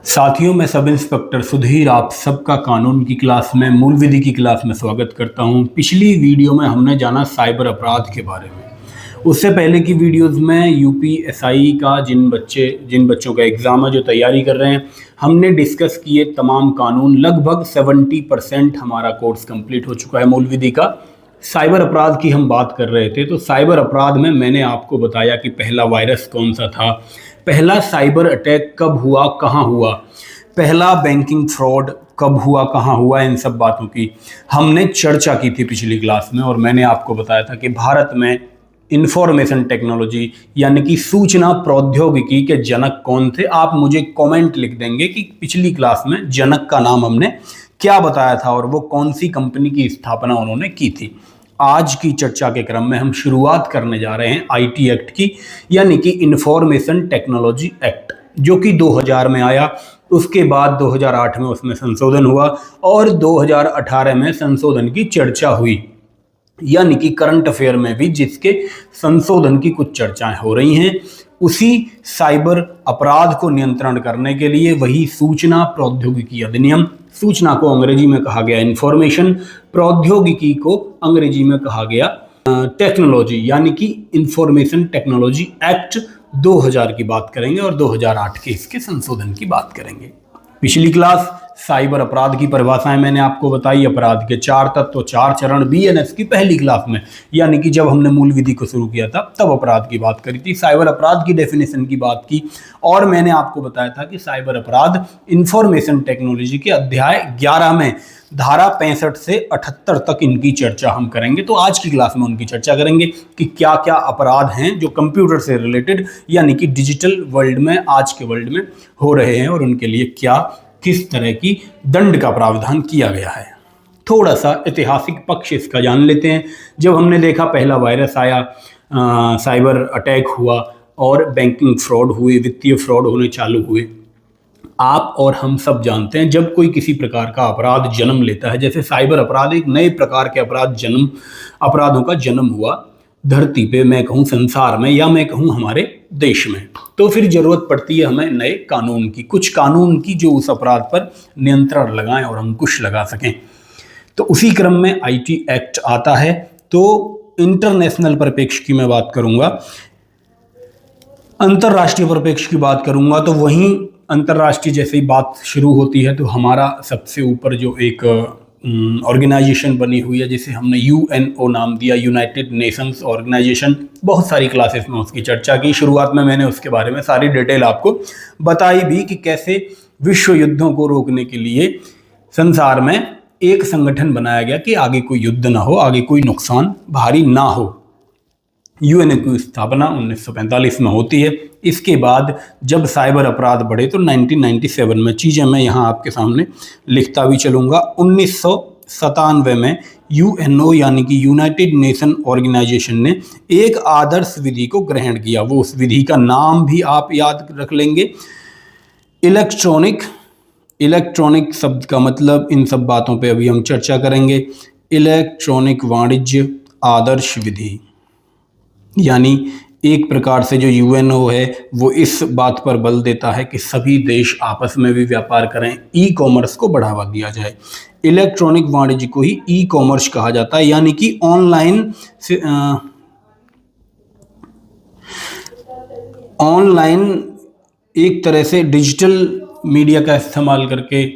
साथियों, मैं sub inspector Sudhir आप सबका कानून की क्लास में मूल विधि की क्लास में स्वागत करता हूं। पिछली वीडियो में हमने जाना साइबर अपराध के बारे में। उससे पहले की वीडियोस में यूपीएसआई का जिन बच्चों का एग्ज़ाम है जो तैयारी कर रहे हैं, हमने डिस्कस किए तमाम कानून। लगभग 70% हमारा कोर्स कंप्लीट हो चुका है मूल विधि का। साइबर अपराध की हम बात कर रहे थे, तो साइबर अपराध में मैंने आपको बताया कि पहला वायरस कौन सा था, पहला साइबर अटैक कब हुआ, कहाँ हुआ, पहला बैंकिंग फ्रॉड कब हुआ, कहाँ हुआ, इन सब बातों की हमने चर्चा की थी पिछली क्लास में। और मैंने आपको बताया था कि भारत में इंफॉर्मेशन टेक्नोलॉजी यानी कि सूचना प्रौद्योगिकी के जनक कौन थे। आप मुझे कमेंट लिख देंगे कि पिछली क्लास में जनक का नाम हमने क्या बताया था और वो कौन सी कंपनी की स्थापना उन्होंने की थी। आज की चर्चा के क्रम में हम शुरुआत करने जा रहे हैं आईटी एक्ट की, यानी कि इंफॉर्मेशन टेक्नोलॉजी एक्ट, जो कि 2000 में आया। उसके बाद 2008 में उसमें संशोधन हुआ और 2018 में संशोधन की चर्चा हुई, यानी कि करंट अफेयर में भी जिसके संशोधन की कुछ चर्चाएं हो रही हैं। उसी साइबर अपराध को नियंत्रण करने के लिए वही सूचना प्रौद्योगिकी अधिनियम, सूचना को अंग्रेजी में कहा गया इंफॉर्मेशन, प्रौद्योगिकी को अंग्रेजी में कहा गया टेक्नोलॉजी, यानी कि इंफॉर्मेशन टेक्नोलॉजी एक्ट 2000 की बात करेंगे और 2008 के इसके संशोधन की बात करेंगे। पिछली क्लास साइबर अपराध की परिभाषाएं मैंने आपको बताई, अपराध के 4 तत्व, 4 चरण, बीएनएस की पहली क्लास में, यानी कि जब हमने मूल विधि को शुरू किया था तब अपराध की बात करी थी, साइबर अपराध की डेफिनेशन की बात की। और मैंने आपको बताया था कि साइबर अपराध इंफॉर्मेशन टेक्नोलॉजी के अध्याय 11 में धारा 65 से 78 तक इनकी चर्चा हम करेंगे। तो आज की क्लास में उनकी चर्चा करेंगे कि क्या क्या अपराध हैं जो कंप्यूटर से रिलेटेड यानी कि डिजिटल वर्ल्ड में, आज के वर्ल्ड में हो रहे हैं और उनके लिए किस तरह की दंड का प्रावधान किया गया है। थोड़ा सा ऐतिहासिक पक्ष इसका जान लेते हैं। जब हमने देखा पहला वायरस आया, साइबर अटैक हुआ और बैंकिंग फ्रॉड हुए, वित्तीय फ्रॉड होने चालू हुए। आप और हम सब जानते हैं जब कोई किसी प्रकार का अपराध जन्म लेता है, जैसे साइबर अपराध एक नए प्रकार के अपराधों का जन्म हुआ धरती पे, मैं कहूँ संसार में, या मैं कहूँ हमारे देश में, तो फिर जरूरत पड़ती है हमें नए कानून की, कुछ कानून की जो उस अपराध पर नियंत्रण लगाएं और अंकुश लगा सकें। तो उसी क्रम में आईटी एक्ट आता है। तो इंटरनेशनल परिप्रेक्ष्य की मैं बात करूंगा, अंतरराष्ट्रीय परिप्रेक्ष्य की बात करूंगा। तो वहीं अंतरराष्ट्रीय जैसे ही बात शुरू होती है तो हमारा सबसे ऊपर जो एक ऑर्गेनाइजेशन बनी हुई है जिसे हमने यूएनओ नाम दिया, यूनाइटेड नेशंस ऑर्गेनाइजेशन, बहुत सारी क्लासेस में उसकी चर्चा की। शुरुआत में मैंने उसके बारे में सारी डिटेल आपको बताई भी कि कैसे विश्व युद्धों को रोकने के लिए संसार में एक संगठन बनाया गया कि आगे कोई युद्ध ना हो, आगे कोई नुकसान भारी ना हो। यूएनओ की स्थापना 1945 में होती है। इसके बाद जब साइबर अपराध बढ़े तो 1997 में, चीज़ें मैं यहाँ आपके सामने लिखता भी चलूँगा, 1997 में यूएनओ यानी कि यूनाइटेड नेशन ऑर्गेनाइजेशन ने एक आदर्श विधि को ग्रहण किया। वो उस विधि का नाम भी आप याद रख लेंगे, इलेक्ट्रॉनिक शब्द का मतलब, इन सब बातों पे अभी हम चर्चा करेंगे। इलेक्ट्रॉनिक वाणिज्य आदर्श विधि, यानी एक प्रकार से जो यूएनओ है वो इस बात पर बल देता है कि सभी देश आपस में भी व्यापार करें, ई कॉमर्स को बढ़ावा दिया जाए। इलेक्ट्रॉनिक वाणिज्य को ही ई कॉमर्स कहा जाता है, यानी कि ऑनलाइन एक तरह से डिजिटल मीडिया का इस्तेमाल करके,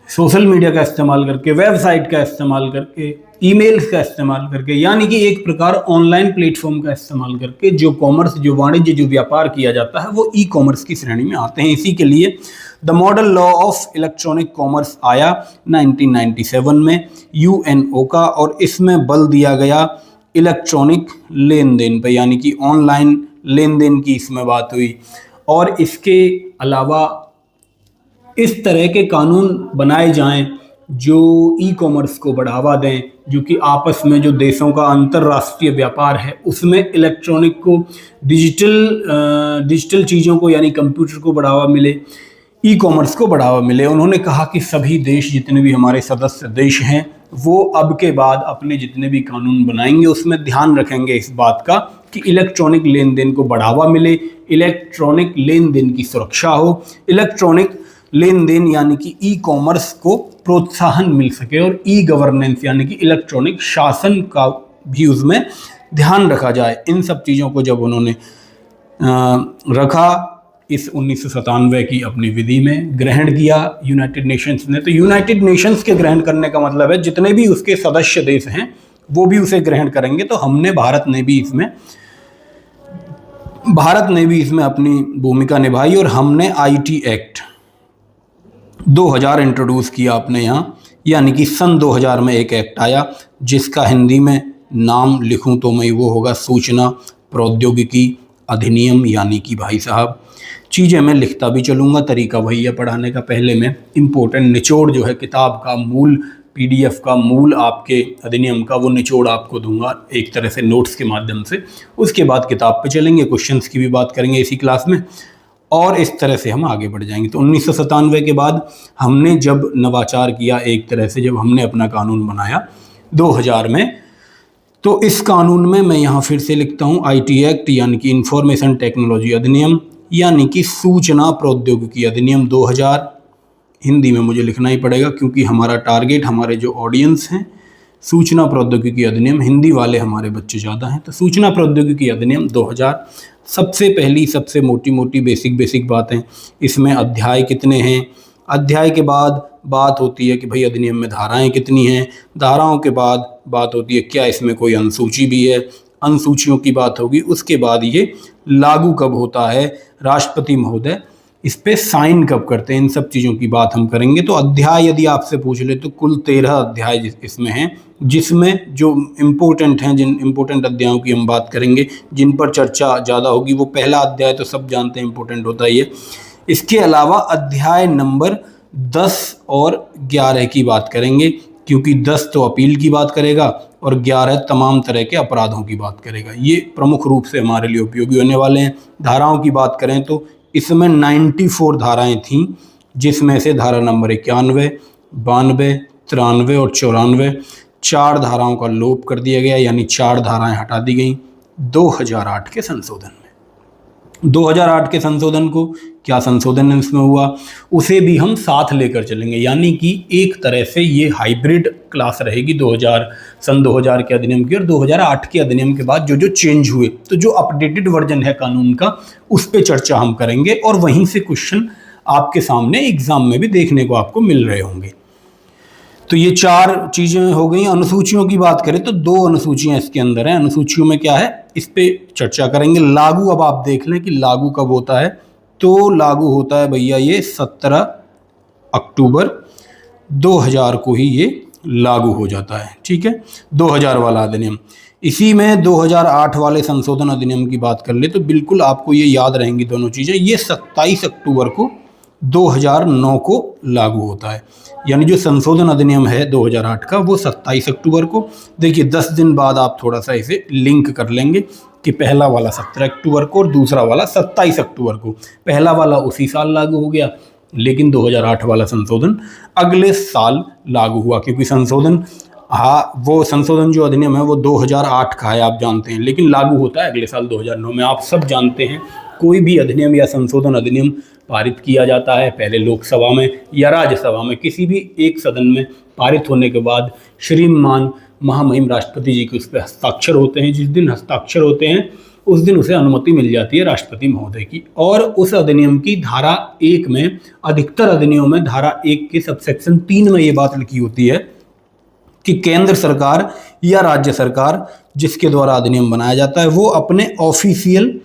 सोशल मीडिया का इस्तेमाल करके, वेबसाइट का इस्तेमाल करके, ईमेल्स का इस्तेमाल करके, यानी कि एक प्रकार ऑनलाइन प्लेटफॉर्म का इस्तेमाल करके जो कॉमर्स, जो वाणिज्य, जो व्यापार किया जाता है वो ई कॉमर्स की श्रेणी में आते हैं। इसी के लिए the model law of electronic commerce आया 1997 में यूएनओ का, और इसमें बल दिया गया इलेक्ट्रॉनिक लेन देन पर, यानी कि ऑनलाइन लेन देन की इसमें बात हुई। और इसके अलावा इस तरह के कानून बनाए जाएं जो ई कॉमर्स को बढ़ावा दें, जो कि आपस में जो देशों का अंतर्राष्ट्रीय व्यापार है उसमें इलेक्ट्रॉनिक को, डिजिटल चीज़ों को यानी कंप्यूटर को बढ़ावा मिले, ई कॉमर्स को बढ़ावा मिले। उन्होंने कहा कि सभी देश, जितने भी हमारे सदस्य देश हैं, वो अब के बाद अपने जितने भी कानून बनाएंगे उसमें ध्यान रखेंगे इस बात का कि इलेक्ट्रॉनिक लेन देन को बढ़ावा मिले, इलेक्ट्रॉनिक लेन देन की सुरक्षा हो, इलेक्ट्रॉनिक लेन देन यानी कि ई कॉमर्स को प्रोत्साहन मिल सके और ई गवर्नेंस यानी कि इलेक्ट्रॉनिक शासन का भी उसमें ध्यान रखा जाए। इन सब चीज़ों को जब उन्होंने रखा इस 1997 की अपनी विधि में, ग्रहण किया यूनाइटेड नेशंस ने। तो यूनाइटेड नेशंस के ग्रहण करने का मतलब है जितने भी उसके सदस्य देश हैं वो भी उसे ग्रहण करेंगे। तो भारत ने भी इसमें अपनी भूमिका निभाई और हमने आईटी एक्ट 2000 इंट्रोड्यूस किया अपने यहाँ, यानी कि सन 2000 में एक एक्ट आया जिसका हिंदी में नाम लिखूं तो मैं वो होगा सूचना प्रौद्योगिकी अधिनियम, यानी कि भाई साहब चीज़ें मैं लिखता भी चलूँगा, तरीका वही है पढ़ाने का। पहले मैं इम्पोर्टेंट निचोड़ जो है किताब का मूल पीडीएफ का मूल आपके अधिनियम का वो निचोड़ आपको दूंगा एक तरह से नोट्स के माध्यम से। उसके बाद किताब पे चलेंगे, क्वेश्चंस की भी बात करेंगे इसी क्लास में और इस तरह से हम आगे बढ़ जाएंगे। तो 1997 के बाद हमने जब नवाचार किया एक तरह से, जब हमने अपना कानून बनाया 2000 में, तो इस कानून में मैं यहाँ फिर से लिखता हूँ आईटी एक्ट यानी कि इंफॉर्मेशन टेक्नोलॉजी अधिनियम यानी कि सूचना प्रौद्योगिकी अधिनियम 2000। हिंदी में मुझे लिखना ही पड़ेगा क्योंकि हमारा टारगेट, हमारे जो ऑडियंस हैं, सूचना प्रौद्योगिकी अधिनियम, हिंदी वाले हमारे बच्चे ज़्यादा हैं। तो सूचना प्रौद्योगिकी अधिनियम 2000 सबसे पहली सबसे मोटी बेसिक बातें, इसमें अध्याय कितने हैं, अध्याय के बाद बात होती है कि भाई अधिनियम में धाराएं कितनी हैं, धाराओं के बाद बात होती है क्या इसमें कोई अनुसूची भी है, अनुसूचियों की बात होगी। उसके बाद ये लागू कब होता है, राष्ट्रपति महोदय इस पे साइन कब करते हैं, इन सब चीज़ों की बात हम करेंगे। तो अध्याय यदि आपसे पूछ ले तो कुल 13 अध्याय इसमें हैं, जिसमें जो इम्पोर्टेंट हैं, जिन इम्पोर्टेंट अध्यायों की हम बात करेंगे, जिन पर चर्चा ज़्यादा होगी, वो पहला अध्याय तो सब जानते हैं इम्पोर्टेंट होता ही है। इसके अलावा अध्याय नंबर 10 और 11 की बात करेंगे क्योंकि 10 तो अपील की बात करेगा और 11 तमाम तरह के अपराधों की बात करेगा। ये प्रमुख रूप से हमारे लिए उपयोगी होने वाले हैं। धाराओं की बात करें तो इसमें 94 धाराएं थीं, जिसमें से धारा नंबर 91, 92, 93 और 94, 4 धाराओं का लोप कर दिया गया, यानी 4 धाराएं हटा दी गई 2008 के संशोधन में। 2008 के संशोधन को क्या संशोधन इसमें हुआ उसे भी हम साथ लेकर चलेंगे, यानी कि एक तरह से ये हाइब्रिड क्लास रहेगी सन 2000 के अधिनियम की और 2008 के अधिनियम के बाद जो चेंज हुए, तो जो अपडेटेड वर्जन है कानून का उस पर चर्चा हम करेंगे और वहीं से क्वेश्चन आपके सामने एग्जाम में भी देखने को आपको मिल रहे होंगे। तो ये 4 चीज़ें हो गई। अनुसूचियों की बात करें तो 2 अनुसूचियाँ इसके अंदर हैं। अनुसूचियों में क्या है इस पे चर्चा करेंगे। लागू, अब आप देख लें कि लागू कब होता है, तो लागू होता है भैया ये 17 अक्टूबर 2000 को ही ये लागू हो जाता है। ठीक है, 2000 वाला अधिनियम। इसी में 2008 वाले संशोधन अधिनियम की बात कर ले तो बिल्कुल आपको ये याद रहेंगी दोनों चीज़ें। ये 27 अक्टूबर को 2009 को लागू होता है, यानी जो संशोधन अधिनियम है 2008 का वो 27 अक्टूबर को। देखिए 10 दिन बाद आप थोड़ा सा इसे लिंक कर लेंगे कि पहला वाला 17 अक्टूबर को और दूसरा वाला 27 अक्टूबर को। पहला वाला उसी साल लागू हो गया, लेकिन 2008 वाला संशोधन अगले साल लागू हुआ, क्योंकि संशोधन वो संशोधन जो अधिनियम है वो 2008 का है आप जानते हैं, लेकिन लागू होता है अगले साल 2009 में। आप सब जानते हैं कोई भी अधिनियम या संशोधन अधिनियम पारित किया जाता है पहले लोकसभा में या राज्यसभा में, किसी भी एक सदन में पारित होने के बाद श्रीमान महामहिम राष्ट्रपति जी के उस पर हस्ताक्षर होते हैं। जिस दिन हस्ताक्षर होते हैं उस दिन उसे अनुमति मिल जाती है राष्ट्रपति महोदय की। और उस अधिनियम की धारा 1 में, अधिकतर अधिनियमों में धारा 1 के सबसेक्शन 3 में ये बात लिखी होती है कि केंद्र सरकार या राज्य सरकार जिसके द्वारा अधिनियम बनाया जाता है वो अपने ऑफिशियल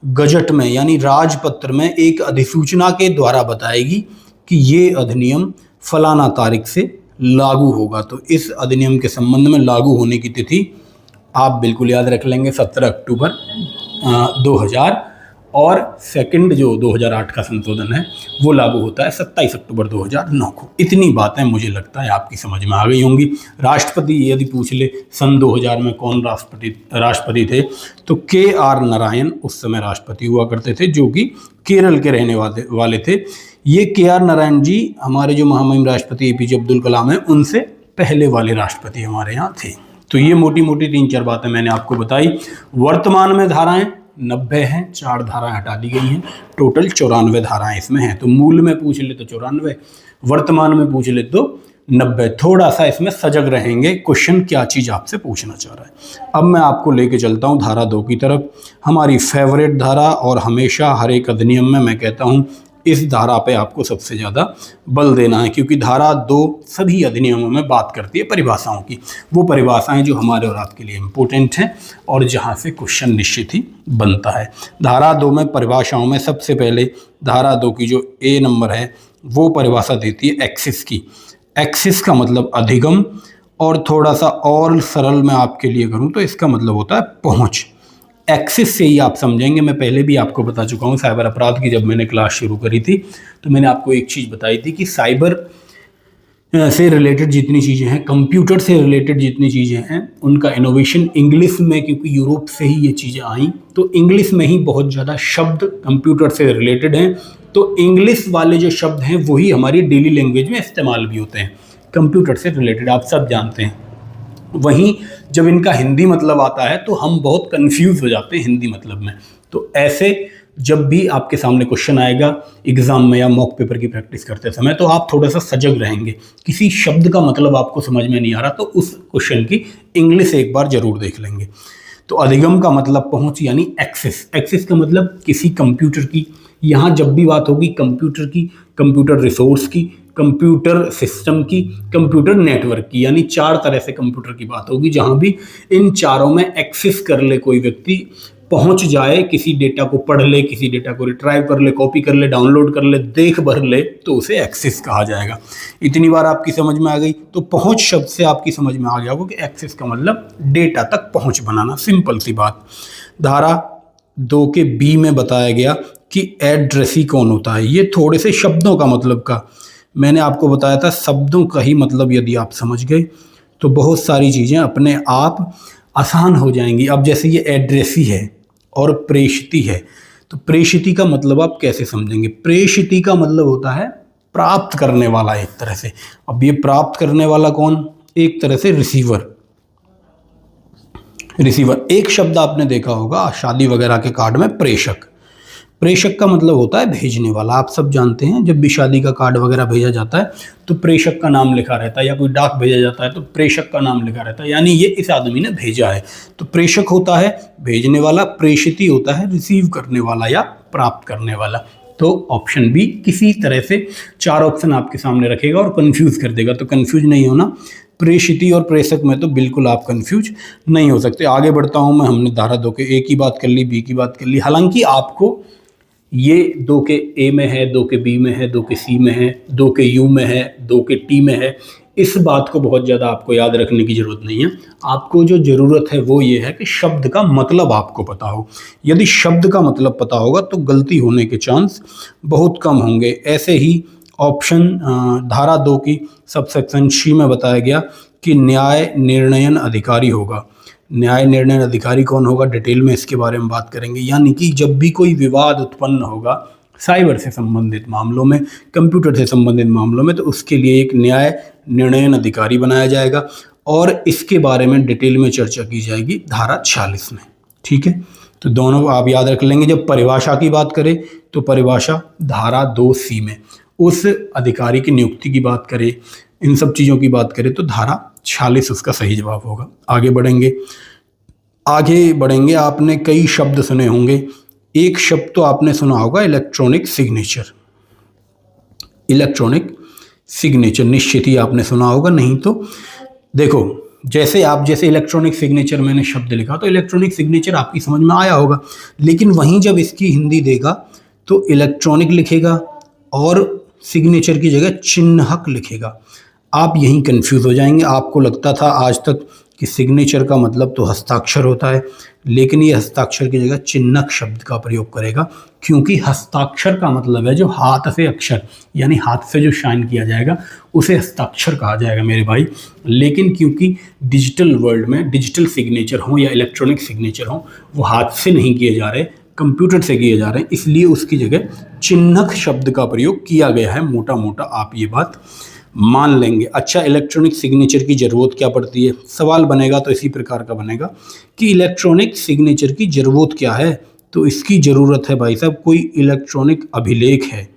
गजट में यानी राजपत्र में एक अधिसूचना के द्वारा बताएगी कि ये अधिनियम फलाना तारीख से लागू होगा। तो इस अधिनियम के संबंध में लागू होने की तिथि आप बिल्कुल याद रख लेंगे 17 अक्टूबर 2000, और सेकंड जो 2008 का संशोधन है वो लागू होता है 27 अक्टूबर 2009 को। इतनी बातें मुझे लगता है आपकी समझ में आ गई होंगी। राष्ट्रपति यदि पूछ ले सन 2000 में कौन राष्ट्रपति थे, तो KR नारायण उस समय राष्ट्रपति हुआ करते थे, जो कि केरल के रहने वाले थे। ये KR नारायण जी हमारे जो महामहिम राष्ट्रपति APJ अब्दुल कलाम हैं उनसे पहले वाले राष्ट्रपति हमारे यहाँ थे। तो ये मोटी मोटी 3-4 बातें मैंने आपको बताई। वर्तमान में धाराएं 90 हैं, 4 धाराएं हटा दी गई हैं, टोटल 94 धाराएं इसमें हैं। तो मूल में पूछ ले तो 94, वर्तमान में पूछ ले तो 90। थोड़ा सा इसमें सजग रहेंगे, क्वेश्चन क्या चीज़ आपसे पूछना चाह रहा है। अब मैं आपको लेके चलता हूँ धारा 2 की तरफ, हमारी फेवरेट धारा, और हमेशा हर एक अधिनियम में मैं कहता हूँ इस धारा पे आपको सबसे ज़्यादा बल देना है, क्योंकि धारा 2 सभी अधिनियमों में बात करती है परिभाषाओं की, वो परिभाषाएं जो हमारे और आपके लिए इम्पोर्टेंट हैं और जहाँ से क्वेश्चन निश्चित ही बनता है। धारा 2 में परिभाषाओं में सबसे पहले धारा 2 की जो ए नंबर है वो परिभाषा देती है एक्सिस की। एक्सिस का मतलब अधिगम, और थोड़ा सा और सरल मैं आपके लिए करूँ तो इसका मतलब होता है पहुँच। एक्सिस से ही आप समझेंगे, मैं पहले भी आपको बता चुका हूँ साइबर अपराध की जब मैंने क्लास शुरू करी थी तो मैंने आपको एक चीज़ बताई थी कि साइबर से रिलेटेड जितनी चीज़ें हैं, कंप्यूटर से रिलेटेड जितनी चीज़ें हैं, उनका इनोवेशन इंग्लिश में, क्योंकि यूरोप से ही ये चीज़ें आई, तो इंग्लिश में ही बहुत ज़्यादा शब्द कंप्यूटर से रिलेटेड हैं। तो इंग्लिश वाले जो शब्द हैं वही हमारी डेली लैंग्वेज में इस्तेमाल भी होते हैं, कंप्यूटर से रिलेटेड, आप सब जानते हैं। वहीं जब इनका हिंदी मतलब आता है तो हम बहुत कंफ्यूज हो जाते हैं हिंदी मतलब में। तो ऐसे जब भी आपके सामने क्वेश्चन आएगा एग्जाम में या मॉक पेपर की प्रैक्टिस करते समय, तो आप थोड़ा सा सजग रहेंगे। किसी शब्द का मतलब आपको समझ में नहीं आ रहा तो उस क्वेश्चन की इंग्लिश एक बार जरूर देख लेंगे। तो अधिगम का मतलब पहुंच यानी एक्सेस। एक्सेस का मतलब किसी कंप्यूटर की, यहाँ जब भी बात होगी कंप्यूटर की, कंप्यूटर रिसोर्स की, कंप्यूटर सिस्टम की, कंप्यूटर नेटवर्क की, यानी 4 तरह से कंप्यूटर की बात होगी, जहाँ भी इन चारों में एक्सेस कर ले कोई व्यक्ति, पहुंच जाए, किसी डेटा को पढ़ ले, किसी डेटा को रिट्राइव कर ले, कॉपी कर ले, डाउनलोड कर ले, देख भर ले, तो उसे एक्सेस कहा जाएगा। इतनी बार आपकी समझ में आ गई तो पहुंच शब्द से आपकी समझ में आ गया होगा कि एक्सेस का मतलब डेटा तक पहुंच बनाना, सिंपल सी बात। धारा 2 के बी में बताया गया कि एड्रेसी कौन होता है। ये थोड़े से शब्दों का मतलब का मैंने आपको बताया था, शब्दों का ही मतलब यदि आप समझ गए तो बहुत सारी चीज़ें अपने आप आसान हो जाएंगी। अब जैसे ये एड्रेसी है और प्रेषिती है, तो प्रेषिती का मतलब आप कैसे समझेंगे? प्रेषिती का मतलब होता है प्राप्त करने वाला एक तरह से। अब ये प्राप्त करने वाला कौन? एक तरह से रिसीवर। रिसीवर एक शब्द आपने देखा होगा शादी वगैरह के कार्ड में, प्रेषक। प्रेषक का मतलब होता है भेजने वाला। आप सब जानते हैं जब भी शादी का कार्ड वगैरह भेजा जाता है तो प्रेषक का नाम लिखा रहता है, या कोई डाक भेजा जाता है तो प्रेषक का नाम लिखा रहता है, यानी ये इस आदमी ने भेजा है। तो प्रेषक होता है भेजने वाला, प्रेषिती होता है रिसीव करने वाला या प्राप्त करने वाला। तो ऑप्शन बी किसी तरह से 4 ऑप्शन आपके सामने रखेगा और कंफ्यूज कर देगा, तो कंफ्यूज नहीं होना। प्रेषिती और प्रेषक में तो बिल्कुल आप कंफ्यूज नहीं हो सकते। आगे बढ़ता हूं मैं। हमने धारा 2 के ए की बात कर ली, बी की बात कर ली। हालांकि आपको ये 2 के ए में है, 2 के बी में है, 2 के सी में है, 2 के यू में है, 2 के टी में है, इस बात को बहुत ज़्यादा आपको याद रखने की ज़रूरत नहीं है। आपको जो ज़रूरत है वो ये है कि शब्द का मतलब आपको पता हो। यदि शब्द का मतलब पता होगा तो गलती होने के चांस बहुत कम होंगे। ऐसे ही ऑप्शन धारा 2 की सबसेक्शन सी में बताया गया कि न्याय निर्णयन अधिकारी होगा। न्याय निर्णय अधिकारी कौन होगा, डिटेल में इसके बारे में बात करेंगे। यानी कि जब भी कोई विवाद उत्पन्न होगा साइबर से संबंधित मामलों में, कंप्यूटर से संबंधित मामलों में, तो उसके लिए एक न्याय निर्णयन अधिकारी बनाया जाएगा और इसके बारे में डिटेल में चर्चा की जाएगी धारा 46 में। ठीक है, तो दोनों आप याद रख लेंगे। जब परिभाषा की बात करें तो परिभाषा धारा 2C में, उस अधिकारी की नियुक्ति की बात करें, इन सब चीज़ों की बात करें तो धारा 46 उसका सही जवाब होगा। आगे बढ़ेंगे। आपने कई शब्द सुने होंगे। एक शब्द तो आपने सुना होगा इलेक्ट्रॉनिक सिग्नेचर। इलेक्ट्रॉनिक सिग्नेचर निश्चित ही आपने सुना होगा, नहीं तो देखो जैसे इलेक्ट्रॉनिक सिग्नेचर मैंने शब्द लिखा तो इलेक्ट्रॉनिक सिग्नेचर आपकी समझ में आया होगा, लेकिन वहीं जब इसकी हिंदी देगा तो इलेक्ट्रॉनिक लिखेगा और सिग्नेचर की जगह चिन्हक लिखेगा। आप यहीं कंफ्यूज हो जाएंगे। आपको लगता था आज तक कि सिग्नेचर का मतलब तो हस्ताक्षर होता है, लेकिन ये हस्ताक्षर की जगह चिन्हक शब्द का प्रयोग करेगा, क्योंकि हस्ताक्षर का मतलब है जो हाथ से अक्षर, यानी हाथ से जो शाइन किया जाएगा उसे हस्ताक्षर कहा जाएगा मेरे भाई। लेकिन क्योंकि डिजिटल वर्ल्ड में डिजिटल सिग्नेचर हो या इलेक्ट्रॉनिक सिग्नेचर हो, वो हाथ से नहीं किए जा रहे, कंप्यूटर से किए जा रहे हैं, इसलिए उसकी जगह चिन्हक शब्द का प्रयोग किया गया है। मोटा मोटा आप ये बात मान लेंगे। अच्छा, इलेक्ट्रॉनिक सिग्नेचर की ज़रूरत क्या पड़ती है? सवाल बनेगा तो इसी प्रकार का बनेगा कि इलेक्ट्रॉनिक सिग्नेचर की ज़रूरत क्या है? तो इसकी ज़रूरत है भाई साहब, कोई इलेक्ट्रॉनिक अभिलेख है,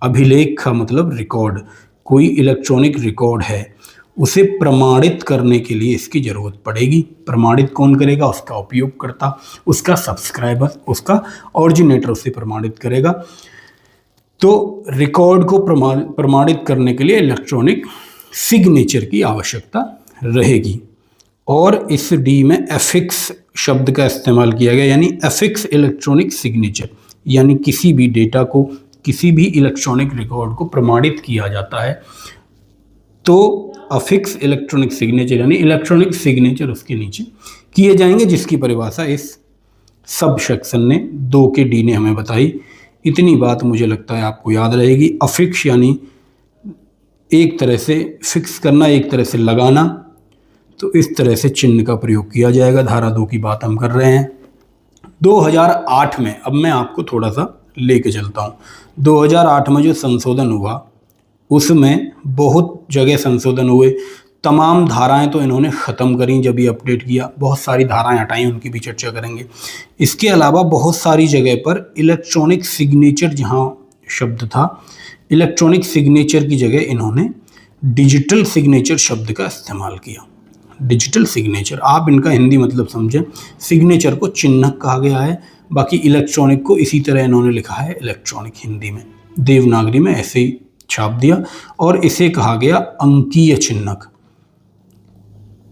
अभिलेख का मतलब रिकॉर्ड, कोई इलेक्ट्रॉनिक रिकॉर्ड है, उसे प्रमाणित करने के लिए इसकी ज़रूरत पड़ेगी। प्रमाणित कौन करेगा? उसका उपयोगकर्ता, उसका सब्सक्राइबर, उसका ऑरिजिनेटर उसे प्रमाणित करेगा। तो रिकॉर्ड को प्रमाणित करने के लिए इलेक्ट्रॉनिक सिग्नेचर की आवश्यकता रहेगी। और इस डी में एफिक्स शब्द का इस्तेमाल किया गया, यानी एफिक्स इलेक्ट्रॉनिक सिग्नेचर, यानी किसी भी डेटा को, किसी भी इलेक्ट्रॉनिक रिकॉर्ड को प्रमाणित किया जाता है तो अफिक्स इलेक्ट्रॉनिक सिग्नेचर यानी इलेक्ट्रॉनिक सिग्नेचर उसके नीचे किए जाएंगे, जिसकी परिभाषा इस सब सेक्शन ने 2 के डी ने हमें बताई। इतनी बात मुझे लगता है आपको याद रहेगी। अफिक्स यानी एक तरह से फिक्स करना, एक तरह से लगाना, तो इस तरह से चिन्ह का प्रयोग किया जाएगा। धारा 2 की बात हम कर रहे हैं। 2008 में, अब मैं आपको थोड़ा सा लेके चलता हूँ। 2008 में जो संशोधन हुआ उसमें बहुत जगह संशोधन हुए, तमाम धाराएं तो इन्होंने ख़त्म करी जब ये अपडेट किया, बहुत सारी धाराएं हटाई, उनकी भी चर्चा करेंगे। इसके अलावा बहुत सारी जगह पर इलेक्ट्रॉनिक सिग्नेचर जहां शब्द था, इलेक्ट्रॉनिक सिग्नेचर की जगह इन्होंने डिजिटल सिग्नेचर शब्द का इस्तेमाल किया। डिजिटल सिग्नेचर, आप इनका हिंदी मतलब समझें, सिग्नेचर को चिन्हक कहा गया है, बाकी इलेक्ट्रॉनिक को इसी तरह इन्होंने लिखा है इलेक्ट्रॉनिक हिंदी में, देवनागरी में ऐसे ही छाप दिया। और इसे कहा गया अंकीय चिन्हक,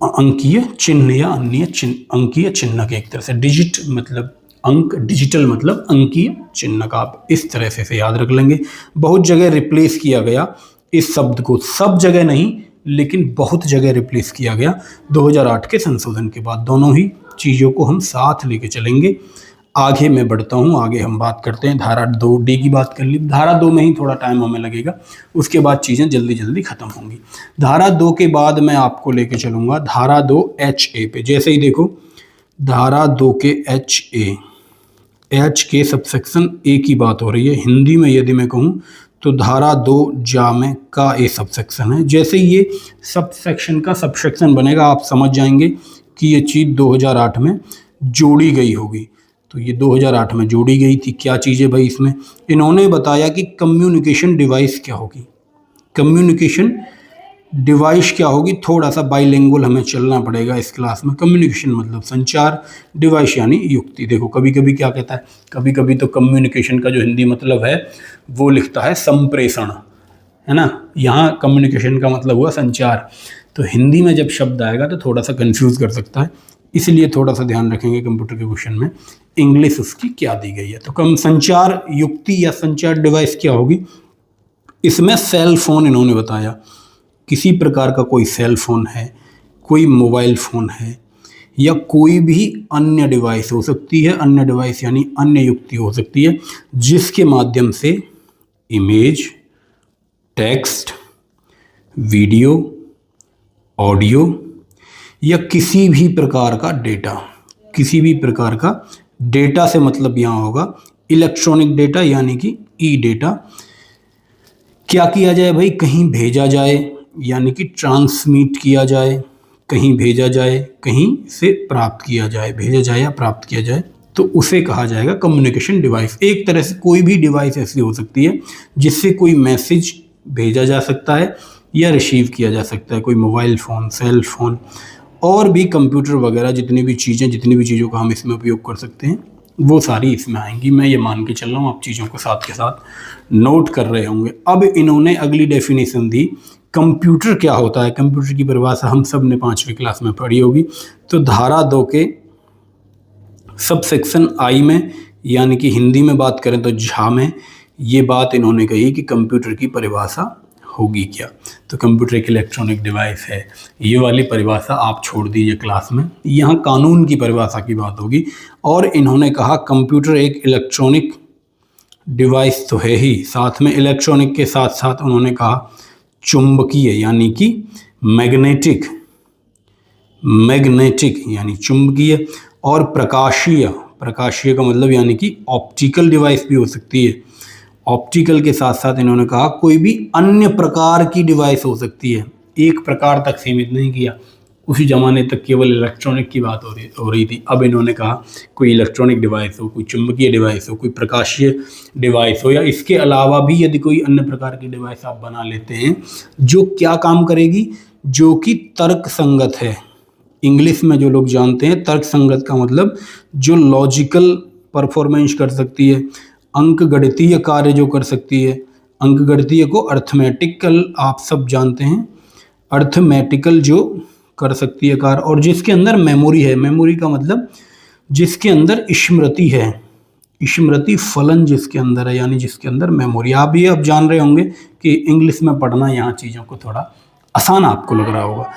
अंकीय चिन्ह या अन्य चिन्ह, अंकीय चिन्हक एक तरह से। डिजिट मतलब अंक, डिजिटल मतलब अंकीय चिन्हक, आप इस तरह से याद रख लेंगे। बहुत जगह रिप्लेस किया गया इस शब्द को, सब जगह नहीं लेकिन बहुत जगह रिप्लेस किया गया 2008 के संशोधन के बाद। दोनों ही चीज़ों को हम साथ लेके चलेंगे। आगे मैं बढ़ता हूँ, आगे हम बात करते हैं। धारा 2D की बात कर ली, धारा 2 में ही थोड़ा टाइम हमें लगेगा, उसके बाद चीज़ें जल्दी जल्दी ख़त्म होंगी। धारा 2 के बाद मैं आपको लेके चलूँगा धारा 2HA पे। जैसे ही देखो धारा 2 के H के सबसेक्शन A की बात हो रही है। हिंदी में यदि मैं कहूँ तो धारा 2 जा में का A सबसेक्शन है। जैसे ही ये सबसेक्शन का सबसेक्शन बनेगा आप समझ जाएंगे कि ये चीज़ 2008 में जोड़ी गई होगी। तो ये 2008 में जोड़ी गई थी। क्या चीज़ है भाई इसमें? इन्होंने बताया कि कम्युनिकेशन डिवाइस क्या होगी, कम्युनिकेशन डिवाइस क्या होगी। थोड़ा सा बाइलिंगुअल हमें चलना पड़ेगा इस क्लास में। कम्युनिकेशन मतलब संचार, डिवाइस यानी युक्ति। देखो कभी कभी क्या कहता है, कभी कभी तो कम्युनिकेशन का जो हिंदी मतलब है वो लिखता है संप्रेषण, है ना। यहाँ कम्युनिकेशन का मतलब हुआ संचार। तो हिंदी में जब शब्द आएगा तो थोड़ा सा कंफ्यूज कर सकता है, इसलिए थोड़ा सा ध्यान रखेंगे कंप्यूटर के क्वेश्चन में इंग्लिश उसकी क्या दी गई है। तो कम संचार युक्ति या संचार डिवाइस क्या होगी? इसमें सेल फोन इन्होंने बताया, किसी प्रकार का कोई सेल फोन है, कोई मोबाइल फ़ोन है या कोई भी अन्य डिवाइस हो सकती है। अन्य डिवाइस यानी अन्य युक्ति हो सकती है जिसके माध्यम से इमेज, टेक्स्ट, वीडियो, ऑडियो या किसी भी प्रकार का डेटा, किसी भी प्रकार का डेटा से मतलब यहाँ होगा इलेक्ट्रॉनिक डेटा यानी कि ई डेटा, क्या किया जाए भाई? कहीं भेजा जाए यानी कि ट्रांसमिट किया जाए, कहीं भेजा जाए, कहीं से प्राप्त किया जाए, भेजा जाए या प्राप्त किया जाए, तो उसे कहा जाएगा कम्युनिकेशन डिवाइस। एक तरह से कोई भी डिवाइस ऐसी हो सकती है जिससे कोई मैसेज भेजा जा सकता है या रिसीव किया जा सकता है। कोई मोबाइल फ़ोन, सेल फ़ोन और भी कंप्यूटर वगैरह, जितनी भी चीज़ों का हम इसमें उपयोग कर सकते हैं वो सारी इसमें आएंगी। मैं ये मान के चल रहा हूँ आप चीज़ों को साथ के साथ नोट कर रहे होंगे। अब इन्होंने अगली डेफिनेशन दी, कंप्यूटर क्या होता है। कंप्यूटर की परिभाषा हम सब ने 5वीं क्लास में पढ़ी होगी। तो धारा 2 के सब सेक्शन आई में यानी कि हिंदी में बात करें तो झा में ये बात इन्होंने कही कि कंप्यूटर की परिभाषा होगी क्या। तो कंप्यूटर एक इलेक्ट्रॉनिक डिवाइस है, ये वाली परिभाषा आप छोड़ दीजिए क्लास में, यहाँ कानून की परिभाषा की बात होगी। और इन्होंने कहा कंप्यूटर एक इलेक्ट्रॉनिक डिवाइस तो है ही, साथ में इलेक्ट्रॉनिक के साथ साथ उन्होंने कहा चुंबकीय यानी कि मैग्नेटिक, मैग्नेटिक यानी चुंबकीय, और प्रकाशीय, प्रकाशीय का मतलब यानी कि ऑप्टिकल डिवाइस भी हो सकती है। ऑप्टिकल के साथ साथ इन्होंने कहा कोई भी अन्य प्रकार की डिवाइस हो सकती है, एक प्रकार तक सीमित नहीं किया, उसी ज़माने तक केवल इलेक्ट्रॉनिक की बात हो रही थी। अब इन्होंने कहा कोई इलेक्ट्रॉनिक डिवाइस हो, कोई चुंबकीय डिवाइस हो, कोई प्रकाशीय डिवाइस हो, या इसके अलावा भी यदि कोई अन्य प्रकार की डिवाइस आप बना लेते हैं जो क्या काम करेगी, जो कि तर्क संगत है। इंग्लिश में जो लोग जानते हैं, तर्क संगत का मतलब जो लॉजिकल परफॉर्मेंस कर सकती है, अंकगणितीय कार्य जो कर सकती है। अंकगणितीय को अर्थमेटिकल आप सब जानते हैं, अर्थमेटिकल जो कर सकती है कार्य, और जिसके अंदर मेमोरी है। मेमोरी का मतलब जिसके अंदर स्मृति है, स्मृति फलन जिसके अंदर है, यानी जिसके अंदर मेमोरी। आप ये अब जान रहे होंगे कि इंग्लिश में पढ़ना यहाँ चीज़ों को थोड़ा आसान आपको लग रहा होगा।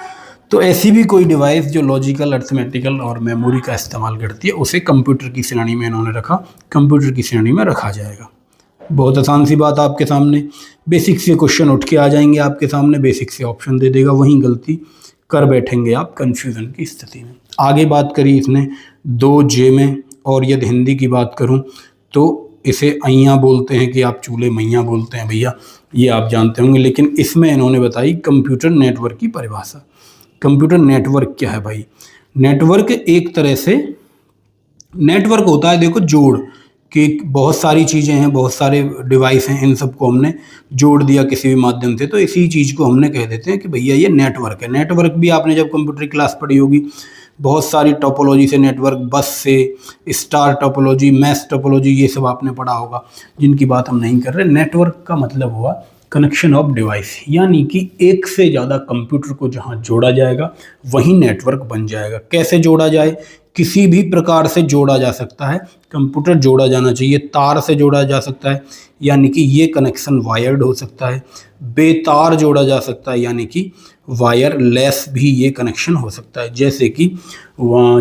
तो ऐसी भी कोई डिवाइस जो लॉजिकल, अर्थमेटिकल और मेमोरी का इस्तेमाल करती है, उसे कंप्यूटर की श्रेणी में इन्होंने रखा, कंप्यूटर की श्रेणी में रखा जाएगा। बहुत आसान सी बात आपके सामने, बेसिक से क्वेश्चन उठ के आ जाएंगे आपके सामने, बेसिक से ऑप्शन दे देगा, वहीं गलती कर बैठेंगे आप कन्फ्यूज़न की स्थिति में। आगे बात करी इसने 2J में, और यदि हिंदी की बात करूं तो इसे अइयाँ बोलते हैं कि आप चूल्हे मैया बोलते हैं भैया, ये आप जानते होंगे। लेकिन इसमें इन्होंने बताई कंप्यूटर नेटवर्क की परिभाषा। कंप्यूटर नेटवर्क क्या है भाई? नेटवर्क एक तरह से नेटवर्क होता है, देखो जोड़ कि बहुत सारी चीज़ें हैं, बहुत सारे डिवाइस हैं, इन सबको हमने जोड़ दिया किसी भी माध्यम से, तो इसी चीज़ को हमने कह देते हैं कि भैया ये नेटवर्क है। नेटवर्क भी आपने जब कंप्यूटर क्लास पढ़ी होगी, बहुत सारी टोपोलॉजी से नेटवर्क, बस से, स्टार टोपोलॉजी, मैश टोपोलॉजी, ये सब आपने पढ़ा होगा, जिनकी बात हम नहीं कर रहे। नेटवर्क का मतलब हुआ कनेक्शन ऑफ डिवाइस, यानी कि एक से ज़्यादा कंप्यूटर को जहाँ जोड़ा जाएगा वहीं नेटवर्क बन जाएगा। कैसे जोड़ा जाए? किसी भी प्रकार से जोड़ा जा सकता है, कंप्यूटर जोड़ा जाना चाहिए। तार से जोड़ा जा सकता है, यानी कि ये कनेक्शन वायर्ड हो सकता है। बेतार जोड़ा जा सकता है, यानी कि वायरलेस भी ये कनेक्शन हो सकता है।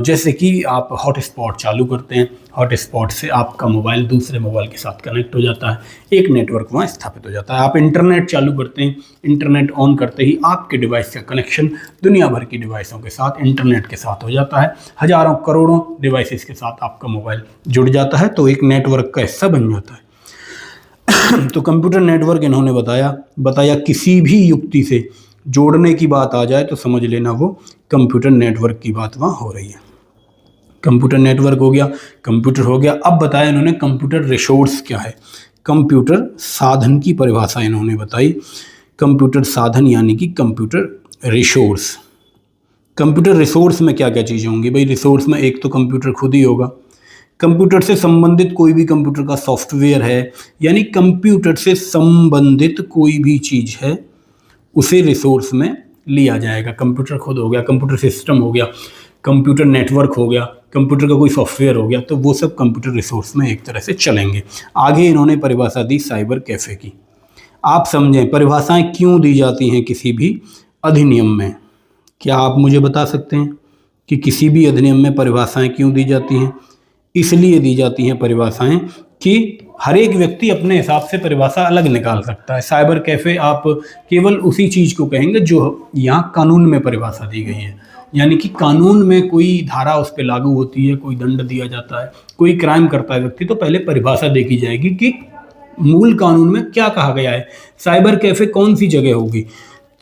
जैसे कि आप हॉटस्पॉट चालू करते हैं, हॉटस्पॉट से आपका मोबाइल दूसरे मोबाइल के साथ कनेक्ट हो जाता है, एक नेटवर्क वहाँ स्थापित हो जाता है। आप इंटरनेट चालू करते हैं, इंटरनेट ऑन करते ही आपके डिवाइस का कनेक्शन दुनिया भर की डिवाइसों के साथ, इंटरनेट के साथ हो जाता है। हजारों करोड़ों डिवाइसेस के साथ आपका मोबाइल जुड़ जाता है, तो एक नेटवर्क का हिस्सा बन जाता है। तो कंप्यूटर नेटवर्क इन्होंने बताया किसी भी युक्ति से जोड़ने की बात आ जाए तो समझ लेना वो कंप्यूटर नेटवर्क की बात वहाँ हो रही है। कंप्यूटर नेटवर्क हो गया, कंप्यूटर हो गया। अब बताया इन्होंने कंप्यूटर रिसोर्स क्या है। कंप्यूटर साधन की परिभाषा इन्होंने बताई। कंप्यूटर साधन यानी कि कंप्यूटर रिसोर्स। कंप्यूटर रिसोर्स में क्या क्या चीज़ें होंगी भाई? रिसोर्स में एक तो कंप्यूटर खुद ही होगा, कंप्यूटर से संबंधित कोई भी कंप्यूटर का सॉफ्टवेयर है, यानी कंप्यूटर से संबंधित कोई भी चीज़ है उसे रिसोर्स में लिया जाएगा। कंप्यूटर खुद हो गया, कंप्यूटर सिस्टम हो गया, कंप्यूटर नेटवर्क हो गया, कंप्यूटर का कोई सॉफ्टवेयर हो गया, तो वो सब कंप्यूटर रिसोर्स में एक तरह से चलेंगे। आगे इन्होंने परिभाषा दी साइबर कैफ़े की। आप समझें परिभाषाएं क्यों दी जाती हैं किसी भी अधिनियम में? क्या आप मुझे बता सकते हैं कि किसी भी अधिनियम में परिभाषाएं क्यों दी जाती हैं? इसलिए दी जाती हैं परिभाषाएं कि हर एक व्यक्ति अपने हिसाब से परिभाषा अलग निकाल सकता है। साइबर कैफ़े आप केवल उसी चीज़ को कहेंगे जो यहाँ कानून में परिभाषा दी गई है, यानी कि कानून में कोई धारा उस पर लागू होती है, कोई दंड दिया जाता है, कोई क्राइम करता है व्यक्ति, तो पहले परिभाषा देखी जाएगी कि मूल कानून में क्या कहा गया है, साइबर कैफ़े कौन सी जगह होगी।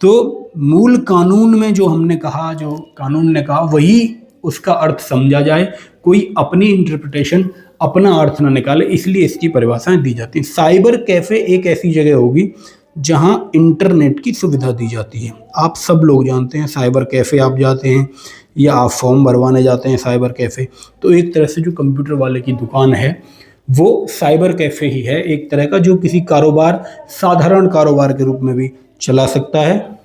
तो मूल कानून में जो हमने कहा, जो कानून ने कहा, वही उसका अर्थ समझा जाए, कोई अपनी इंटरप्रिटेशन, अपना अर्थ ना निकाले, इसलिए इसकी परिभाषाएं दी जाती हैं। साइबर कैफ़े एक ऐसी जगह होगी जहां इंटरनेट की सुविधा दी जाती है। आप सब लोग जानते हैं साइबर कैफ़े आप जाते हैं या आप फॉर्म भरवाने जाते हैं साइबर कैफ़े, तो एक तरह से जो कंप्यूटर वाले की दुकान है वो साइबर कैफ़े ही है, एक तरह का, जो किसी कारोबार, साधारण कारोबार के रूप में भी चला सकता है।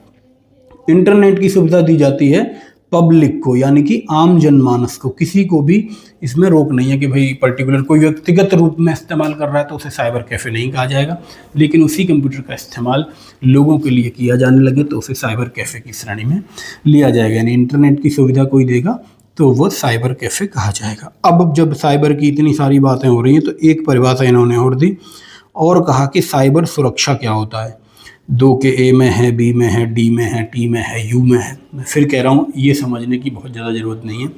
इंटरनेट की सुविधा दी जाती है पब्लिक को, यानी कि आम जनमानस को, किसी को भी इसमें रोक नहीं है कि भाई पर्टिकुलर कोई व्यक्तिगत रूप में इस्तेमाल कर रहा है तो उसे साइबर कैफ़े नहीं कहा जाएगा, लेकिन उसी कंप्यूटर का इस्तेमाल लोगों के लिए किया जाने लगे तो उसे साइबर कैफ़े की श्रेणी में लिया जाएगा। यानी इंटरनेट की सुविधा कोई देगा तो वो साइबर कैफ़े कहा जाएगा। अब जब साइबर की इतनी सारी बातें हो रही हैं तो एक परिभाषा इन्होंने और दी और कहा कि साइबर सुरक्षा क्या होता है। 2 के ए में है, बी में है, डी में है, टी में है, यू में है। मैं फिर कह रहा हूँ ये समझने की बहुत ज़्यादा ज़रूरत नहीं है,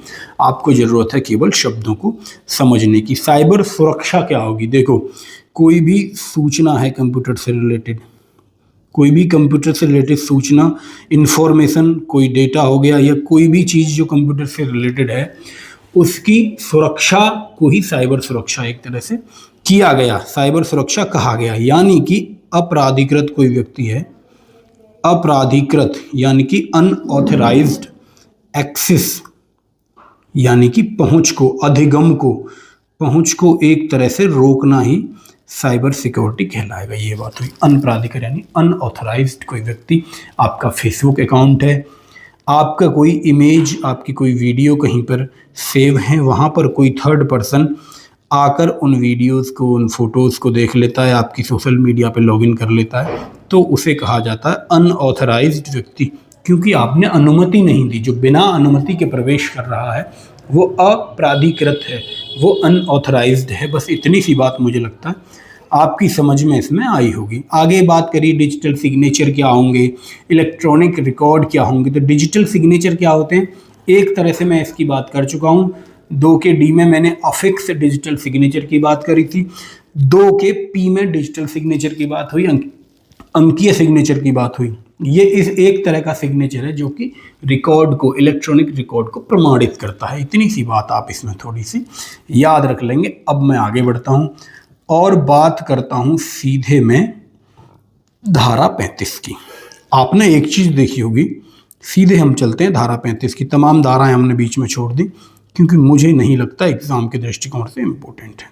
आपको ज़रूरत है केवल शब्दों को समझने की। साइबर सुरक्षा क्या होगी? देखो, कोई भी सूचना है कंप्यूटर से रिलेटेड, कोई भी कंप्यूटर से रिलेटेड सूचना, इंफॉर्मेशन, कोई डेटा हो गया या कोई भी चीज़ जो कंप्यूटर से रिलेटेड है, उसकी सुरक्षा को ही साइबर सुरक्षा एक तरह से किया गया, साइबर सुरक्षा कहा गया। यानी कि अपराधिकृत कोई व्यक्ति है, अपराधिकृत यानी कि अनऑथराइज्ड एक्सेस, यानी कि पहुंच को, अधिगम को, पहुंच को एक तरह से रोकना ही साइबर सिक्योरिटी कहलाएगा। ये बात हुई। अनप्राधिकृत यानी अनऑथराइज्ड कोई व्यक्ति, आपका फेसबुक अकाउंट है, आपका कोई इमेज, आपकी कोई वीडियो कहीं पर सेव है, वहाँ पर कोई थर्ड पर्सन आकर उन वीडियोस को, उन फोटोज़ को देख लेता है, आपकी सोशल मीडिया पे लॉगिन कर लेता है, तो उसे कहा जाता है अनऑथराइज्ड व्यक्ति, क्योंकि आपने अनुमति नहीं दी। जो बिना अनुमति के प्रवेश कर रहा है वो अपराधिकृत है, वो अनऑथराइज्ड है। बस इतनी सी बात मुझे लगता है आपकी समझ में इसमें आई होगी। आगे बात करिए डिजिटल सिग्नेचर क्या होंगे, इलेक्ट्रॉनिक रिकॉर्ड क्या होंगे। तो डिजिटल सिग्नेचर क्या होते हैं, एक तरह से मैं इसकी बात कर चुका हूँ। 2 के डी में मैंने अफिक्स डिजिटल सिग्नेचर की बात करी थी, 2 के पी में डिजिटल सिग्नेचर की बात हुई, अंकीय सिग्नेचर की बात हुई। ये इस एक तरह का सिग्नेचर है जो कि रिकॉर्ड को, इलेक्ट्रॉनिक रिकॉर्ड को प्रमाणित करता है। इतनी सी बात आप इसमें थोड़ी सी याद रख लेंगे। अब मैं आगे बढ़ता हूँ और बात करता हूँ सीधे में धारा 35 की। आपने एक चीज़ देखी होगी, सीधे हम चलते हैं धारा 35 की। तमाम धाराएं हमने बीच में छोड़ दी क्योंकि मुझे नहीं लगता एग्ज़ाम के दृष्टिकोण से इम्पोर्टेंट है।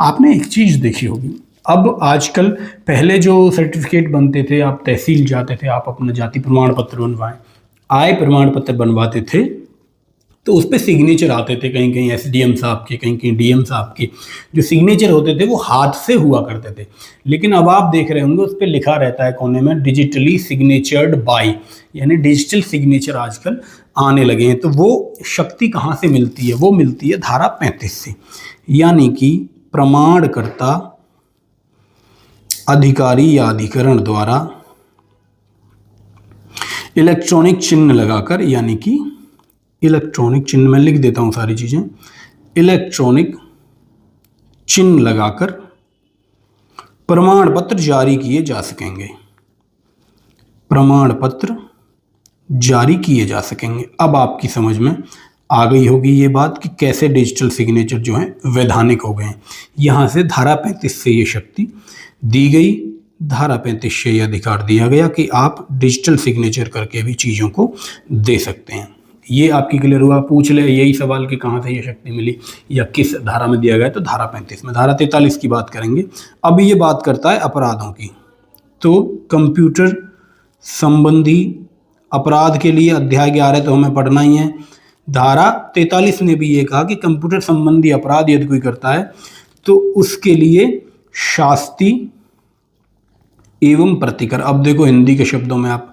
आपने एक चीज़ देखी होगी, अब आजकल, पहले जो सर्टिफिकेट बनते थे, आप तहसील जाते थे, आप अपना जाति प्रमाण पत्र बनवाएं, आय प्रमाण पत्र बनवाते थे, तो उस पर सिग्नेचर आते थे, कहीं कहीं एसडीएम साहब के, कहीं कहीं डीएम साहब के। जो सिग्नेचर होते थे वो हाथ से हुआ करते थे, लेकिन अब आप देख रहे होंगे उस पर लिखा रहता है कोने में डिजिटली सिग्नेचर्ड बाय, यानी डिजिटल सिग्नेचर आजकल आने लगे हैं। तो वो शक्ति कहाँ से मिलती है, वो मिलती है धारा 35 से, यानी कि प्रमाणकर्ता, अधिकारी या अधिकरण द्वारा इलेक्ट्रॉनिक चिन्ह लगाकर, यानी कि इलेक्ट्रॉनिक चिन्ह, मैं लिख देता हूं सारी चीजें, इलेक्ट्रॉनिक चिन्ह लगाकर प्रमाण पत्र जारी किए जा सकेंगे, प्रमाण पत्र जारी किए जा सकेंगे। अब आपकी समझ में आ गई होगी ये बात कि कैसे डिजिटल सिग्नेचर जो है वैधानिक हो गए हैं। यहां से धारा 35 से ये शक्ति दी गई, धारा 35 से ये अधिकार दिया गया कि आप डिजिटल सिग्नेचर करके भी चीज़ों को दे सकते हैं। ये आपकी क्लियर हुआ। पूछ ले यही सवाल कि कहाँ से ये शक्ति मिली या किस धारा में दिया गया, तो धारा 35 में। धारा 43 की बात करेंगे। अब ये बात करता है अपराधों की, तो कंप्यूटर संबंधी अपराध के लिए अध्याय 11 तो हमें पढ़ना ही है। धारा 43 ने भी ये कहा कि कंप्यूटर संबंधी अपराध यदि कोई करता है तो उसके लिए शास्ति एवं प्रतिकर। अब देखो हिंदी के शब्दों में आप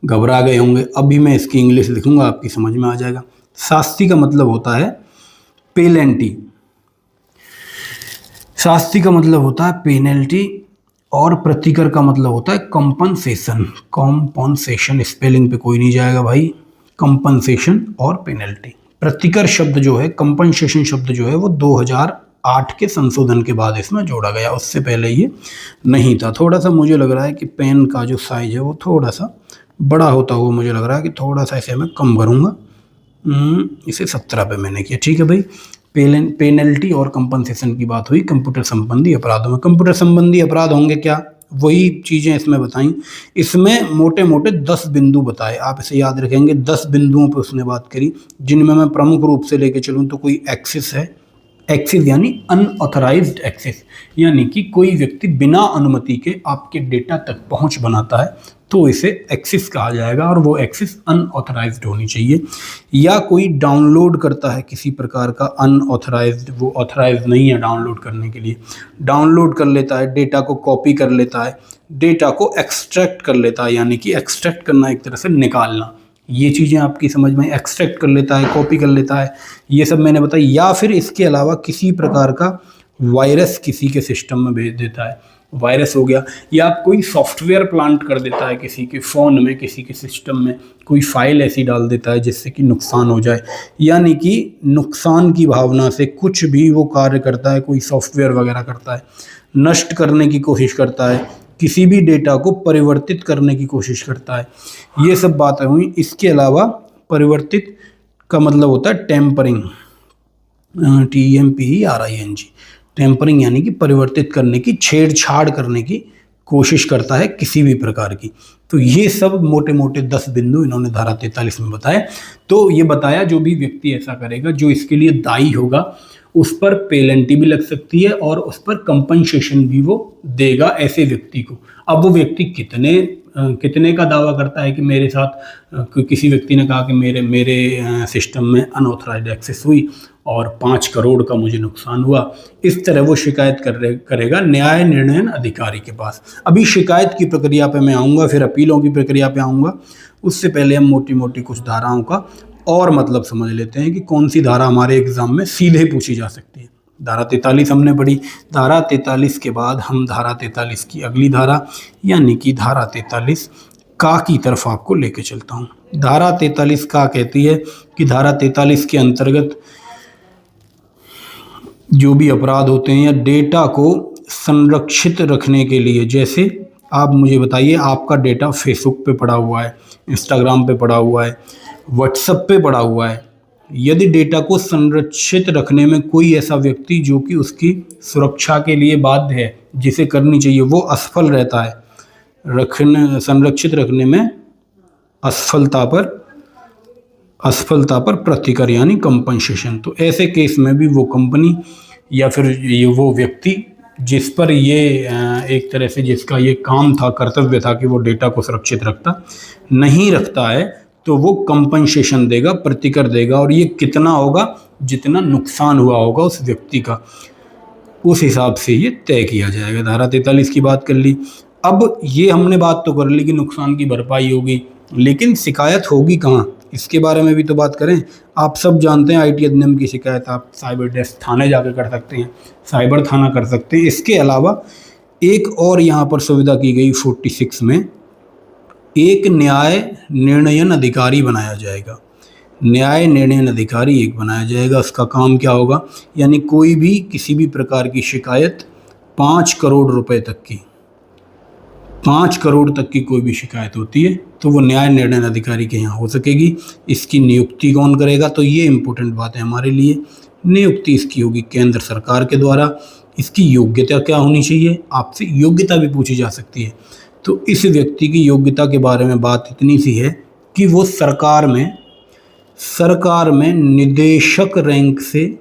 घबरा गए होंगे, अभी मैं इसकी इंग्लिश लिखूंगा, आपकी समझ में आ जाएगा। शास्ति का मतलब होता है पेनल्टी, शास्ति का मतलब होता है पेनल्टी, और प्रतिकर का मतलब होता है कंपनसेशन। कॉम्पनसेशन स्पेलिंग पे कोई नहीं जाएगा भाई, कंपनसेशन और पेनल्टी। प्रतिकर शब्द जो है, कंपनसेशन शब्द जो है, वो 2008 के संशोधन के बाद इसमें जोड़ा गया, उससे पहले ये नहीं था। थोड़ा सा मुझे लग रहा है कि पेन का जो साइज है वो थोड़ा सा बड़ा होता हुआ मुझे लग रहा है कि थोड़ा सा इसे मैं कम करूँगा, इसे 17 पे मैंने किया। ठीक है भाई, पेनल्टी और कंपनसेशन की बात हुई कंप्यूटर संबंधी अपराधों में। कंप्यूटर संबंधी अपराध होंगे क्या, वही चीज़ें इसमें बताई। इसमें मोटे मोटे 10 बिंदु बताए, आप इसे याद रखेंगे। 10 बिंदुओं पर उसने बात करी, जिनमें मैं प्रमुख रूप से लेके चलूँ तो कोई एक्सेस है, एक्सेस यानी अनऑथराइज्ड एक्सेस, यानी कि कोई व्यक्ति बिना अनुमति के आपके डेटा तक पहुंच बनाता है तो इसे एक्सेस कहा जाएगा, और वो एक्सेस अनऑथराइज्ड होनी चाहिए। या कोई डाउनलोड करता है किसी प्रकार का अनऑथराइज्ड, वो ऑथराइज्ड नहीं है डाउनलोड करने के लिए, डाउनलोड कर लेता है, डेटा को कॉपी कर लेता है, डेटा को एक्सट्रैक्ट कर लेता है, यानी कि एक्सट्रैक्ट करना एक तरह से निकालना। ये चीज़ें आपकी समझ में, एक्सट्रैक्ट कर लेता है, कॉपी कर लेता है, ये सब मैंने बताया। या फिर इसके अलावा किसी प्रकार का वायरस किसी के सिस्टम में भेज देता है, वायरस हो गया, या कोई सॉफ्टवेयर प्लांट कर देता है किसी के फ़ोन में, किसी के सिस्टम में कोई फाइल ऐसी डाल देता है जिससे कि नुकसान हो जाए, यानी कि नुकसान की भावना से कुछ भी वो कार्य करता है, कोई सॉफ्टवेयर वगैरह करता है, नष्ट करने की कोशिश करता है, किसी भी डेटा को परिवर्तित करने की कोशिश करता है। ये सब बातें हुई। इसके अलावा परिवर्तित का मतलब होता है टेम्परिंग, TEMPERING, टेम्परिंग यानी कि परिवर्तित करने की, छेड़छाड़ करने की कोशिश करता है किसी भी प्रकार की। तो ये सब मोटे मोटे 10 बिंदु इन्होंने धारा 43 में बताए। तो ये बताया जो भी व्यक्ति ऐसा करेगा, जो इसके लिए दायी होगा, उस पर पेनल्टी भी लग सकती है और उस पर कंपनसेशन भी वो देगा ऐसे व्यक्ति को। अब वो व्यक्ति कितने का दावा करता है कि मेरे साथ किसी व्यक्ति ने कहा कि मेरे सिस्टम में अनऑथराइज्ड एक्सेस हुई और 5 करोड़ का मुझे नुकसान हुआ, इस तरह वो शिकायत करेगा न्याय निर्णय अधिकारी के पास। अभी शिकायत की प्रक्रिया पे मैं आऊँगा, फिर अपीलों की प्रक्रिया पे आऊँगा। उससे पहले हम मोटी मोटी कुछ धाराओं का और मतलब समझ लेते हैं कि कौन सी धारा हमारे एग्जाम में सीधे पूछी जा सकती है। धारा 43 हमने पढ़ी। धारा 43 के बाद हम धारा 43 की अगली धारा यानी कि धारा 43 का की तरफ आपको लेके चलता हूँ। धारा 43 का कहती है कि धारा 43 के अंतर्गत जो भी अपराध होते हैं या डेटा को संरक्षित रखने के लिए, जैसे आप मुझे बताइए, आपका डेटा फेसबुक पे पड़ा हुआ है, इंस्टाग्राम पे पड़ा हुआ है, व्हाट्सएप पे पड़ा हुआ है। यदि डेटा को संरक्षित रखने में कोई ऐसा व्यक्ति जो कि उसकी सुरक्षा के लिए बाध्य है, जिसे करनी चाहिए, वो असफल रहता है संरक्षित रखने में असफलता पर प्रतिकर यानी कंपनसेशन, तो ऐसे केस में भी वो कंपनी या फिर ये वो व्यक्ति जिस पर ये एक तरह से जिसका ये काम था, कर्तव्य था कि वो डेटा को सुरक्षित नहीं रखता है, तो वो कंपनसेशन देगा, प्रतिकर देगा। और ये कितना होगा? जितना नुकसान हुआ होगा उस व्यक्ति का, उस हिसाब से ये तय किया जाएगा। धारा 43 की बात कर ली। अब ये हमने बात तो कर ली कि नुकसान की भरपाई होगी, लेकिन शिकायत होगी कहाँ, इसके बारे में भी तो बात करें। आप सब जानते हैं IT अधिनियम की शिकायत आप साइबर डेस्क थाने जाकर कर सकते हैं, साइबर थाना कर सकते हैं। इसके अलावा एक और यहाँ पर सुविधा की गई 46 में, एक न्याय निर्णयन अधिकारी बनाया जाएगा। न्याय निर्णयन अधिकारी एक बनाया जाएगा। उसका काम क्या होगा? यानी कोई भी किसी भी प्रकार की शिकायत 5 करोड़ रुपए तक की, 5 करोड़ तक की कोई भी शिकायत होती है तो वो न्याय निर्णय अधिकारी के यहाँ हो सकेगी। इसकी नियुक्ति कौन करेगा? तो ये इम्पोर्टेंट बात है हमारे लिए। नियुक्ति इसकी होगी केंद्र सरकार के द्वारा। इसकी योग्यता क्या होनी चाहिए? आपसे योग्यता भी पूछी जा सकती है। तो इस व्यक्ति की योग्यता के बारे में बात इतनी सी है कि वो सरकार में निदेशक रैंक से,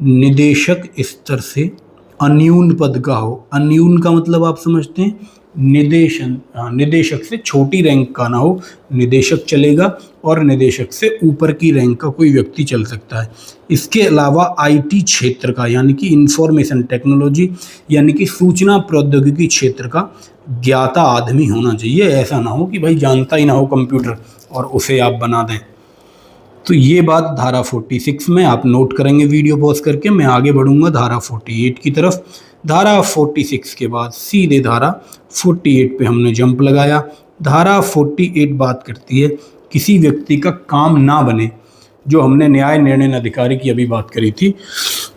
निदेशक स्तर से अन्यून पद का हो। अन्यून का मतलब आप समझते हैं, निदेशक से छोटी रैंक का ना हो, निदेशक चलेगा, और निदेशक से ऊपर की रैंक का कोई व्यक्ति चल सकता है। इसके अलावा IT क्षेत्र का यानी कि इंफॉर्मेशन टेक्नोलॉजी यानी कि सूचना प्रौद्योगिकी क्षेत्र का ज्ञाता आदमी होना चाहिए। ऐसा ना हो कि भाई जानता ही ना हो कंप्यूटर और उसे आप बना दें। तो ये बात धारा 46 में आप नोट करेंगे। वीडियो पॉज करके मैं आगे बढ़ूंगा धारा 48 की तरफ। धारा 46 के बाद सीधे धारा 48 पे हमने जंप लगाया। धारा 48 बात करती है किसी व्यक्ति का काम ना बने, जो हमने न्याय निर्णय अधिकारी की अभी बात करी थी।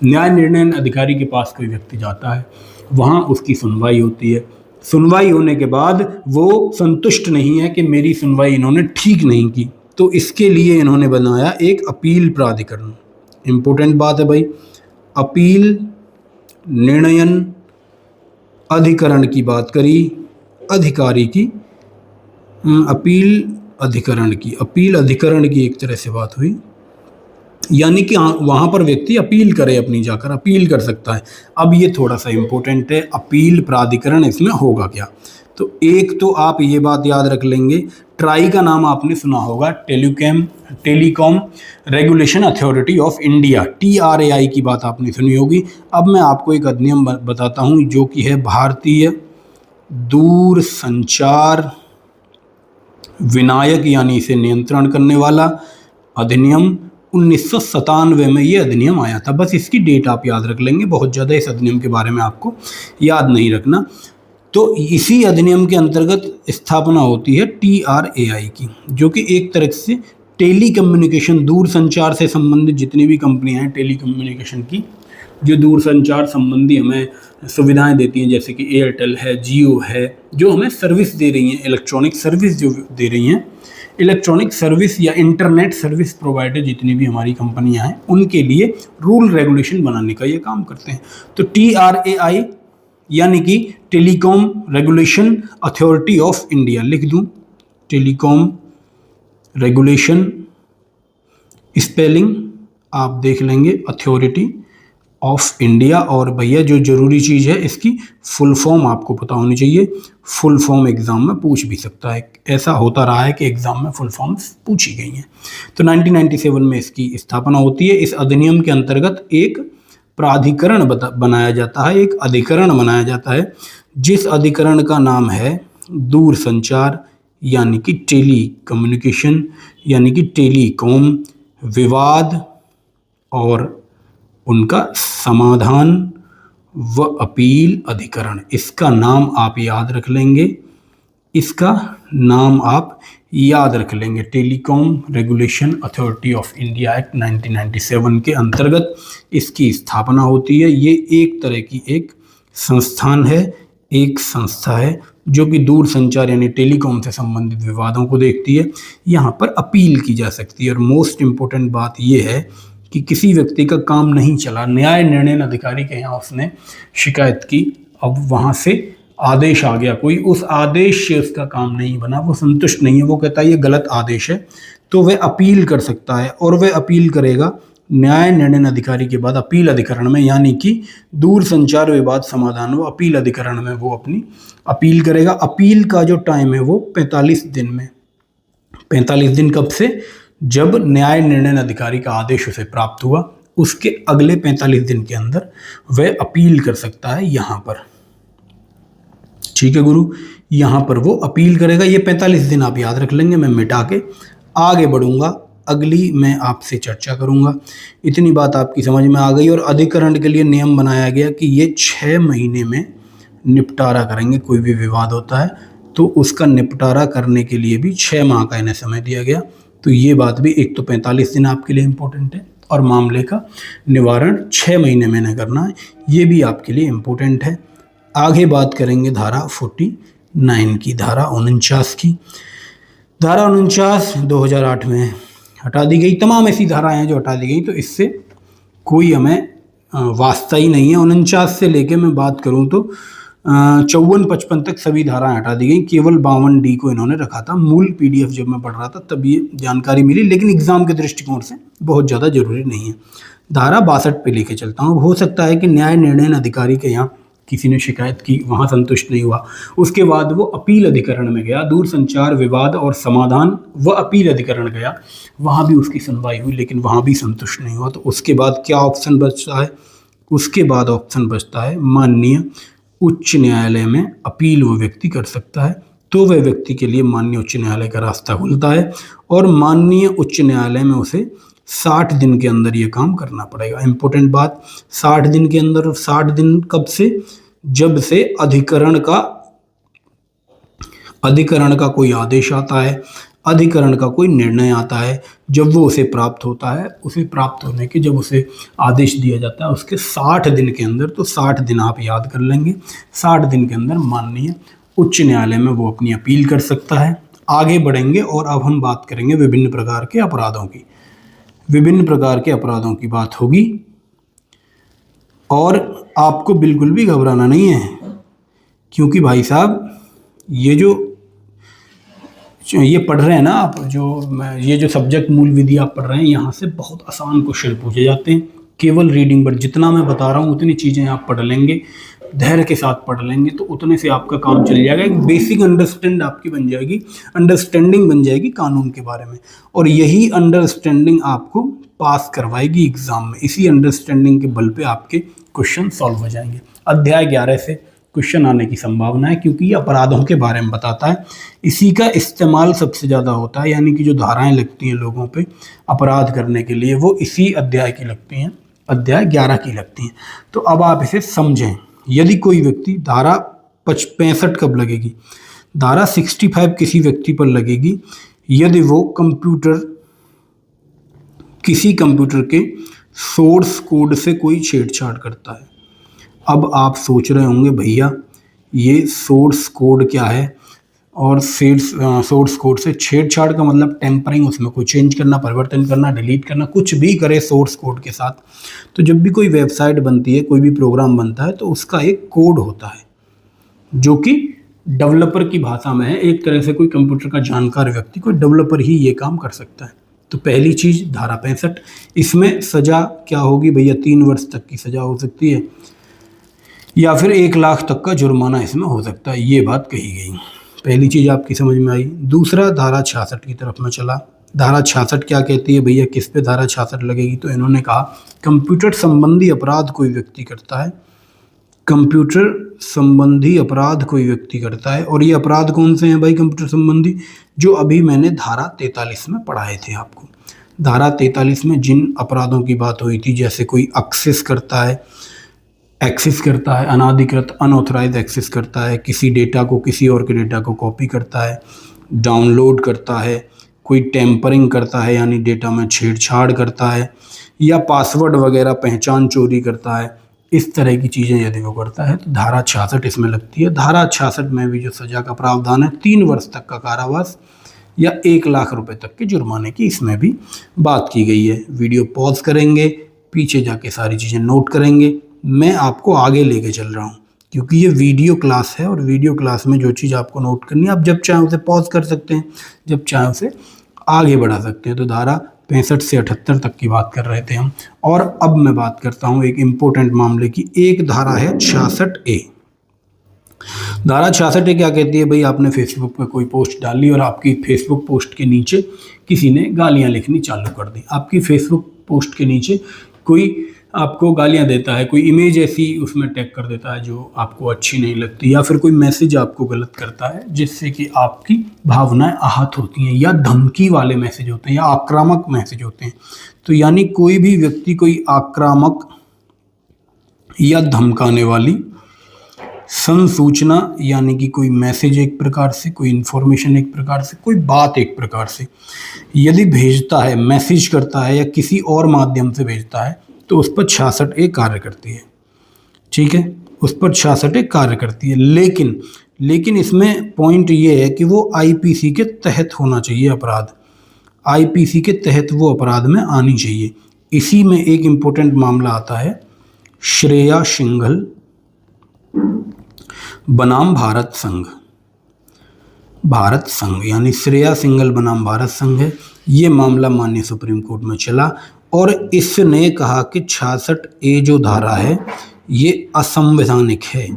न्याय निर्णय अधिकारी के पास कोई व्यक्ति जाता है, वहाँ उसकी सुनवाई होती है। सुनवाई होने के बाद वो संतुष्ट नहीं है कि मेरी सुनवाई इन्होंने ठीक नहीं की, तो इसके लिए इन्होंने बनाया एक अपील प्राधिकरण। इम्पोर्टेंट बात है भाई, अपील निर्णयन अधिकरण की बात करी, अधिकारी की, अपील अधिकरण की एक तरह से बात हुई, यानी कि वहाँ पर व्यक्ति अपील करे, अपनी जाकर अपील कर सकता है। अब ये थोड़ा सा इम्पोर्टेंट है, अपील प्राधिकरण इसमें होगा क्या? तो एक तो आप ये बात याद रख लेंगे, ट्राई का नाम आपने सुना होगा, telecom regulation authority of India, TRAI की बात आपने सुनी होगी। अब मैं आपको एक अधिनियम बताता हूँ जो कि है भारतीय दूरसंचार विनायक यानी इसे नियंत्रण करने वाला अधिनियम। 1997 में ये अधिनियम आया था। बस इसकी डेट आप याद रख लेंगे, बहुत ज़्यादा इस अधिनियम के बारे में आपको याद नहीं रखना। तो इसी अधिनियम के अंतर्गत स्थापना होती है TRAI की, जो कि एक तरह से टेली कम्युनिकेशन, दूर संचार से संबंधित जितनी भी कंपनियां हैं टेली कम्युनिकेशन की, जो दूरसंचार संबंधी हमें सुविधाएं देती हैं, जैसे कि एयरटेल है, जियो है, जो हमें सर्विस दे रही हैं, इलेक्ट्रॉनिक सर्विस जो दे रही हैं, इलेक्ट्रॉनिक सर्विस या इंटरनेट सर्विस प्रोवाइडर जितनी भी हमारी कंपनियां हैं, उनके लिए रूल रेगुलेशन बनाने का ये काम करते हैं। तो TRAI यानी कि telecom regulation authority of India, लिख दूं टेलीकॉम रेगुलेशन, स्पेलिंग आप देख लेंगे अथॉरिटी ऑफ इंडिया। और भैया जो जरूरी चीज़ है, इसकी फुल फॉर्म आपको पता होनी चाहिए। फुल फॉर्म एग्जाम में पूछ भी सकता है, ऐसा होता रहा है कि एग्जाम में फुल फॉर्म्स पूछी गई हैं। तो 1997 में इसकी स्थापना होती है। इस अधिनियम के अंतर्गत एक प्राधिकरण बनाया जाता है, एक अधिकरण बनाया जाता है, जिस अधिकरण का नाम है दूरसंचार यानी कि टेली कम्युनिकेशन यानी कि टेलीकॉम विवाद और उनका समाधान व अपील अधिकरण। इसका नाम आप याद रख लेंगे, इसका नाम आप याद रख लेंगे। Telecom regulation authority of India act 1997 के अंतर्गत इसकी स्थापना होती है। ये एक तरह की एक संस्थान है, एक संस्था है जो कि दूर संचार यानी टेलीकॉम से संबंधित विवादों को देखती है। यहाँ पर अपील की जा सकती है। और मोस्ट इम्पोर्टेंट बात यह है कि किसी व्यक्ति का काम नहीं चला, न्याय निर्णय अधिकारी के यहाँ उसने शिकायत की, अब वहाँ से आदेश आ गया कोई, उस आदेश से उसका काम नहीं बना, वो संतुष्ट नहीं है, वो कहता है ये गलत आदेश है, तो वह अपील कर सकता है। और वह अपील करेगा न्याय निर्णय अधिकारी के बाद अपील अधिकरण में, यानी कि दूर संचार विवाद समाधान व अपील अधिकरण में वो अपनी अपील करेगा। अपील का जो टाइम है वो 45 दिन में, 45 दिन कब से, जब न्याय निर्णय अधिकारी का आदेश उसे प्राप्त हुआ, उसके अगले 45 दिन के अंदर वह अपील कर सकता है यहाँ पर। ठीक है गुरु, यहाँ पर वो अपील करेगा। ये 45 दिन आप याद रख लेंगे। मैं मिटा के आगे बढ़ूंगा, अगली मैं आपसे चर्चा करूंगा। इतनी बात आपकी समझ में आ गई। और अधिकरण के लिए नियम बनाया गया कि ये 6 महीने में निपटारा करेंगे। कोई भी विवाद होता है तो उसका निपटारा करने के लिए भी 6 माह का इन्हें समय दिया गया। तो ये बात भी, एक तो 45 दिन आपके लिए इम्पोर्टेंट है और मामले का निवारण 6 महीने में न करना है, ये भी आपके लिए इम्पोर्टेंट है। आगे बात करेंगे धारा 49 की, धारा 49 की। धारा 49 2008 में हटा दी गई। तमाम ऐसी धाराएं हैं जो हटा दी गई, तो इससे कोई हमें वास्ता ही नहीं है। 49 से लेके मैं बात करूं तो 54-55 तक सभी धाराएं हटा दी गई। केवल 52D को इन्होंने रखा था। मूल PDF जब मैं पढ़ रहा था तब ये जानकारी मिली, लेकिन एग्जाम के दृष्टिकोण से बहुत ज़्यादा जरूरी नहीं है। धारा 62 पे लेके चलता हूँ। हो सकता है कि न्याय निर्णय अधिकारी के यहाँ किसी ने शिकायत की, वहाँ संतुष्ट नहीं हुआ, उसके बाद वो अपील अधिकरण में गया, दूर संचार विवाद और समाधान व अपील अधिकरण गया, वहाँ भी उसकी सुनवाई हुई, लेकिन वहाँ भी संतुष्ट नहीं हुआ। तो उसके बाद क्या ऑप्शन बचता है? उसके बाद ऑप्शन बचता है माननीय उच्च न्यायालय में अपील वो व्यक्ति कर सकता है। तो वह व्यक्ति के लिए माननीय उच्च न्यायालय का रास्ता खुलता है और माननीय उच्च न्यायालय में उसे 60 दिन के अंदर ये काम करना पड़ेगा। इंपॉर्टेंट बात, 60 दिन के अंदर। 60 दिन कब से? जब से अधिकरण का कोई आदेश आता है, अधिकरण का कोई निर्णय आता है, जब वो उसे प्राप्त होता है, उसे प्राप्त होने के जब उसे आदेश दिया जाता है उसके 60 दिन के अंदर, तो 60 दिन आप याद कर लेंगे, 60 दिन के अंदर माननीय उच्च न्यायालय में वो अपनी अपील कर सकता है। आगे बढ़ेंगे और अब हम बात करेंगे विभिन्न प्रकार के अपराधों की। विभिन्न प्रकार के अपराधों की बात होगी और आपको बिल्कुल भी घबराना नहीं है, क्योंकि भाई साहब ये पढ़ रहे हैं ना आप, ये जो सब्जेक्ट मूल विधि आप पढ़ रहे हैं, यहाँ से बहुत आसान क्वेश्चन पूछे जाते हैं केवल रीडिंग पर। जितना मैं बता रहा हूँ उतनी चीज़ें आप पढ़ लेंगे, धैर्य के साथ पढ़ लेंगे, तो उतने से आपका काम चल जाएगा। एक बेसिक अंडरस्टैंडिंग आपकी बन जाएगी, अंडरस्टैंडिंग बन जाएगी कानून के बारे में, और यही अंडरस्टैंडिंग आपको पास करवाएगी एग्जाम में। इसी अंडरस्टैंडिंग के बल पे आपके क्वेश्चन सॉल्व हो जाएंगे। अध्याय 11 से क्वेश्चन आने की संभावना है, क्योंकि ये अपराधों के बारे में बताता है। इसी का इस्तेमाल सबसे ज़्यादा होता है, यानी कि जो धाराएं लगती हैं लोगों पे अपराध करने के लिए, वो इसी अध्याय की लगती हैं, अध्याय 11 की लगती हैं। तो अब आप इसे समझें। यदि कोई व्यक्ति, धारा 65 कब लगेगी? धारा 65 किसी व्यक्ति पर लगेगी, यदि वो किसी कंप्यूटर के सोर्स कोड से कोई छेड़छाड़ करता है। अब आप सोच रहे होंगे भैया ये सोर्स कोड क्या है, और सोर्स कोड से छेड़छाड़ का मतलब टेम्परिंग, उसमें कोई चेंज करना, परिवर्तन करना, डिलीट करना, कुछ भी करे सोर्स कोड के साथ। तो जब भी कोई वेबसाइट बनती है, कोई भी प्रोग्राम बनता है, तो उसका एक कोड होता है जो कि डेवलपर की भाषा में है। एक तरह से कोई कंप्यूटर का जानकार व्यक्ति, कोई डेवलपर ही ये काम कर सकता है। तो पहली चीज़ धारा 65, इसमें सज़ा क्या होगी भैया? 3 वर्ष तक की सज़ा हो सकती है या फिर 1 लाख तक का जुर्माना इसमें हो सकता है, ये बात कही गई। पहली चीज़ आपकी समझ में आई। दूसरा, धारा 66 की तरफ में चला। धारा 66 क्या कहती है भैया? किस पे धारा 66 लगेगी? तो इन्होंने कहा कंप्यूटर संबंधी अपराध कोई व्यक्ति करता है, कंप्यूटर संबंधी अपराध कोई व्यक्ति करता है। और ये अपराध कौन से हैं भाई कंप्यूटर संबंधी? जो अभी मैंने धारा 43 में पढ़ाए थे आपको। धारा 43 में जिन अपराधों की बात हुई थी, जैसे कोई एक्सेस करता है, अनाधिकृत अनऑथराइज एक्सेस करता है, किसी डेटा को किसी और के डेटा को कॉपी करता है, डाउनलोड करता है, कोई टेम्परिंग करता है यानी डेटा में छेड़छाड़ करता है, या पासवर्ड वगैरह पहचान चोरी करता है, इस तरह की चीज़ें यदि वो करता है तो धारा 66 इसमें लगती है। धारा 66 में भी जो सज़ा का प्रावधान है 3 वर्ष तक का कारावास या 1 लाख रुपए तक के जुर्माने की, इसमें भी बात की गई है। वीडियो पॉज करेंगे, पीछे जाके सारी चीज़ें नोट करेंगे। मैं आपको आगे लेके चल रहा हूँ क्योंकि ये वीडियो क्लास है, और वीडियो क्लास में जो चीज़ आपको नोट करनी है, आप जब चाहें उसे पॉज कर सकते हैं, जब चाहें उसे आगे बढ़ा सकते हैं। तो धारा 65 से 78 तक की बात कर रहे थे हम, और अब मैं बात करता हूँ एक इम्पोर्टेंट मामले की। एक धारा है 66A। धारा 66A क्या कहती है भाई? आपने फेसबुक पे कोई पोस्ट डाली और आपकी फेसबुक पोस्ट के नीचे किसी ने गालियाँ लिखनी चालू कर दी। आपकी फेसबुक पोस्ट के नीचे कोई आपको गालियाँ देता है, कोई इमेज ऐसी उसमें टैग कर देता है जो आपको अच्छी नहीं लगती, या फिर कोई मैसेज आपको गलत करता है जिससे कि आपकी भावनाएं आहत होती हैं, या धमकी वाले मैसेज होते हैं, या आक्रामक मैसेज होते हैं। तो यानी कोई भी व्यक्ति कोई आक्रामक या धमकाने वाली संसूचना, यानी कि कोई मैसेज एक प्रकार से, कोई इन्फॉर्मेशन एक प्रकार से, कोई बात एक प्रकार से यदि भेजता है, मैसेज करता है या किसी और माध्यम से भेजता है, तो उस पर 66A कार्य करती है। ठीक है, उस पर 66A कार्य करती है। लेकिन इसमें पॉइंट ये है कि वो आईपीसी के तहत होना चाहिए अपराध, आईपीसी के तहत वो अपराध में आनी चाहिए। इसी में एक इम्पोर्टेंट मामला आता है श्रेया सिंघल बनाम भारत संघ, यानी श्रेया सिंघल बनाम भारत संघ है। ये मामला माननीय सुप्रीम कोर्ट में चला और इसने कहा कि 66A जो धारा है ये असंवैधानिक है।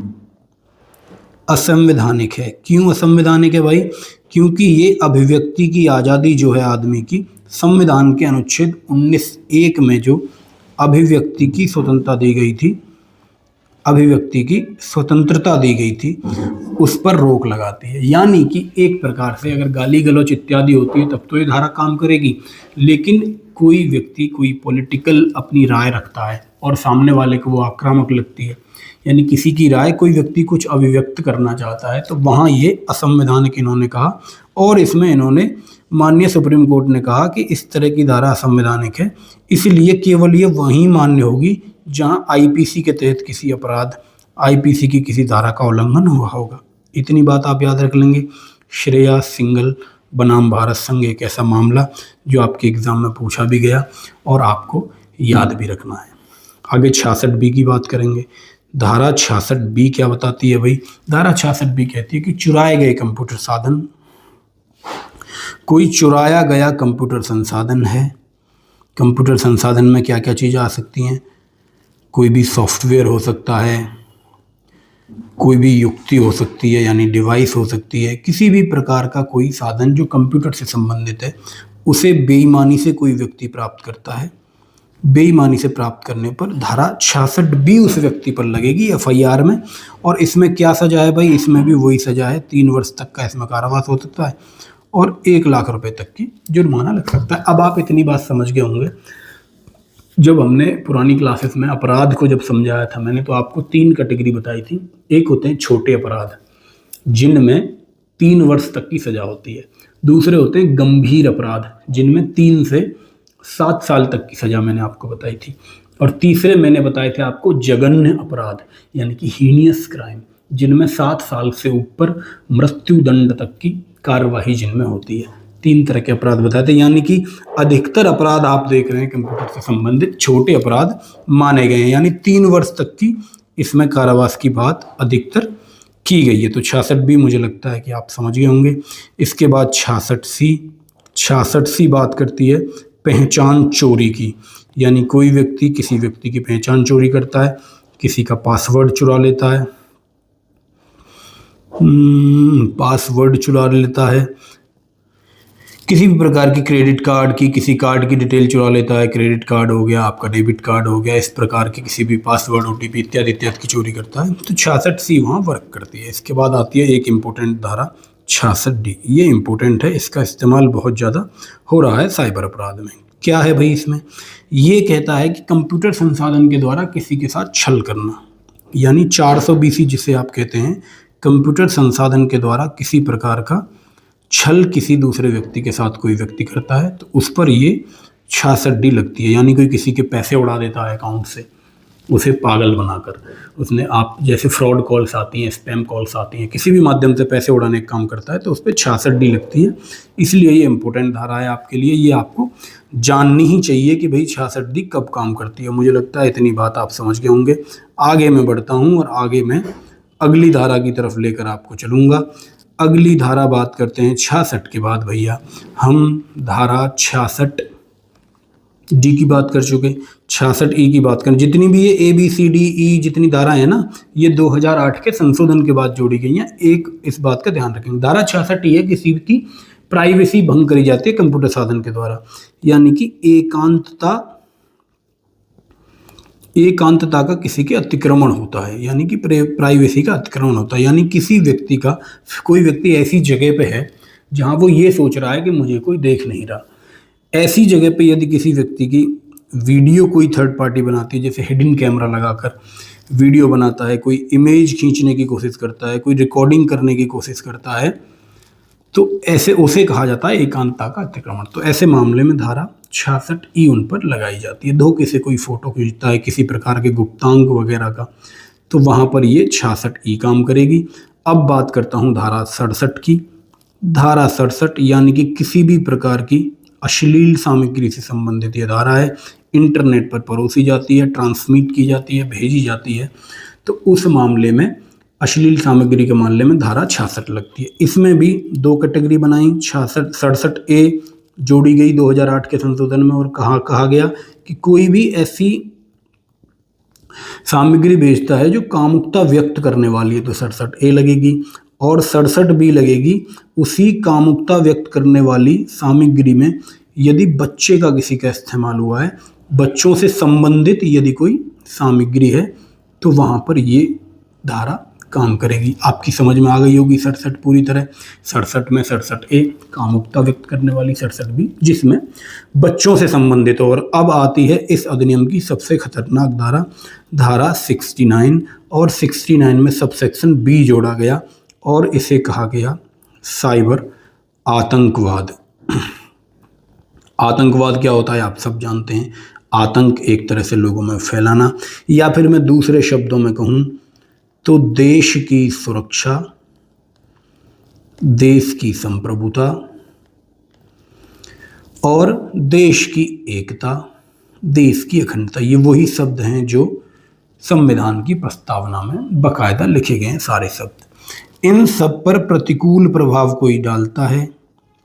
असंवैधानिक है। क्यों असंवैधानिक है भाई? क्योंकि ये अभिव्यक्ति की आज़ादी जो है आदमी की, संविधान के अनुच्छेद 19(1) में जो अभिव्यक्ति की स्वतंत्रता दी गई थी, अभिव्यक्ति की स्वतंत्रता दी गई थी, उस पर रोक लगाती है। यानी कि एक प्रकार से अगर गाली गलौच इत्यादि होती है तब तो ये धारा काम करेगी, लेकिन कोई व्यक्ति कोई पॉलिटिकल अपनी राय रखता है और सामने वाले को वो आक्रामक लगती है, यानी किसी की राय कोई व्यक्ति कुछ अभिव्यक्त करना चाहता है, तो वहाँ ये असंवैधानिक इन्होंने कहा। और इसमें इन्होंने माननीय सुप्रीम कोर्ट ने कहा कि इस तरह की धारा असंवैधानिक है, इसलिए केवल ये वहीं मान्य होगी जहाँ आईपीसी के तहत किसी अपराध, आईपीसी की किसी धारा का उल्लंघन हुआ होगा। इतनी बात आप याद रख लेंगे। श्रेया सिंघल बनाम भारत संघ एक ऐसा मामला जो आपके एग्जाम में पूछा भी गया और आपको याद भी रखना है। आगे 66B की बात करेंगे। धारा 66B क्या बताती है भाई? धारा 66B कहती है कि चुराए गए कंप्यूटर साधन, कोई चुराया गया कंप्यूटर संसाधन है। कंप्यूटर संसाधन में क्या क्या चीज़ें आ सकती हैं? कोई भी सॉफ्टवेयर हो सकता है, कोई भी युक्ति हो सकती है यानी डिवाइस हो सकती है, किसी भी प्रकार का कोई साधन जो कंप्यूटर से संबंधित है, उसे बेईमानी से कोई व्यक्ति प्राप्त करता है। बेईमानी से प्राप्त करने पर धारा 66B उस व्यक्ति पर लगेगी FIR में। और इसमें क्या सजा है भाई? इसमें भी वही सजा है, 3 वर्ष तक का इसमें कारावास हो सकता है और 1 लाख रुपए तक की जुर्माना लग सकता है। अब आप इतनी बात समझ गए होंगे। जब हमने पुरानी क्लासेस में अपराध को जब समझाया था मैंने, तो आपको 3 कैटेगरी बताई थी। एक होते हैं छोटे अपराध जिनमें 3 वर्ष तक की सजा होती है। दूसरे होते हैं गंभीर अपराध जिनमें 3 से 7 साल तक की सज़ा मैंने आपको बताई थी। और तीसरे मैंने बताए थे आपको जघन्य अपराध यानी कि हीनियस क्राइम, जिनमें 7 साल से ऊपर मृत्युदंड तक की कार्यवाही जिनमें होती है। 3 तरह के अपराध बताए थे, यानी कि अधिकतर अपराध आप देख रहे हैं कंप्यूटर से संबंधित छोटे अपराध माने गए हैं, यानी 3 वर्ष तक की इसमें कारावास की बात अधिकतर की गई है। तो 66 भी मुझे लगता है कि आप समझ गए होंगे। इसके बाद 66 सी बात करती है पहचान चोरी की, यानी कोई व्यक्ति किसी व्यक्ति की पहचान चोरी करता है, किसी का पासवर्ड चुरा लेता है, किसी भी प्रकार की क्रेडिट कार्ड की, किसी कार्ड की डिटेल चुरा लेता है, क्रेडिट कार्ड हो गया, आपका डेबिट कार्ड हो गया, इस प्रकार के किसी भी पासवर्ड, ओटीपी इत्यादि इत्यादि की चोरी करता है। तो 66 सी वहाँ वर्क करती है। इसके बाद आती है एक इम्पोर्टेंट धारा 66 डी। ये इम्पोर्टेंट है, इसका इस्तेमाल बहुत ज़्यादा हो रहा है साइबर अपराध में। क्या है भाई इसमें? ये कहता है कि कंप्यूटर संसाधन के द्वारा किसी के साथ छल करना, यानी 420 जिसे आप कहते हैं, कंप्यूटर संसाधन के द्वारा किसी प्रकार का छल किसी दूसरे व्यक्ति के साथ कोई व्यक्ति करता है तो उस पर ये 66 डी लगती है। यानी कोई किसी के पैसे उड़ा देता है अकाउंट से, उसे पागल बनाकर, उसने आप जैसे फ्रॉड कॉल्स आती हैं, स्पैम कॉल्स आती हैं, किसी भी माध्यम से पैसे उड़ाने का काम करता है तो उस पर 66 डी लगती है। इसलिए ये इंपॉर्टेंट धारा है आपके लिए, ये आपको जाननी ही चाहिए कि भाई 66 डी कब काम करती है। मुझे लगता है इतनी बात आप समझ गए होंगे। आगे मैं बढ़ता हूँ और आगे मैं अगली धारा की तरफ लेकर आपको चलूँगा। अगली धारा बात करते हैं 66 के बाद भैया हम धारा 66 डी की बात कर चुके, 66 ई की बात करें। जितनी भी ये ABCDE जितनी धारा है ना, ये 2008 के संशोधन के बाद जोड़ी गई हैं। एक इस बात का ध्यान रखेंगे, धारा 66 ई है किसी की प्राइवेसी भंग करी जाती है कंप्यूटर साधन के द्वारा, यानी कि एकांतता का किसी के अतिक्रमण होता है, यानी कि प्राइवेसी का अतिक्रमण होता है। यानी किसी व्यक्ति का, कोई व्यक्ति ऐसी जगह पे है जहां वो ये सोच रहा है कि मुझे कोई देख नहीं रहा, ऐसी जगह पे यदि किसी व्यक्ति की वीडियो कोई थर्ड पार्टी बनाती है, जैसे हिडन कैमरा लगाकर वीडियो बनाता है, कोई इमेज खींचने की कोशिश करता है, कोई रिकॉर्डिंग करने की कोशिश करता है, तो ऐसे उसे कहा जाता है एकांतता का अतिक्रमण। तो ऐसे मामले में धारा 66 ई उन पर लगाई जाती है। धोखे से कोई फोटो खींचता है किसी प्रकार के गुप्तांग वगैरह का, तो वहाँ पर ये 66 ई काम करेगी। अब बात करता हूँ धारा 67 की। धारा 67 यानी कि किसी भी प्रकार की अश्लील सामग्री से संबंधित ये धारा है। इंटरनेट पर परोसी जाती है, ट्रांसमिट की जाती है, भेजी जाती है, तो उस मामले में अश्लील सामग्री के मामले में धारा 66 लगती है। इसमें भी 2 कैटेगरी बनाई, 67 ए जोड़ी गई 2008 के संशोधन में, और कहा गया कि कोई भी ऐसी सामग्री भेजता है जो कामुकता व्यक्त करने वाली है तो 67 ए लगेगी, और 67 बी लगेगी उसी कामुकता व्यक्त करने वाली सामग्री में यदि बच्चे का किसी का इस्तेमाल हुआ है, बच्चों से संबंधित यदि कोई सामग्री है, तो वहाँ पर ये धारा काम करेगी। आपकी समझ में आ गई होगी 67 पूरी तरह। 67 में 67 ए कामुकता व्यक्त करने वाली, 67 बी जिसमें बच्चों से संबंधित। और अब आती है इस अधिनियम की सबसे खतरनाक धारा, धारा 69, और 69 में सबसेक्शन बी जोड़ा गया और इसे कहा गया साइबर आतंकवाद। आतंकवाद क्या होता है आप सब जानते हैं, आतंक एक तरह से लोगों में फैलाना, या फिर मैं दूसरे शब्दों में कहूँ तो देश की सुरक्षा, देश की संप्रभुता और देश की एकता, देश की अखंडता, ये वही शब्द हैं जो संविधान की प्रस्तावना में बाकायदा लिखे गए हैं सारे शब्द। इन सब पर प्रतिकूल प्रभाव कोई डालता है,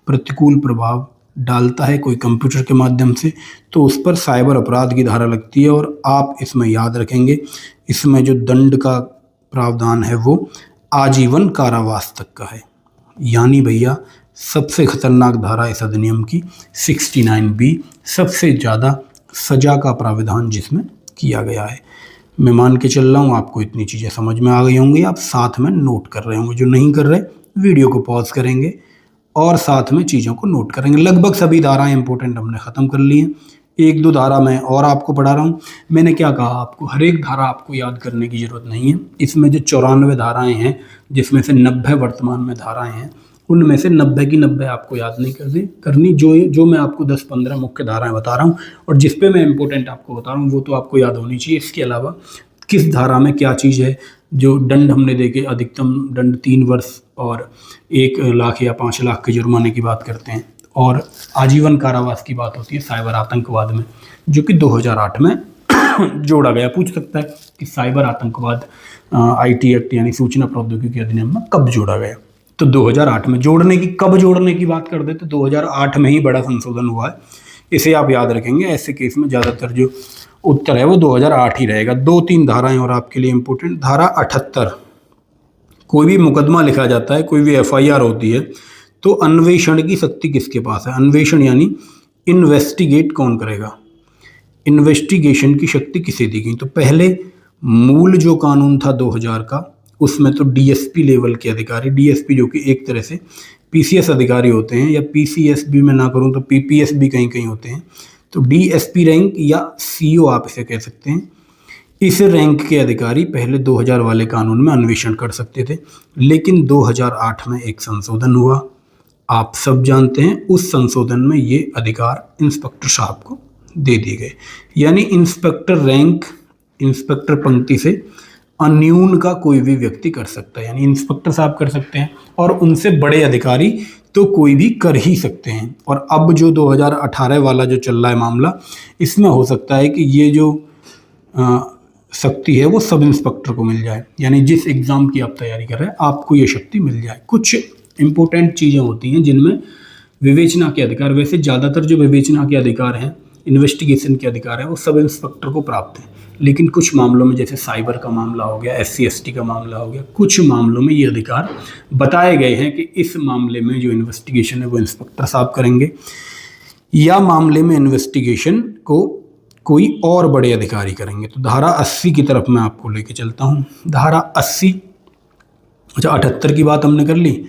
प्रतिकूल प्रभाव डालता है कोई कंप्यूटर के माध्यम से, तो उस पर साइबर अपराध की धारा लगती है। और आप इसमें याद रखेंगे, इसमें जो दंड का प्रावधान है वो आजीवन कारावास तक का है। यानी भैया सबसे खतरनाक धारा इस अधिनियम की 69 बी, सबसे ज़्यादा सजा का प्रावधान जिसमें किया गया है। मैं मान के चल रहा हूँ आपको इतनी चीज़ें समझ में आ गई होंगी, आप साथ में नोट कर रहे होंगे। जो नहीं कर रहे वीडियो को पॉज करेंगे और साथ में चीज़ों को नोट करेंगे। लगभग सभी धाराएं इंपॉर्टेंट हमने ख़त्म कर ली हैं। 1-2 धारा मैं और आपको पढ़ा रहा हूँ। मैंने क्या कहा आपको, हर एक धारा आपको याद करने की ज़रूरत नहीं है। इसमें जो 94 धाराएं हैं जिसमें से 90 वर्तमान में धाराएं हैं, उनमें से 90 की 90 आपको याद नहीं करनी। जो मैं आपको 10-15 मुख्य धाराएं बता रहा हूँ और जिस पे मैं इंपॉर्टेंट आपको बता रहा हूँ वो तो आपको याद होनी चाहिए। इसके अलावा किस धारा में क्या चीज़ है, जो दंड हमने देखे, अधिकतम दंड 3 वर्ष और 1 लाख या 5 लाख के जुर्माने की बात करते हैं, और आजीवन कारावास की बात होती है साइबर आतंकवाद में, जो कि 2008 में जोड़ा गया। पूछ सकता है कि साइबर आतंकवाद IT एक्ट यानी सूचना प्रौद्योगिकी अधिनियम में कब जोड़ा गया, तो 2008 में। कब जोड़ने की बात कर दे तो 2008 में ही बड़ा संशोधन हुआ है, इसे आप याद रखेंगे। ऐसे केस में ज़्यादातर जो उत्तर है वो 2008 ही रहेगा। 2-3 धाराएं और आपके लिए इंपॉर्टेंट। धारा 78, कोई भी मुकदमा लिखा जाता है, कोई भी FIR होती है, तो अन्वेषण की शक्ति किसके पास है? अन्वेषण यानी इन्वेस्टिगेट कौन करेगा, इन्वेस्टिगेशन की शक्ति किसे दी गई? तो पहले मूल जो कानून था 2000 का, उसमें तो DSP लेवल के अधिकारी, DSP जो कि एक तरह से PCS अधिकारी होते हैं, या PCS भी मैं ना करूं तो PPS भी कहीं कहीं होते हैं, तो DSP रैंक या CO आप इसे कह सकते हैं। इस रैंक के अधिकारी पहले 2000 वाले कानून में अन्वेषण कर सकते थे, लेकिन 2008 में एक संशोधन हुआ, आप सब जानते हैं। उस संशोधन में ये अधिकार इंस्पेक्टर साहब को दे दिए गए, यानी इंस्पेक्टर रैंक, इंस्पेक्टर पंक्ति से अन्यून का कोई भी व्यक्ति कर सकता है, यानी इंस्पेक्टर साहब कर सकते हैं, और उनसे बड़े अधिकारी तो कोई भी कर ही सकते हैं। और अब जो 2018 वाला जो चल रहा है मामला, इसमें हो सकता है कि ये जो शक्ति है वो सब इंस्पेक्टर को मिल जाए, यानी जिस एग्ज़ाम की आप तैयारी कर रहे हैं आपको ये शक्ति मिल जाए। कुछ इंपॉर्टेंट चीज़ें होती हैं जिनमें विवेचना के अधिकार, वैसे ज़्यादातर जो विवेचना के अधिकार हैं, इन्वेस्टिगेशन के अधिकार हैं, वो सब इंस्पेक्टर को प्राप्त हैं, लेकिन कुछ मामलों में, जैसे साइबर का मामला हो गया, SC/ST का मामला हो गया, कुछ मामलों में ये अधिकार बताए गए हैं कि इस मामले में जो इन्वेस्टिगेशन है वो इंस्पेक्टर साहब करेंगे, या मामले में इन्वेस्टिगेशन को कोई और बड़े अधिकारी करेंगे। तो धारा 80 की तरफ मैं आपको लेके चलता हूँ। धारा 80, अच्छा 78 की बात हमने कर ली।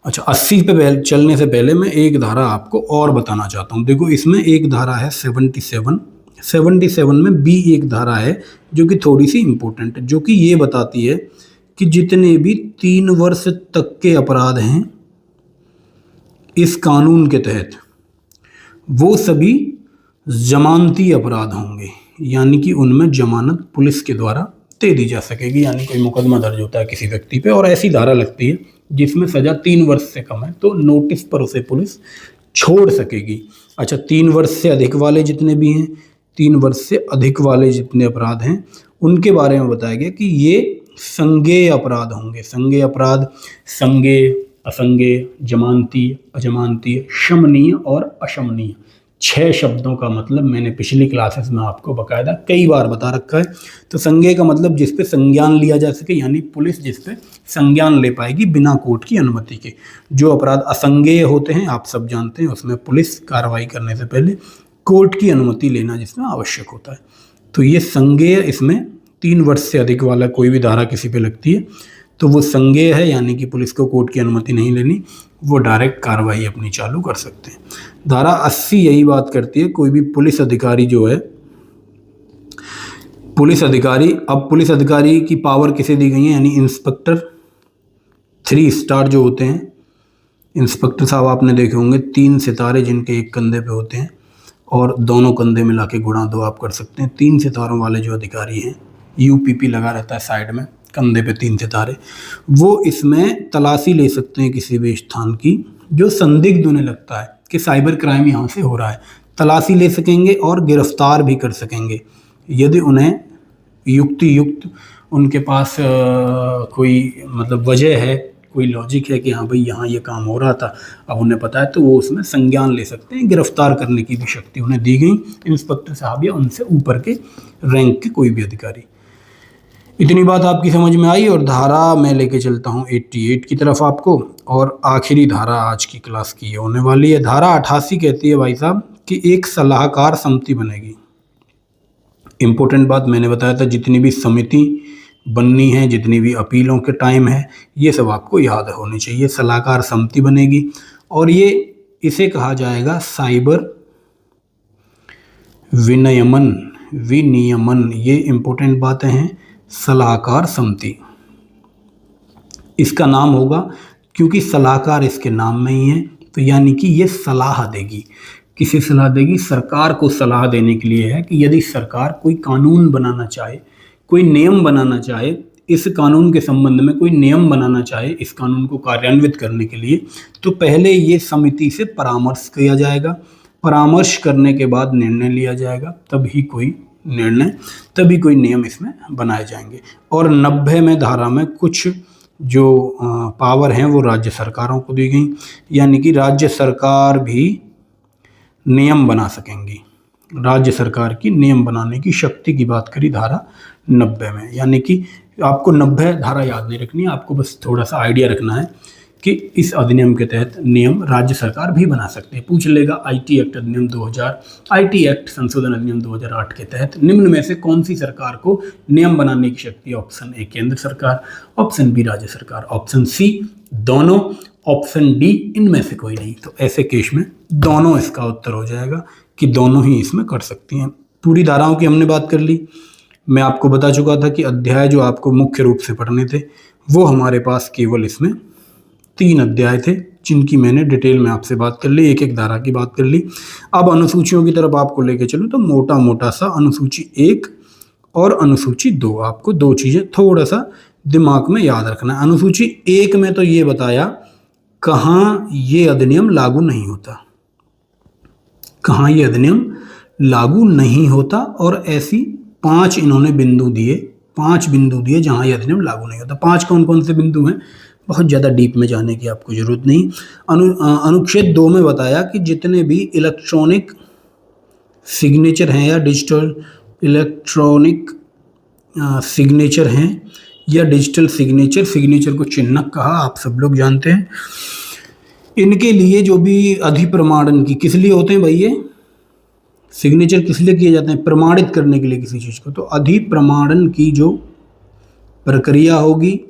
अच्छा 80 पे चलने से पहले मैं एक धारा आपको और बताना चाहता हूँ। देखो इसमें एक धारा है 77 में भी एक धारा है जो कि थोड़ी सी इम्पोर्टेंट है, जो कि ये बताती है कि जितने भी 3 वर्ष तक के अपराध हैं इस कानून के तहत, वो सभी जमानती अपराध होंगे, यानी कि उनमें जमानत पुलिस के द्वारा दे दी जा सकेगी। यानी कोई मुकदमा दर्ज होता है किसी व्यक्ति पे और ऐसी धारा लगती है जिसमें सज़ा 3 वर्ष से कम है, तो नोटिस पर उसे पुलिस छोड़ सकेगी। अच्छा 3 वर्ष से अधिक वाले जितने भी हैं, 3 वर्ष से अधिक वाले जितने अपराध हैं, उनके बारे में बताया गया कि ये संज्ञेय अपराध होंगे। संज्ञेय अपराध, संज्ञेय, असंज्ञेय, जमानती, अजमानती, शमनीय और अशमनीय, 6 शब्दों का मतलब मैंने पिछली क्लासेस में आपको बाकायदा कई बार बता रखा है। तो संज्ञेय का मतलब जिस पे संज्ञान लिया जा सके, यानी पुलिस जिस पे संज्ञान ले पाएगी बिना कोर्ट की अनुमति के। जो अपराध असंज्ञेय होते हैं आप सब जानते हैं, उसमें पुलिस कार्रवाई करने से पहले कोर्ट की अनुमति लेना जिसमें आवश्यक होता है। तो ये संज्ञेय, इसमें 3 वर्ष से अधिक वाला कोई भी धारा किसी पे लगती है तो वो संज्ञेय है, यानी कि पुलिस को कोर्ट की अनुमति नहीं लेनी, वो डायरेक्ट कार्रवाई अपनी चालू कर सकते हैं। धारा 80 यही बात करती है, कोई भी पुलिस अधिकारी जो है, पुलिस अधिकारी, अब पुलिस अधिकारी की पावर किसे दी गई है, यानी इंस्पेक्टर 3 स्टार जो होते हैं, इंस्पेक्टर साहब आपने देखे होंगे 3 सितारे जिनके एक कंधे पे होते हैं और दोनों कंधे मिला के गुणा 2 आप कर सकते हैं। 3 सितारों वाले जो अधिकारी हैं, UPP लगा रहता है साइड में, कंधे पे 3 सितारे, वो इसमें तलाशी ले सकते हैं किसी भी स्थान की जो संदिग्ध उन्हें लगता है कि साइबर क्राइम यहाँ से हो रहा है। तलाशी ले सकेंगे और गिरफ्तार भी कर सकेंगे यदि उन्हें युक्त उनके पास कोई मतलब वजह है, कोई लॉजिक है कि हाँ भाई यहाँ ये काम हो रहा था, अब उन्हें पता है, तो वो उसमें संज्ञान ले सकते हैं। गिरफ्तार करने की भी शक्ति उन्हें दी गई, इंस्पेक्टर साहब या उनसे ऊपर के रैंक के कोई भी अधिकारी। इतनी बात आपकी समझ में आई। और धारा मैं लेके चलता हूँ 88 की तरफ आपको, और आखिरी धारा आज की क्लास की ये होने वाली है। धारा 88 कहती है भाई साहब कि एक सलाहकार समिति बनेगी। इम्पोर्टेंट बात मैंने बताया था, जितनी भी समिति बननी है, जितनी भी अपीलों के टाइम है, ये सब आपको याद होनी चाहिए। सलाहकार समिति बनेगी और ये इसे कहा जाएगा साइबर विनियमन। ये इम्पोर्टेंट बातें हैं। सलाहकार समिति, इसका नाम होगा क्योंकि सलाहकार इसके नाम में ही है, तो यानी कि ये सलाह देगी। किसे सलाह देगी? सरकार को सलाह देने के लिए है कि यदि सरकार कोई कानून बनाना चाहे, कोई नियम बनाना चाहे, इस कानून के संबंध में कोई नियम बनाना चाहे, इस कानून को कार्यान्वित करने के लिए, तो पहले ये समिति से परामर्श किया जाएगा। परामर्श करने के बाद निर्णय लिया जाएगा, तभी कोई नियम इसमें बनाए जाएंगे। और 90वें धारा में कुछ जो पावर हैं वो राज्य सरकारों को दी गई, यानी कि राज्य सरकार भी नियम बना सकेंगी। राज्य सरकार की नियम बनाने की शक्ति की बात करी धारा 90 में। यानी कि आपको 90 धारा याद नहीं रखनी है, आपको बस थोड़ा सा आइडिया रखना है कि इस अधिनियम के तहत नियम राज्य सरकार भी बना सकते हैं। पूछ लेगा आईटी एक्ट अधिनियम 2000, आईटी एक्ट संशोधन अधिनियम 2008 के तहत निम्न में से कौन सी सरकार को नियम बनाने की शक्ति है? ऑप्शन ए केंद्र सरकार, ऑप्शन बी राज्य सरकार, ऑप्शन सी दोनों, ऑप्शन डी इनमें से कोई नहीं। तो ऐसे केस में दोनों इसका उत्तर हो जाएगा कि दोनों ही इसमें कर सकती हैं। पूरी धाराओं की हमने बात कर ली। मैं आपको बता चुका था कि अध्याय जो आपको मुख्य रूप से पढ़ने थे वो हमारे पास केवल इसमें 3 अध्याय थे, जिनकी मैंने डिटेल में आपसे बात कर ली, एक एक धारा की बात कर ली। अब अनुसूचियों की तरफ आपको लेके चलूँ तो मोटा मोटा सा अनुसूची 1 और अनुसूची 2, आपको 2 चीज़ें थोड़ा सा दिमाग में याद रखना है। अनुसूची 1 में तो ये बताया कहाँ ये अधिनियम लागू नहीं होता, कहाँ ये अधिनियम लागू नहीं होता, और ऐसी 5 इन्होंने बिंदु दिए, 5 बिंदु दिए जहाँ ये अधिनियम लागू नहीं होता। 5 कौन कौन से बिंदु हैं? बहुत ज़्यादा डीप में जाने की आपको ज़रूरत नहीं। अनुच्छेद 2 में बताया कि जितने भी इलेक्ट्रॉनिक सिग्नेचर हैं या डिजिटल इलेक्ट्रॉनिक सिग्नेचर हैं या डिजिटल सिग्नेचर को चिन्हक कहा, आप सब लोग जानते हैं। इनके लिए जो भी अधिप्रमाणन की किस लिए होते हैं भाई? ये सिग्नेचर किस लिए किए जाते हैं? प्रमाणित करने के लिए किसी चीज़ को। तो अधिप्रमाणन की जो प्रक्रिया होगी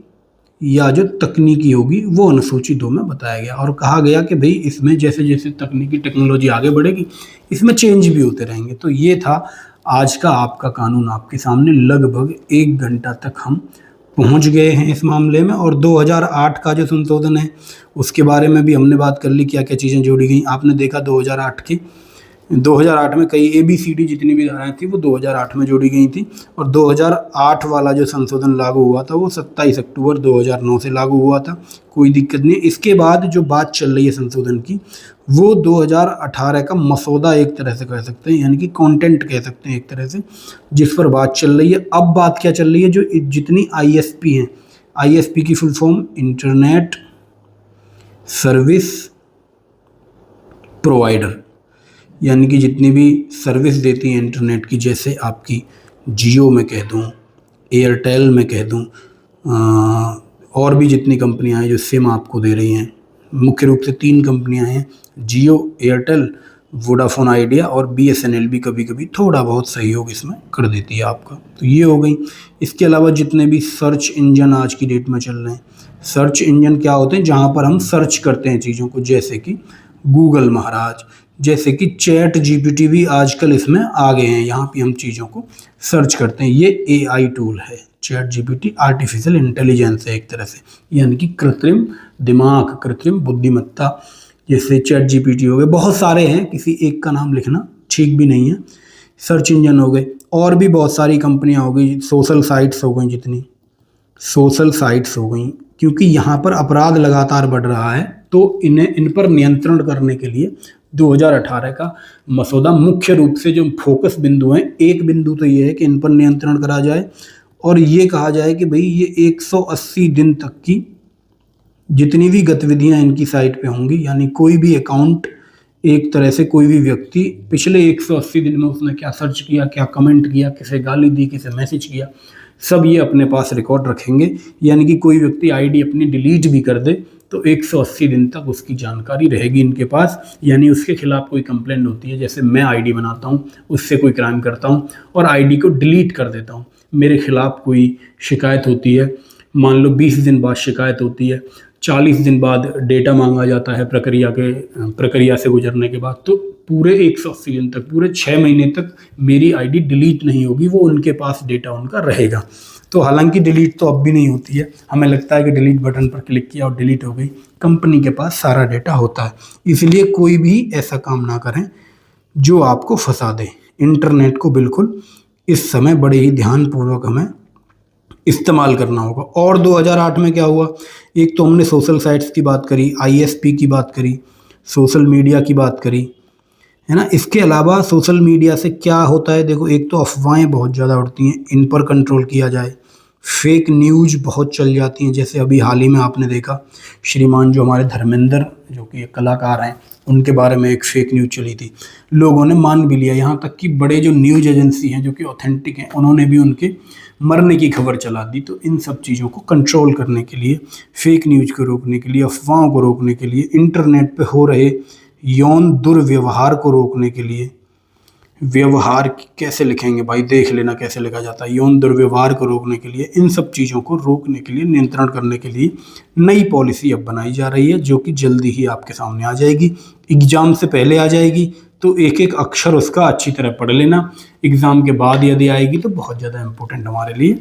या जो तकनीकी होगी वो अनुसूची 2 में बताया गया, और कहा गया कि भाई इसमें जैसे जैसे तकनीकी टेक्नोलॉजी आगे बढ़ेगी इसमें चेंज भी होते रहेंगे। तो ये था आज का आपका कानून आपके सामने। लगभग 1 घंटा तक हम पहुंच गए हैं इस मामले में, और 2008 का जो संशोधन है उसके बारे में भी हमने बात कर ली, क्या क्या चीज़ें जोड़ी गई। आपने देखा 2008 में कई ABCD जितनी भी धाराएं थी वो 2008 में जोड़ी गई थी, और 2008 वाला जो संशोधन लागू हुआ था वो 27 अक्टूबर 2009 से लागू हुआ था। कोई दिक्कत नहीं। इसके बाद जो बात चल रही है संशोधन की वो 2018 का मसौदा एक तरह से कह सकते हैं, यानी कि कंटेंट कह सकते हैं एक तरह से, जिस पर बात चल रही है। अब बात क्या चल रही है? जो जितनी ISP हैं, ISP की full form internet service provider, यानी कि जितनी भी सर्विस देती हैं इंटरनेट की, जैसे आपकी जियो में कह दूँ, एयरटेल में कह दूँ, और भी जितनी कंपनियां हैं जो सिम आपको दे रही हैं, मुख्य रूप से 3 कंपनियां हैं, जियो, एयरटेल, वोडाफोन आइडिया, और BSNL भी कभी कभी थोड़ा बहुत सहयोग इसमें कर देती है आपका। तो ये हो गई। इसके अलावा जितने भी सर्च इंजन आज की डेट में चल रहे हैं, सर्च इंजन क्या होते हैं? जहाँ पर हम सर्च करते हैं चीज़ों को, जैसे कि गूगल महाराज, जैसे कि ChatGPT भी आजकल इसमें आ गए हैं, यहाँ पे हम चीज़ों को सर्च करते हैं। ये AI टूल है, ChatGPT आर्टिफिशियल इंटेलिजेंस है एक तरह से, यानी कि कृत्रिम दिमाग, कृत्रिम बुद्धिमत्ता। जैसे ChatGPT हो गए, बहुत सारे हैं, किसी एक का नाम लिखना ठीक भी नहीं है। सर्च इंजन हो गए, और भी बहुत सारी कंपनियां हो गई, सोशल साइट्स हो गई, जितनी सोशल साइट्स हो गई, क्योंकि यहाँ पर अपराध लगातार बढ़ रहा है, तो इन पर नियंत्रण करने के लिए 2018 का मसौदा मुख्य रूप से जो फोकस बिंदु हैं, एक बिंदु तो ये है कि इन पर नियंत्रण करा जाए, और ये कहा जाए कि भाई ये 180 दिन तक की जितनी भी गतिविधियां इनकी साइट पे होंगी, यानी कोई भी अकाउंट, एक तरह से कोई भी व्यक्ति पिछले 180 दिन में उसने क्या सर्च किया, क्या कमेंट किया, किसे गाली दी, किसे मैसेज किया, सब ये अपने पास रिकॉर्ड रखेंगे। यानी कि कोई व्यक्ति ID अपनी डिलीट भी कर दे तो 180 दिन तक उसकी जानकारी रहेगी इनके पास। यानी उसके खिलाफ कोई कंप्लेंट होती है, जैसे मैं ID बनाता हूँ, उससे कोई क्राइम करता हूँ और ID को डिलीट कर देता हूँ, मेरे खिलाफ कोई शिकायत होती है, मान लो 20 दिन बाद शिकायत होती है, 40 दिन बाद डेटा मांगा जाता है प्रक्रिया से गुजरने के बाद, तो पूरे 180 दिन तक, पूरे 6 महीने तक मेरी ID डिलीट नहीं होगी, वो उनके पास डेटा उनका रहेगा। तो हालांकि डिलीट तो अब भी नहीं होती है, हमें लगता है कि डिलीट बटन पर क्लिक किया और डिलीट हो गई। कंपनी के पास सारा डेटा होता है, इसलिए कोई भी ऐसा काम ना करें जो आपको फंसा दे। इंटरनेट को बिल्कुल इस समय बड़े ही ध्यानपूर्वक हमें इस्तेमाल करना होगा। और 2008 में क्या हुआ, एक तो हमने सोशल साइट्स की बात करी, आईएसपी की बात करी, सोशल मीडिया की बात करी, है ना। इसके अलावा सोशल मीडिया से क्या होता है, देखो एक तो अफवाहें बहुत ज़्यादा उड़ती हैं, इन पर कंट्रोल किया जाए। फेक न्यूज बहुत चल जाती हैं, जैसे अभी हाल ही में आपने देखा श्रीमान जो हमारे धर्मेंद्र जो कि एक कलाकार हैं, उनके बारे में एक फेक न्यूज चली थी, लोगों ने मान भी लिया। यहाँ तक कि बड़े जो न्यूज एजेंसी हैं जो कि ऑथेंटिक हैं, उन्होंने भी उनके मरने की खबर चला दी। तो इन सब चीज़ों को कंट्रोल करने के लिए, फेक न्यूज को रोकने के लिए, अफवाहों को रोकने के लिए, इंटरनेट पे हो रहे यौन दुर्व्यवहार को रोकने के लिए, व्यवहार कैसे लिखेंगे भाई, देख लेना कैसे लिखा जाता है, यौन दुर्व्यवहार को रोकने के लिए, इन सब चीज़ों को रोकने के लिए, नियंत्रण करने के लिए नई पॉलिसी अब बनाई जा रही है, जो कि जल्दी ही आपके सामने आ जाएगी। एग्ज़ाम से पहले आ जाएगी, तो एक एक अक्षर उसका अच्छी तरह पढ़ लेना। एग्ज़ाम के बाद यदि आएगी तो बहुत ज़्यादा इम्पोर्टेंट हमारे लिए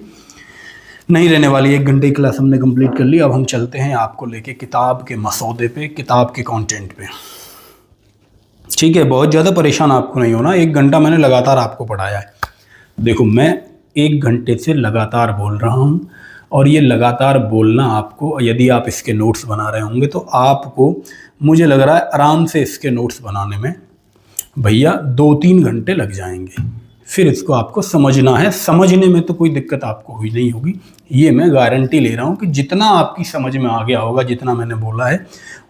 नहीं रहने वाली। 1 घंटे की क्लास हमने कंप्लीट कर ली। अब हम चलते हैं आपको लेके किताब के मसौदे पे, किताब के कंटेंट पे। ठीक है, बहुत ज़्यादा परेशान आपको नहीं होना, 1 घंटा मैंने लगातार आपको पढ़ाया है। देखो मैं 1 घंटे से लगातार बोल रहा हूँ, और ये लगातार बोलना आपको, यदि आप इसके नोट्स बना रहे होंगे तो आपको, मुझे लग रहा है आराम से इसके नोट्स बनाने में भैया 2-3 घंटे लग जाएंगे। फिर इसको आपको समझना है, समझने में तो कोई दिक्कत आपको हुई नहीं होगी, ये मैं गारंटी ले रहा हूँ कि जितना आपकी समझ में आ गया होगा, जितना मैंने बोला है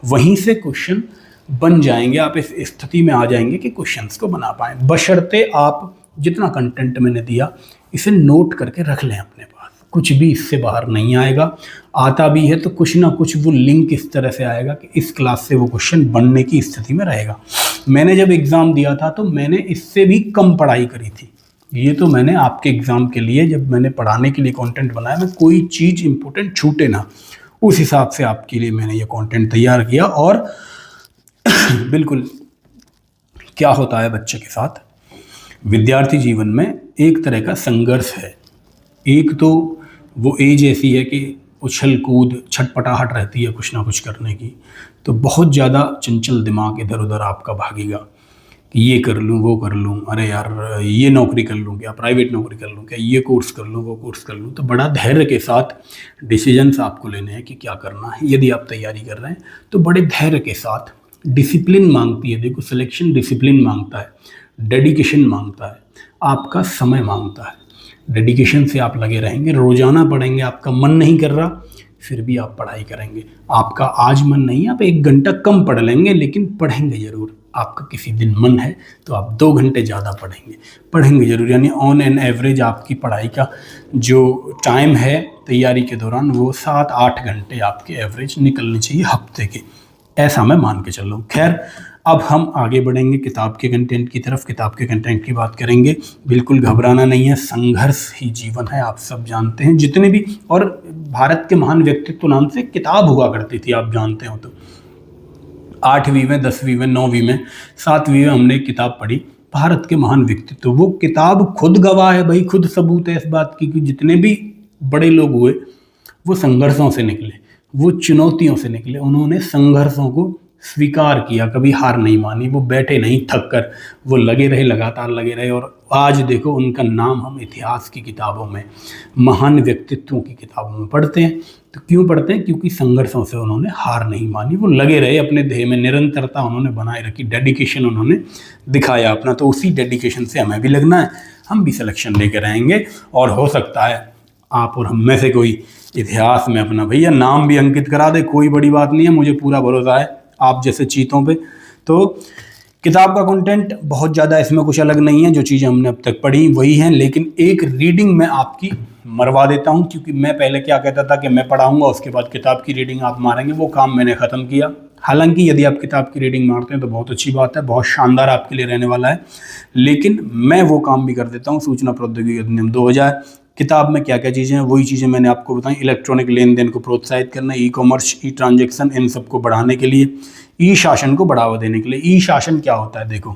वहीं से क्वेश्चन बन जाएंगे। आप इस स्थिति में आ जाएंगे कि क्वेश्चंस को बना पाएँ, बशर्ते आप जितना कंटेंट मैंने दिया इसे नोट करके रख लें अपने पास। कुछ भी इससे बाहर नहीं आएगा, आता भी है तो कुछ ना कुछ वो लिंक इस तरह से आएगा कि इस क्लास से वो क्वेश्चन बनने की स्थिति में रहेगा। मैंने जब एग्ज़ाम दिया था तो मैंने इससे भी कम पढ़ाई करी थी। ये तो मैंने आपके एग्ज़ाम के लिए, जब मैंने पढ़ाने के लिए कंटेंट बनाया, मैं कोई चीज़ इंपॉर्टेंट छूटे ना, उस हिसाब से आपके लिए मैंने ये कंटेंट तैयार किया। और बिल्कुल क्या होता है बच्चे के साथ, विद्यार्थी जीवन में एक तरह का संघर्ष है। एक तो वो एज ऐसी है कि उछल कूद छटपटाहट रहती है कुछ ना कुछ करने की, तो बहुत ज़्यादा चंचल दिमाग इधर उधर आपका भागेगा कि ये कर लूँ, वो कर लूँ, अरे यार ये नौकरी कर लूँ क्या, प्राइवेट नौकरी कर लूँ क्या, ये कोर्स कर लूँ, वो कोर्स कर लूँ। तो बड़ा धैर्य के साथ डिसीजंस आपको लेने हैं कि क्या करना है। यदि आप तैयारी कर रहे हैं तो बड़े धैर्य के साथ, डिसिप्लिन मांगती है, देखो सिलेक्शन डिसिप्लिन मांगता है, डेडिकेशन मांगता है, आपका समय मांगता है। डेडिकेशन से आप लगे रहेंगे, रोज़ाना पढ़ेंगे, आपका मन नहीं कर रहा फिर भी आप पढ़ाई करेंगे। आपका आज मन नहीं, आप 1 घंटा कम पढ़ लेंगे लेकिन पढ़ेंगे ज़रूर। आपका किसी दिन मन है तो आप 2 घंटे ज़्यादा पढ़ेंगे ज़रूर। यानी ऑन एन एवरेज आपकी पढ़ाई का जो टाइम है तैयारी के दौरान, वो 7-8 घंटे आपके एवरेज निकलने चाहिए हफ्ते के, ऐसा मैं मान के चल रहा हूँ। खैर, अब हम आगे बढ़ेंगे किताब के कंटेंट की तरफ, किताब के कंटेंट की बात करेंगे। बिल्कुल घबराना नहीं है, संघर्ष ही जीवन है, आप सब जानते हैं जितने भी। और भारत के महान व्यक्तित्व नाम से किताब हुआ करती थी, आप जानते हो तो 8वीं में, 10वीं में, 9वीं में, 7वीं में हमने एक किताब पढ़ी, भारत के महान व्यक्तित्व। वो किताब खुद गवाह है भाई, खुद सबूत है इस बात की कि जितने भी बड़े लोग हुए वो संघर्षों से निकले, वो चुनौतियों से निकले, उन्होंने संघर्षों को स्वीकार किया, कभी हार नहीं मानी, वो बैठे नहीं थक कर, वो लगे रहे, लगातार लगे रहे। और आज देखो उनका नाम हम इतिहास की किताबों में, महान व्यक्तित्वों की किताबों में पढ़ते हैं। तो क्यों पढ़ते हैं? क्योंकि संघर्षों से उन्होंने हार नहीं मानी, वो लगे रहे, अपने ध्येय में निरंतरता उन्होंने बनाए रखी, डेडिकेशन उन्होंने दिखाया अपना। तो उसी डेडिकेशन से हमें भी लगना है, हम भी सिलेक्शन लेकर रहेंगे। और हो सकता है आप और हम में से कोई इतिहास में अपना भैया नाम भी अंकित करा दे, कोई बड़ी बात नहीं है, मुझे पूरा भरोसा है आप जैसे चीतों पे। तो किताब का कंटेंट बहुत ज़्यादा इसमें कुछ अलग नहीं है, जो चीज़ें हमने अब तक पढ़ी वही हैं, लेकिन एक रीडिंग मैं आपकी मरवा देता हूं, क्योंकि मैं पहले क्या कहता था कि मैं पढ़ाऊंगा उसके बाद किताब की रीडिंग आप मारेंगे, वो काम मैंने ख़त्म किया। हालांकि यदि आप किताब की रीडिंग मारते हैं तो बहुत अच्छी बात है, बहुत शानदार आपके लिए रहने वाला है, लेकिन मैं वो काम भी कर देता हूँ। सूचना प्रौद्योगिकी अधिनियम 2000 किताब में क्या क्या चीज़ें हैं वही चीज़ें मैंने आपको बताई। इलेक्ट्रॉनिक लेन देन को प्रोत्साहित करना, ई कॉमर्स, ई ट्रांजेक्शन, इन सब को बढ़ाने के लिए, ई शासन को बढ़ावा देने के लिए। ई शासन क्या होता है? देखो,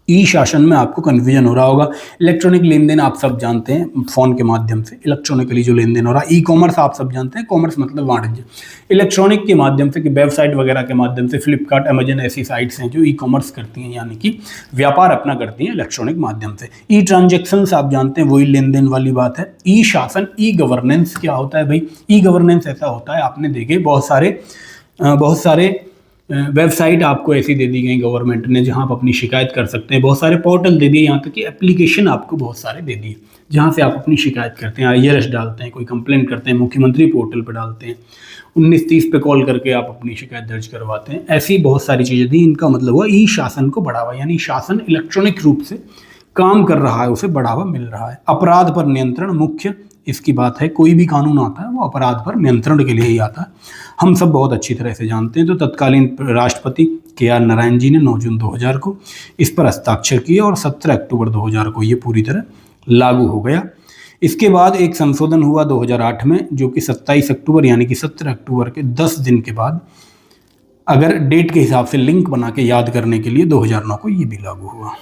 ई शासन में आपको कन्फ्यूजन हो रहा होगा। इलेक्ट्रॉनिक लेन देन आप सब जानते हैं, फ़ोन के माध्यम से इलेक्ट्रॉनिकली जो लेन देन हो रहा है। ई कॉमर्स आप सब जानते हैं, कॉमर्स मतलब वाणिज्य। इलेक्ट्रॉनिक के माध्यम से कि वेबसाइट वगैरह के माध्यम से फ्लिपकार्ट, अमेजन ऐसी साइट्स हैं जो ई कॉमर्स करती हैं, यानी कि व्यापार अपना करती हैं इलेक्ट्रॉनिक माध्यम से। ई ट्रांजेक्शन्स आप जानते हैं, वही लेन देन वाली बात है। ई शासन, ई गवर्नेंस क्या होता है भाई? ई गवर्नेंस ऐसा होता है, आपने देखे बहुत सारे वेबसाइट आपको ऐसी दे दी गई गवर्नमेंट ने जहां आप अपनी शिकायत कर सकते हैं। बहुत सारे पोर्टल दे दिए, यहाँ तक कि एप्लीकेशन आपको बहुत सारे दे दिए जहां से आप अपनी शिकायत करते हैं, IRS डालते हैं, कोई कंप्लेंट करते हैं, मुख्यमंत्री पोर्टल पर डालते हैं, 1930 पे कॉल करके आप अपनी शिकायत दर्ज करवाते हैं। ऐसी बहुत सारी चीज़ें दी। इनका मतलब हुआ ई शासन को बढ़ावा, यानी शासन इलेक्ट्रॉनिक रूप से काम कर रहा है, उसे बढ़ावा मिल रहा है। अपराध पर नियंत्रण मुख्य इसकी बात है। कोई भी कानून आता है वो अपराध पर नियंत्रण के लिए ही आता है, हम सब बहुत अच्छी तरह से जानते हैं। तो तत्कालीन राष्ट्रपति KR नारायण जी ने 9 जून 2000 को इस पर हस्ताक्षर किए और 17 अक्टूबर 2000 को ये पूरी तरह लागू हो गया। इसके बाद एक संशोधन हुआ 2008 में, जो कि 27 अक्टूबर यानी कि 17 अक्टूबर के 10 दिन के बाद, अगर डेट के हिसाब से लिंक बना के याद करने के लिए 2009 को ये भी लागू हुआ।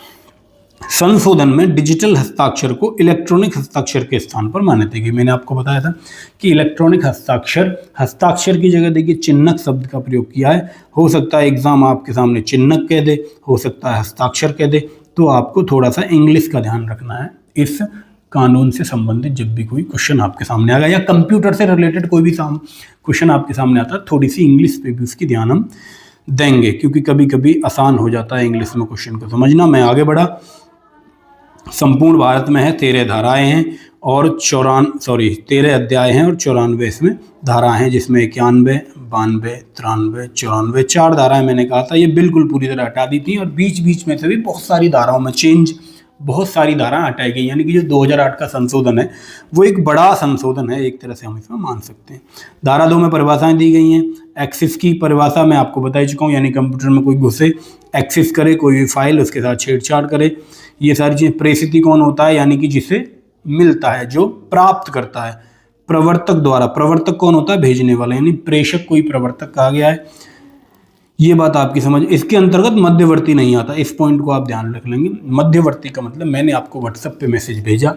संशोधन में डिजिटल हस्ताक्षर को इलेक्ट्रॉनिक हस्ताक्षर के स्थान पर मान्यता दी। मैंने आपको बताया था कि इलेक्ट्रॉनिक हस्ताक्षर की जगह देखिए चिन्हक शब्द का प्रयोग किया है। हो सकता है एग्जाम आपके सामने चिन्हक कह दे, हो सकता है हस्ताक्षर कह दे, तो आपको थोड़ा सा इंग्लिश का ध्यान रखना है इस कानून से संबंधित। जब भी कोई क्वेश्चन आपके सामने आएगा या कंप्यूटर से रिलेटेड कोई भी क्वेश्चन आपके सामने आता है, थोड़ी सी इंग्लिश पे भी उसकी ध्यान हम देंगे, क्योंकि कभी कभी आसान हो जाता है इंग्लिश में क्वेश्चन को समझना। मैं आगे बढ़ा। संपूर्ण भारत में है 13 धाराएं हैं और 13 अध्याय हैं और 94 इसमें धाराएं हैं, जिसमें 91, 92, 93, 94 4 धाराएं मैंने कहा था ये बिल्कुल पूरी तरह हटा दी थी, और बीच बीच में से भी बहुत सारी धाराओं में बहुत सारी धाराएं हटाई गई। यानी कि जो 2008 का संशोधन है वो एक बड़ा संशोधन है, एक तरह से हम इसमें मान सकते हैं। धारा 2 में परिभाषाएं दी गई हैं। एक्सेस की परिभाषा मैं आपको बता ही चुका हूँ, यानी कंप्यूटर में कोई घुसे, एक्सेस करे कोई भी फाइल, उसके साथ छेड़छाड़ करे, ये सारी चीज़ें। प्रेषित कौन होता है? यानी कि जिसे मिलता है, जो प्राप्त करता है। प्रवर्तक द्वारा, प्रवर्तक कौन होता है? भेजने वाला, यानी प्रेषक कोई प्रवर्तक कहा गया है। ये बात आपकी समझ। इसके अंतर्गत मध्यवर्ती नहीं आता, इस पॉइंट को आप ध्यान रख लेंगे। मध्यवर्ती का मतलब मैंने आपको व्हाट्सएप पे मैसेज भेजा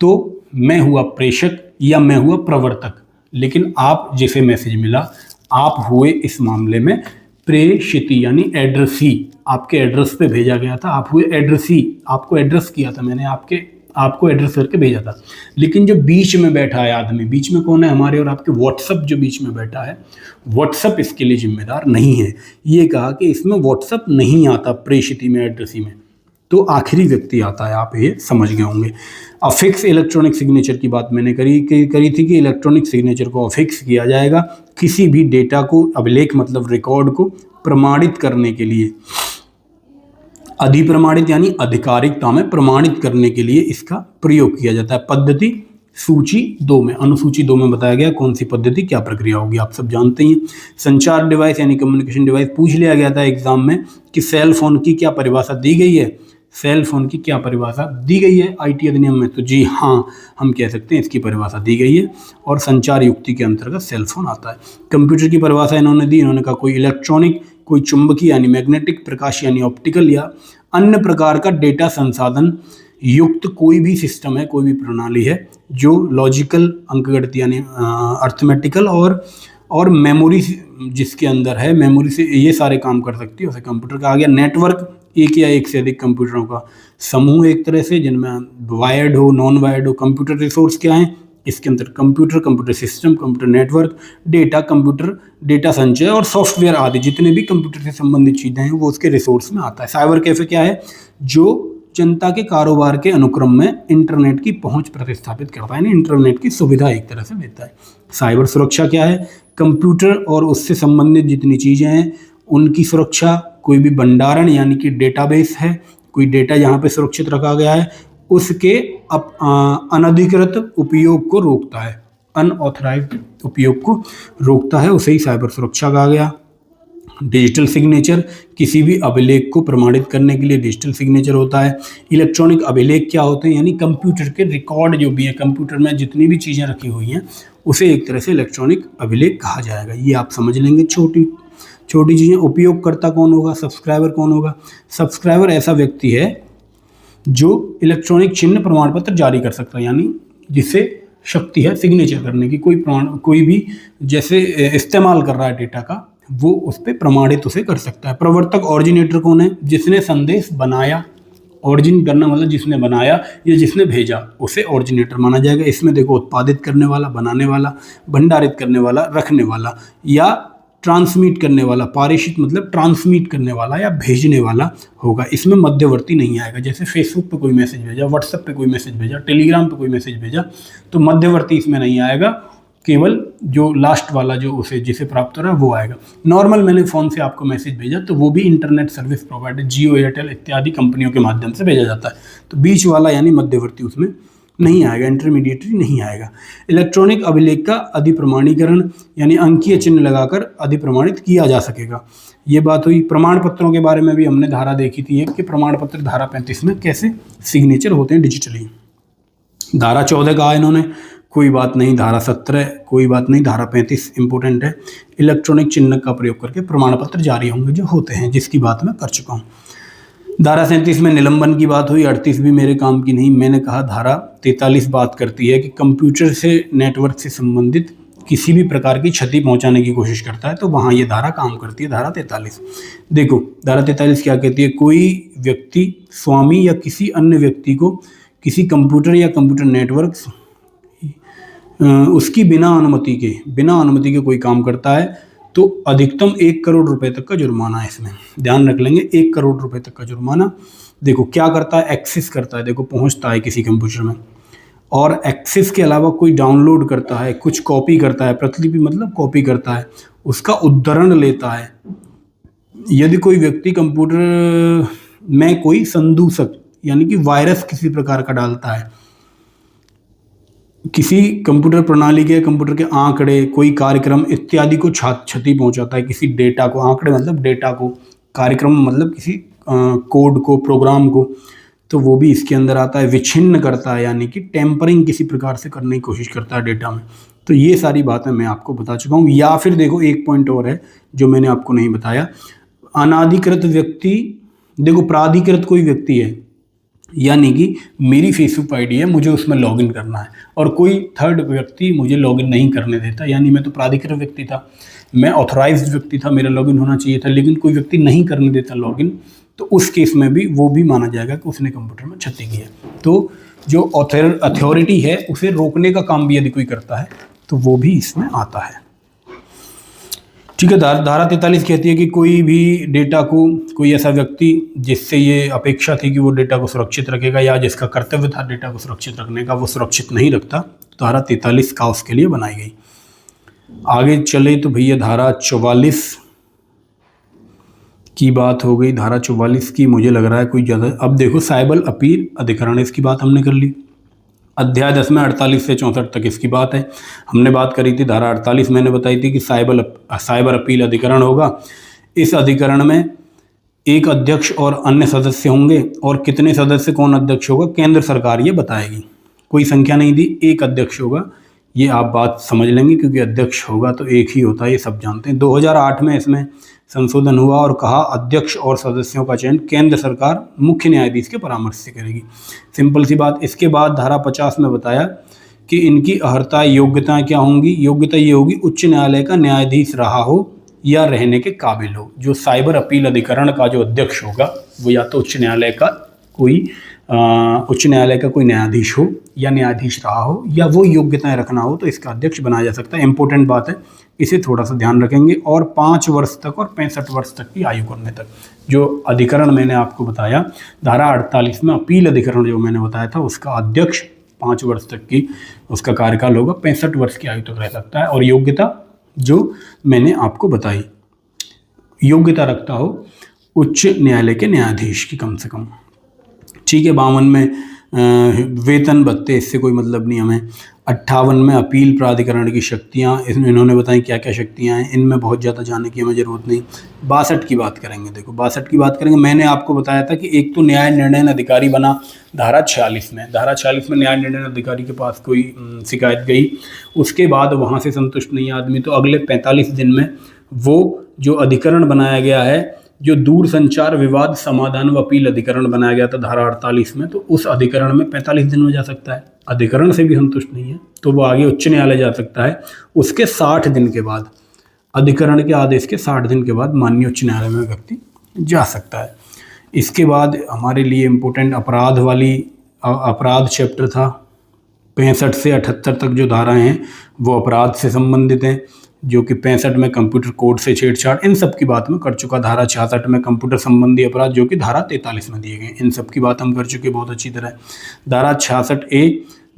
तो मैं हुआ प्रेषक या मैं हुआ प्रवर्तक, लेकिन आप जिसे मैसेज मिला आप हुए इस मामले में प्रेषिती, यानी एड्रेसी। आपके एड्रेस पे भेजा गया था, आप हुए एड्रेसी, आपको एड्रेस किया था मैंने, आपको एड्रेस करके भेजा था। लेकिन जो बीच में बैठा है आदमी, बीच में कौन है? हमारे और आपके व्हाट्सएप जो बीच में बैठा है, व्हाट्सएप इसके लिए जिम्मेदार नहीं है। ये कहा कि इसमें व्हाट्सएप नहीं आता प्रेषिती में, एड्रेसी में, तो आखिरी व्यक्ति आता है, आप ये समझ गए होंगे। अफिक्स इलेक्ट्रॉनिक सिग्नेचर की बात मैंने करी थी कि इलेक्ट्रॉनिक सिग्नेचर को अफिक्स किया जाएगा किसी भी डेटा को, अभिलेख मतलब रिकॉर्ड को प्रमाणित करने के लिए। अधिप्रमाणित यानी आधिकारिकता में प्रमाणित करने के लिए इसका प्रयोग किया जाता है। पद्धति सूची 2 में, अनुसूची 2 में बताया गया कौन सी पद्धति क्या प्रक्रिया होगी, आप सब जानते हैं। संचार डिवाइस यानी कम्युनिकेशन डिवाइस, पूछ लिया गया था एग्जाम में कि सेल फोन की क्या परिभाषा दी गई है, सेल फोन की क्या परिभाषा दी गई है IT अधिनियम में, तो जी हाँ, हम कह सकते हैं इसकी परिभाषा दी गई है और संचार युक्ति के अंतर्गत सेल फोन आता है। कंप्यूटर की परिभाषा इन्होंने दी, इन्होंने कहा कोई इलेक्ट्रॉनिक, कोई चुंबकीय यानी मैग्नेटिक, प्रकाश यानी ऑप्टिकल या अन्य प्रकार का डेटा संसाधन युक्त कोई भी सिस्टम है, कोई भी प्रणाली है जो लॉजिकल, अंकगणित यानी अर्थमेटिकल और मेमोरी जिसके अंदर है, मेमोरी से ये सारे काम कर सकती है, उसे कंप्यूटर का आ गया। नेटवर्क, एक या एक से अधिक कंप्यूटरों का समूह एक तरह से, जिनमें वायर्ड हो, नॉन वायर्ड हो। कंप्यूटर रिसोर्स क्या है इसके अंदर? Computer system, computer network, data, computer data संचय और सॉफ्टवेयर आदि जितने भी कंप्यूटर से संबंधित चीज़ें हैं वो उसके रिसोर्स में आता है। साइबर कैफे क्या है? जो जनता के कारोबार के अनुक्रम में इंटरनेट की पहुंच प्रतिस्थापित करता है, यानी इंटरनेट की सुविधा एक तरह से देता है। साइबर सुरक्षा क्या है? कंप्यूटर और उससे संबंधित जितनी चीज़ें हैं उनकी सुरक्षा। कोई भी भंडारण यानी कि डेटाबेस है, कोई डेटा यहाँ पे सुरक्षित रखा गया है, उसके अनधिकृत उपयोग को रोकता है, अनऑथराइज्ड उपयोग को रोकता है, उसे ही साइबर सुरक्षा कहा गया। डिजिटल सिग्नेचर, किसी भी अभिलेख को प्रमाणित करने के लिए डिजिटल सिग्नेचर होता है। इलेक्ट्रॉनिक अभिलेख क्या होते हैं? यानी कंप्यूटर के रिकॉर्ड जो भी है, कंप्यूटर में जितनी भी चीज़ें रखी हुई हैं उसे एक तरह से इलेक्ट्रॉनिक अभिलेख कहा जाएगा। ये आप समझ लेंगे। छोटी चीज़ें। उपयोगकर्ता कौन होगा? सब्सक्राइबर कौन होगा? सब्सक्राइबर ऐसा व्यक्ति है जो इलेक्ट्रॉनिक चिन्ह प्रमाण पत्र जारी कर सकता है, यानी जिससे शक्ति है सिग्नेचर करने की, कोई भी जैसे इस्तेमाल कर रहा है डेटा का, वो उस पर प्रमाणित उसे कर सकता है। प्रवर्तक ऑरिजिनेटर कौन है? जिसने संदेश बनाया, ऑरिजिन करना मतलब जिसने बनाया या जिसने भेजा, उसे ऑरिजिनेटर माना जाएगा। इसमें देखो उत्पादित करने वाला, बनाने वाला, भंडारित करने वाला, रखने वाला या ट्रांसमिट करने वाला, पारेषित मतलब ट्रांसमिट करने वाला या भेजने वाला होगा। इसमें मध्यवर्ती नहीं आएगा। जैसे फेसबुक पे कोई मैसेज भेजा, व्हाट्सएप पे कोई मैसेज भेजा, टेलीग्राम पे कोई मैसेज भेजा, तो मध्यवर्ती इसमें नहीं आएगा, केवल जो लास्ट वाला जो उसे जिसे प्राप्त हो रहा है वो आएगा। नॉर्मल मैंने फ़ोन से आपको मैसेज भेजा तो वो भी इंटरनेट सर्विस प्रोवाइडर जियो, एयरटेल इत्यादि कंपनियों के माध्यम से भेजा जाता है, तो बीच वाला यानी मध्यवर्ती उसमें नहीं आएगा, इंटरमीडिएटरी नहीं आएगा। इलेक्ट्रॉनिक अभिलेख का अधिप्रमाणीकरण यानी अंकीय चिन्ह लगाकर अधिप्रमाणित किया जा सकेगा। ये बात हुई। प्रमाण पत्रों के बारे में भी हमने धारा देखी थी कि प्रमाण पत्र धारा 35 में कैसे सिग्नेचर होते हैं डिजिटली। धारा 14 कहा इन्होंने, कोई बात नहीं। धारा 17 कोई बात नहीं। धारा 35 इंपॉर्टेंट है, इलेक्ट्रॉनिक चिन्ह का प्रयोग करके प्रमाण पत्र जारी होंगे जो होते हैं, जिसकी बात मैं कर चुका हूँ। धारा 37 में निलंबन की बात हुई। 38 भी मेरे काम की नहीं। मैंने कहा धारा 43 बात करती है कि कंप्यूटर से नेटवर्क से संबंधित किसी भी प्रकार की क्षति पहुंचाने की कोशिश करता है, तो वहाँ ये धारा काम करती है, धारा 43। देखो धारा 43 क्या कहती है? कोई व्यक्ति स्वामी या किसी अन्य व्यक्ति को किसी कंप्यूटर या कंप्यूटर नेटवर्क उसकी बिना अनुमति के कोई काम करता है तो अधिकतम 1 करोड़ रुपए तक का जुर्माना है। इसमें ध्यान रख लेंगे, 1 करोड़ रुपए तक का जुर्माना। देखो क्या करता है? एक्सेस करता है, देखो पहुंचता है किसी कंप्यूटर में, और एक्सेस के अलावा कोई डाउनलोड करता है, कुछ कॉपी करता है, प्रतिलिपि मतलब कॉपी करता है, उसका उद्धरण लेता है। यदि कोई व्यक्ति कंप्यूटर में कोई संदूषक यानी कि वायरस किसी प्रकार का डालता है, किसी कंप्यूटर प्रणाली के, कंप्यूटर के आंकड़े, कोई कार्यक्रम इत्यादि को क्षति पहुंचाता है, किसी डेटा को, आंकड़े मतलब डेटा को, कार्यक्रम मतलब किसी कोड को, प्रोग्राम को, तो वो भी इसके अंदर आता है। विच्छिन्न करता है यानी कि टेम्परिंग किसी प्रकार से करने की कोशिश करता है डेटा में, तो ये सारी बातें मैं आपको बता चुका हूँ। या फिर देखो एक पॉइंट और है जो मैंने आपको नहीं बताया, अनाधिकृत व्यक्ति, देखो प्राधिकृत कोई व्यक्ति है यानी कि मेरी फेसबुक आईडी है, मुझे उसमें लॉगिन करना है और कोई थर्ड व्यक्ति मुझे लॉगिन नहीं करने देता, यानी मैं तो प्राधिकृत व्यक्ति था, मैं ऑथराइज्ड व्यक्ति था, मेरा लॉगिन होना चाहिए था, लेकिन कोई व्यक्ति नहीं करने देता लॉगिन, तो उस केस में भी वो भी माना जाएगा कि उसने कंप्यूटर में क्षति की है। तो जो अथॉरिटी है उसे रोकने का काम भी यदि कोई करता है तो वो भी इसमें आता है। ठीक है। धारा 43 कहती है कि कोई भी डेटा को, कोई ऐसा व्यक्ति जिससे ये अपेक्षा थी कि वो डेटा को सुरक्षित रखेगा या जिसका कर्तव्य था डेटा को सुरक्षित रखने का, वो सुरक्षित नहीं रखता, तो धारा 43 का उसके लिए बनाई गई। आगे चले तो भैया धारा 44 की बात हो गई। धारा 44 की मुझे लग रहा है कोई ज़्यादा, अब देखो साइबर अपील अधिकरण, इसकी बात हमने कर ली। अध्याय 10 में 48 से 64 तक इसकी बात है, हमने बात करी थी। धारा 48 मैंने बताई थी कि साइबर अपील अधिकरण होगा। इस अधिकरण में एक अध्यक्ष और अन्य सदस्य होंगे, और कितने सदस्य, कौन अध्यक्ष होगा, केंद्र सरकार ये बताएगी। कोई संख्या नहीं दी, एक अध्यक्ष होगा, ये आप बात समझ लेंगे क्योंकि अध्यक्ष होगा तो एक ही होता है, ये सब जानते हैं। 2008 में इसमें संशोधन हुआ और कहा अध्यक्ष और सदस्यों का चयन केंद्र सरकार मुख्य न्यायाधीश के परामर्श से करेगी। सिंपल सी बात। इसके बाद धारा 50 में बताया कि इनकी अर्हता, योग्यताएं क्या होंगी। योग्यता ये होगी उच्च न्यायालय का न्यायाधीश रहा हो या रहने के काबिल हो। जो साइबर अपील अधिकरण का जो अध्यक्ष होगा वो या तो उच्च न्यायालय का कोई न्यायाधीश हो या न्यायाधीश रहा हो या वो योग्यताएं रखना हो, तो इसका अध्यक्ष बनाया जा सकता है। इंपॉर्टेंट बात है, इसे थोड़ा सा ध्यान रखेंगे। और 5 वर्ष तक और 65 वर्ष तक की आयु करने तक जो अधिकरण मैंने आपको बताया, धारा 48 में अपील अधिकरण जो मैंने बताया था, उसका अध्यक्ष 5 वर्ष तक की उसका कार्यकाल होगा, 65 वर्ष की आयु तक रह सकता है। और योग्यता जो मैंने आपको बताई, योग्यता रखता हो उच्च न्यायालय के न्यायाधीश की कम से कम। ठीक है। 52 में वेतन भत्ते, इससे कोई मतलब नहीं हमें। 58 में अपील प्राधिकरण की शक्तियाँ, इसमें इन्होंने बताई क्या क्या शक्तियाँ हैं, इनमें बहुत ज़्यादा जानने की हमें ज़रूरत नहीं। 62 की बात करेंगे। देखो 62 की बात करेंगे। मैंने आपको बताया था कि एक तो न्याय निर्णय अधिकारी बना धारा 46 में। धारा 46 में न्याय निर्णय अधिकारी के पास कोई शिकायत गई, उसके बाद वहाँ से संतुष्ट नहीं आदमी, तो अगले 45 दिन में वो जो अधिकरण बनाया गया है जो दूरसंचार विवाद समाधान व अपील अधिकरण बनाया गया था धारा 48 में, तो उस अधिकरण में 45 दिन में जा सकता है। अधिकरण से भी संतुष्ट नहीं है तो वो आगे उच्च न्यायालय जा सकता है। उसके 60 दिन के बाद, अधिकरण के आदेश के 60 दिन के बाद माननीय उच्च न्यायालय में व्यक्ति जा सकता है। इसके बाद हमारे लिए इम्पोर्टेंट अपराध चैप्टर था। 65 से 78 तक जो धाराएं हैं वो अपराध से संबंधित हैं, जो कि 65 में कंप्यूटर कोड से छेड़छाड़, इन सब की बात मैं कर चुका। धारा 66 में कंप्यूटर संबंधी अपराध जो कि धारा 43 में दिए गए, इन सब की बात हम कर चुके बहुत अच्छी तरह। धारा 66A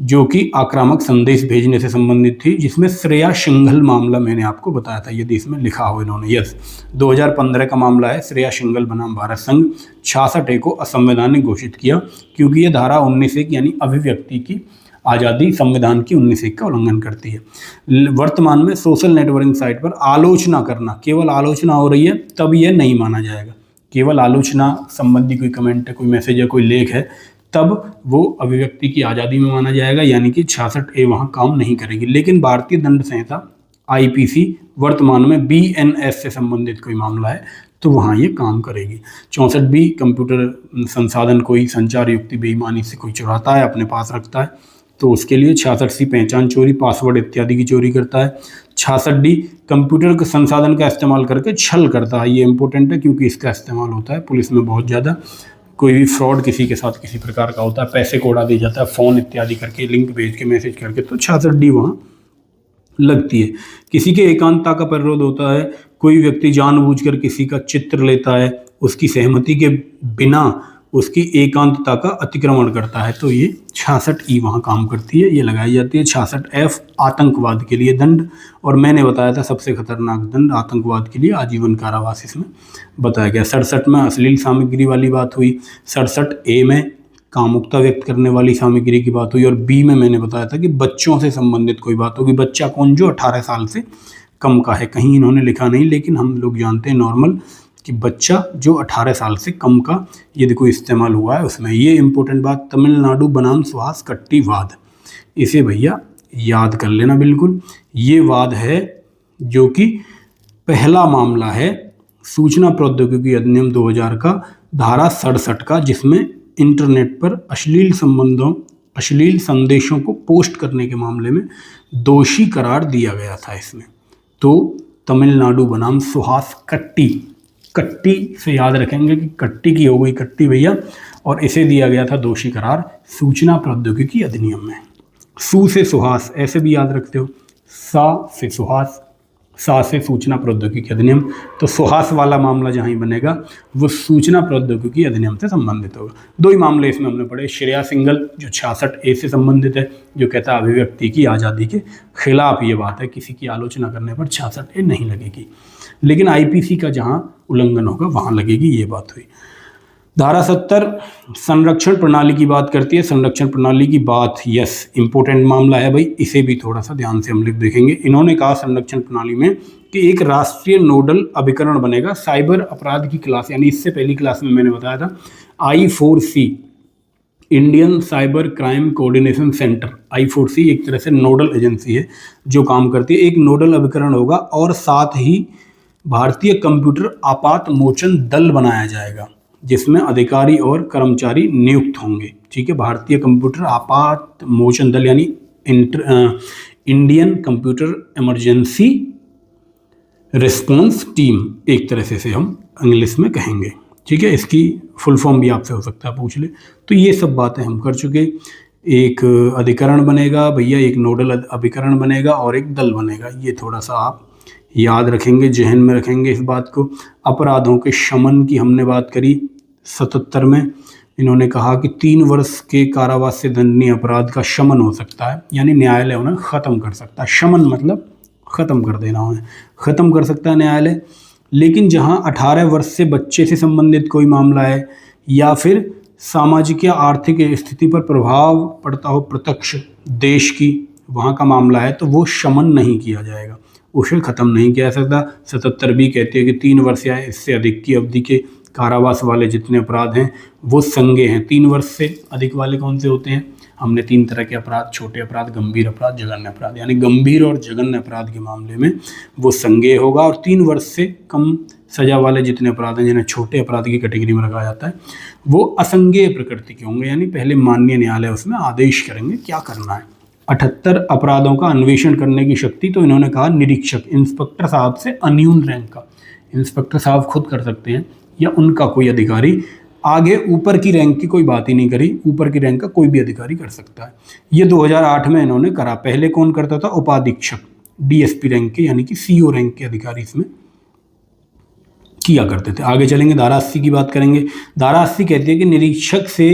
जो कि आक्रामक संदेश भेजने से संबंधित थी, जिसमें श्रेया सिंघल मामला मैंने आपको बताया था, यदि इसमें लिखा हो इन्होंने, यस 2015 का मामला है। श्रेया सिंघल बनाम भारत संघ 66A को असंवैधानिक घोषित किया क्योंकि ये धारा 19(1) यानी अभिव्यक्ति की आज़ादी संविधान की 19(1) का उल्लंघन करती है। वर्तमान में सोशल नेटवर्किंग साइट पर आलोचना करना, केवल आलोचना हो रही है तब यह नहीं माना जाएगा। केवल आलोचना संबंधी कोई कमेंट है, कोई मैसेज है, कोई लेख है, तब वो अभिव्यक्ति की आज़ादी में माना जाएगा, यानी कि 66A वहाँ काम नहीं करेगी। लेकिन भारतीय दंड संहिता IPC वर्तमान में BNS से संबंधित कोई मामला है तो वहाँ ये काम करेगी। 64B कंप्यूटर संसाधन कोई संचार युक्ति बेईमानी से कोई चुराता है, अपने पास रखता है, तो उसके लिए। 66C पहचान चोरी, पासवर्ड इत्यादि की चोरी करता है। 66D कंप्यूटर के संसाधन का इस्तेमाल करके छल करता है। ये इंपॉर्टेंट है क्योंकि इसका इस्तेमाल होता है पुलिस में बहुत ज़्यादा। कोई भी फ्रॉड किसी के साथ किसी प्रकार का होता है, पैसे को उड़ा दिया जाता है फ़ोन इत्यादि करके, लिंक भेज के, मैसेज करके, तो 66D वहाँ लगती है। किसी के एकांतता का परिरोध होता है, कोई व्यक्ति जानबूझकर किसी का चित्र लेता है, उसकी सहमति के बिना उसकी एकांतता का अतिक्रमण करता है, तो ये 66E वहाँ काम करती है, ये लगाई जाती है। 66F आतंकवाद के लिए दंड, और मैंने बताया था सबसे खतरनाक दंड आतंकवाद के लिए आजीवन कारावास इसमें बताया गया। 67 में अश्लील सामग्री वाली बात हुई, 67A में कामुकता व्यक्त करने वाली सामग्री की बात हुई, और B में मैंने बताया था कि बच्चों से संबंधित कोई बात होगी। बच्चा कौन? जो 18 साल से कम का है। कहीं इन्होंने लिखा नहीं, लेकिन हम लोग जानते हैं नॉर्मल कि बच्चा जो 18 साल से कम का यदि कोई इस्तेमाल हुआ है उसमें। ये इंपॉर्टेंट बात, तमिलनाडु बनाम सुहास कट्टी वाद, इसे भैया याद कर लेना बिल्कुल। ये वाद है जो कि पहला मामला है सूचना प्रौद्योगिकी अधिनियम 2000 का, धारा 67 का, जिसमें इंटरनेट पर अश्लील संदेशों को पोस्ट करने के मामले में दोषी करार दिया गया था इसमें। तो तमिलनाडु बनाम सुहास कट्टी, कट्टी से याद रखेंगे कि कट्टी की हो गई कट्टी भैया, और इसे दिया गया था दोषी करार सूचना प्रौद्योगिकी अधिनियम में। सू से सुहास ऐसे भी याद रखते हो, सा से सुहास, सा से सूचना प्रौद्योगिकी अधिनियम, तो सुहास वाला मामला जहाँ ही बनेगा वो सूचना प्रौद्योगिकी अधिनियम से संबंधित होगा। दो ही मामले इसमें हमने पढ़े। श्रेया सिंघल जो 66A से संबंधित है, जो कहता है अभिव्यक्ति की आज़ादी के खिलाफ ये बात है, किसी की आलोचना करने पर 66A नहीं लगेगी, लेकिन IPC का जहाँ उल्लंघन होगा वहाँ लगेगी, ये बात हुई। धारा 70 संरक्षण प्रणाली की बात करती है। संरक्षण प्रणाली की बात, यस इंपॉर्टेंट मामला है भाई, इसे भी थोड़ा सा ध्यान से हम लोग देखेंगे। इन्होंने कहा संरक्षण प्रणाली में कि एक राष्ट्रीय नोडल अभिकरण बनेगा साइबर अपराध की क्लास, यानी इससे पहली क्लास में मैंने बताया था I4C, Indian cyber crime coordination centre. I4C एक तरह से नोडल एजेंसी है जो काम करती है। एक नोडल अभिकरण होगा और साथ ही भारतीय कंप्यूटर आपात मोचन दल बनाया जाएगा, जिसमें अधिकारी और कर्मचारी नियुक्त होंगे। ठीक है, भारतीय कंप्यूटर आपात मोचन दल यानी Indian computer emergency response team, एक तरह से हम इंग्लिश में कहेंगे। ठीक है, इसकी फुल फॉर्म भी आपसे हो सकता है पूछ ले। तो ये सब बातें हम कर चुके। एक अधिकरण बनेगा भैया, एक नोडल अभिकरण बनेगा और एक दल बनेगा। ये थोड़ा सा आप याद रखेंगे, जहन में रखेंगे इस बात को। अपराधों के शमन की हमने बात करी 77 में। इन्होंने कहा कि 3 वर्ष के कारावास से दंडनीय अपराध का शमन हो सकता है, यानी न्यायालय उन्हें ख़त्म कर सकता है। शमन मतलब ख़त्म कर देना, उन्हें ख़त्म कर सकता है न्यायालय। लेकिन जहां 18 वर्ष से बच्चे से संबंधित कोई मामला है या फिर सामाजिक या आर्थिक स्थिति पर प्रभाव पड़ता हो प्रत्यक्ष देश की, वहाँ का मामला है, तो वो शमन नहीं किया जाएगा, उसे ख़त्म नहीं किया जा सकता। 77 भी कहती है कि 3 वर्ष या इससे अधिक की अवधि के कारावास वाले जितने अपराध हैं वो संज्ञेय हैं। 3 वर्ष से अधिक वाले कौन से होते हैं? हमने 3 तरह के अपराध, छोटे अपराध, गंभीर अपराध, जघन्य अपराध, यानी गंभीर और जघन्य अपराध के मामले में वो संज्ञेय होगा और 3 वर्ष से कम सजा वाले जितने अपराध हैं जिन्हें छोटे अपराध की कैटेगरी में रखा जाता है वो असंज्ञेय प्रकृति के होंगे, यानी पहले माननीय न्यायालय उसमें आदेश करेंगे क्या करना है। 78 अपराधों का अन्वेषण करने की शक्ति तो इन्होंने कहा निरीक्षक, इंस्पेक्टर साहब से अन्यून रैंक का, इंस्पेक्टर साहब खुद कर सकते हैं या उनका कोई अधिकारी, आगे ऊपर की रैंक की कोई बात ही नहीं करी, ऊपर की रैंक का कोई भी अधिकारी कर सकता है। ये 2008 में इन्होंने करा। पहले कौन करता था? उपाधीक्षक, डीएसपी रैंक के यानी कि सीओ रैंक के अधिकारी इसमें किया करते थे। आगे चलेंगे, धारा 80 की बात करेंगे। धारा 80 कहती है कि निरीक्षक से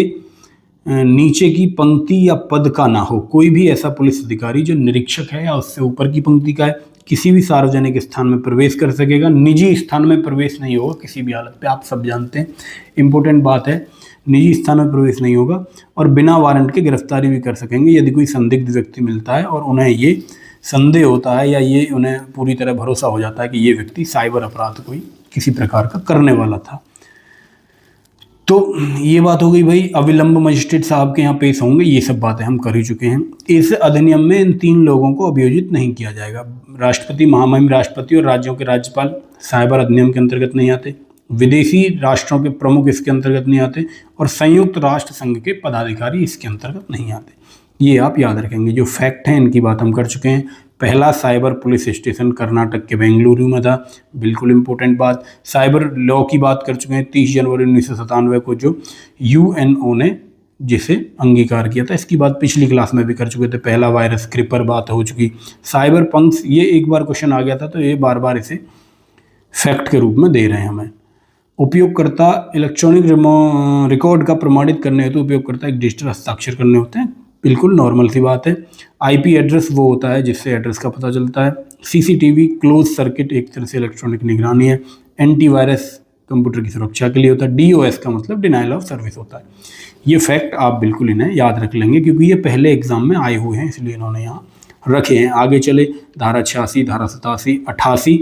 नीचे की पंक्ति या पद का ना हो कोई भी ऐसा पुलिस अधिकारी जो निरीक्षक है या उससे ऊपर की पंक्ति का है, किसी भी सार्वजनिक स्थान में प्रवेश कर सकेगा, निजी स्थान में प्रवेश नहीं होगा किसी भी हालत पे। आप सब जानते हैं, इंपॉर्टेंट बात है, निजी स्थान में प्रवेश नहीं होगा और बिना वारंट के गिरफ्तारी भी कर सकेंगे यदि कोई संदिग्ध व्यक्ति मिलता है और उन्हें ये संदेह होता है या ये उन्हें पूरी तरह भरोसा हो जाता है कि ये व्यक्ति साइबर अपराध कोई किसी प्रकार का करने वाला था। तो ये बात हो गई भाई, अविलंब मजिस्ट्रेट साहब के यहाँ पेश होंगे, ये सब बातें हम कर ही चुके हैं। इस अधिनियम में इन 3 लोगों को अभियोजित नहीं किया जाएगा। राष्ट्रपति, महामहिम राष्ट्रपति और राज्यों के राज्यपाल साइबर अधिनियम के अंतर्गत नहीं आते, विदेशी राष्ट्रों के प्रमुख इसके अंतर्गत नहीं आते और संयुक्त राष्ट्र संघ के पदाधिकारी इसके अंतर्गत नहीं आते। ये आप याद रखेंगे। जो फैक्ट हैं इनकी बात हम कर चुके हैं। पहला साइबर पुलिस स्टेशन कर्नाटक के बेंगलुरु में था, बिल्कुल इंपॉर्टेंट बात। साइबर लॉ की बात कर चुके हैं, 30 जनवरी 1997 को जो यूएनओ ने जिसे अंगीकार किया था, इसकी बात पिछली क्लास में भी कर चुके थे। पहला वायरस क्रिपर बात हो चुकी। साइबर पंक्स, ये एक बार क्वेश्चन आ गया था तो ये बार बार इसे फैक्ट के रूप में दे रहे हैं हमें। उपयोगकर्ता इलेक्ट्रॉनिक रिकॉर्ड का प्रमाणित करने हेतु उपयोगकर्ता एक डिजिटल हस्ताक्षर करने होते हैं, बिल्कुल नॉर्मल सी बात है। आईपी एड्रेस वो होता है जिससे एड्रेस का पता चलता है। सीसीटीवी क्लोज सर्किट एक तरह से इलेक्ट्रॉनिक निगरानी है। एंटीवायरस कंप्यूटर की सुरक्षा के लिए होता है। डीओएस का मतलब डिनाइल ऑफ सर्विस होता है। ये फैक्ट आप बिल्कुल इन्हें याद रख लेंगे क्योंकि ये पहले एग्जाम में आए हुए हैं, इसलिए इन्होंने यहाँ रखे हैं। आगे चले, धारा 86, धारा 87,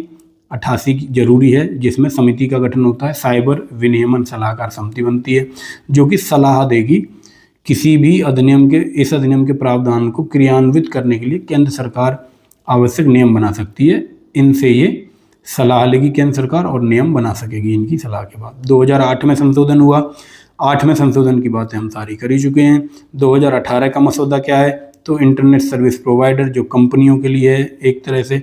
88 जरूरी है जिसमें समिति का गठन होता है। साइबर विनियमन सलाहकार समिति बनती है जो कि सलाह देगी किसी भी अधिनियम के, इस अधिनियम के प्रावधान को क्रियान्वित करने के लिए केंद्र सरकार आवश्यक नियम बना सकती है। इनसे ये सलाह लेगी केंद्र सरकार और नियम बना सकेगी इनकी सलाह के बाद। 2008 में संशोधन हुआ। 8वें संशोधन की बातें हम सारी कर ही चुके हैं। 2018 का मसौदा क्या है? तो इंटरनेट सर्विस प्रोवाइडर जो कंपनियों के लिए है एक तरह से,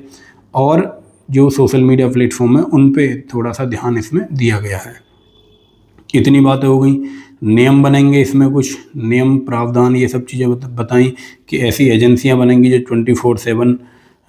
और जो सोशल मीडिया प्लेटफॉर्म है उन पे थोड़ा सा ध्यान इसमें दिया गया है। इतनी बातें हो गई। नियम बनेंगे, इसमें कुछ नियम प्रावधान ये सब चीज़ें बताई कि ऐसी एजेंसियां बनेंगी जो 24/7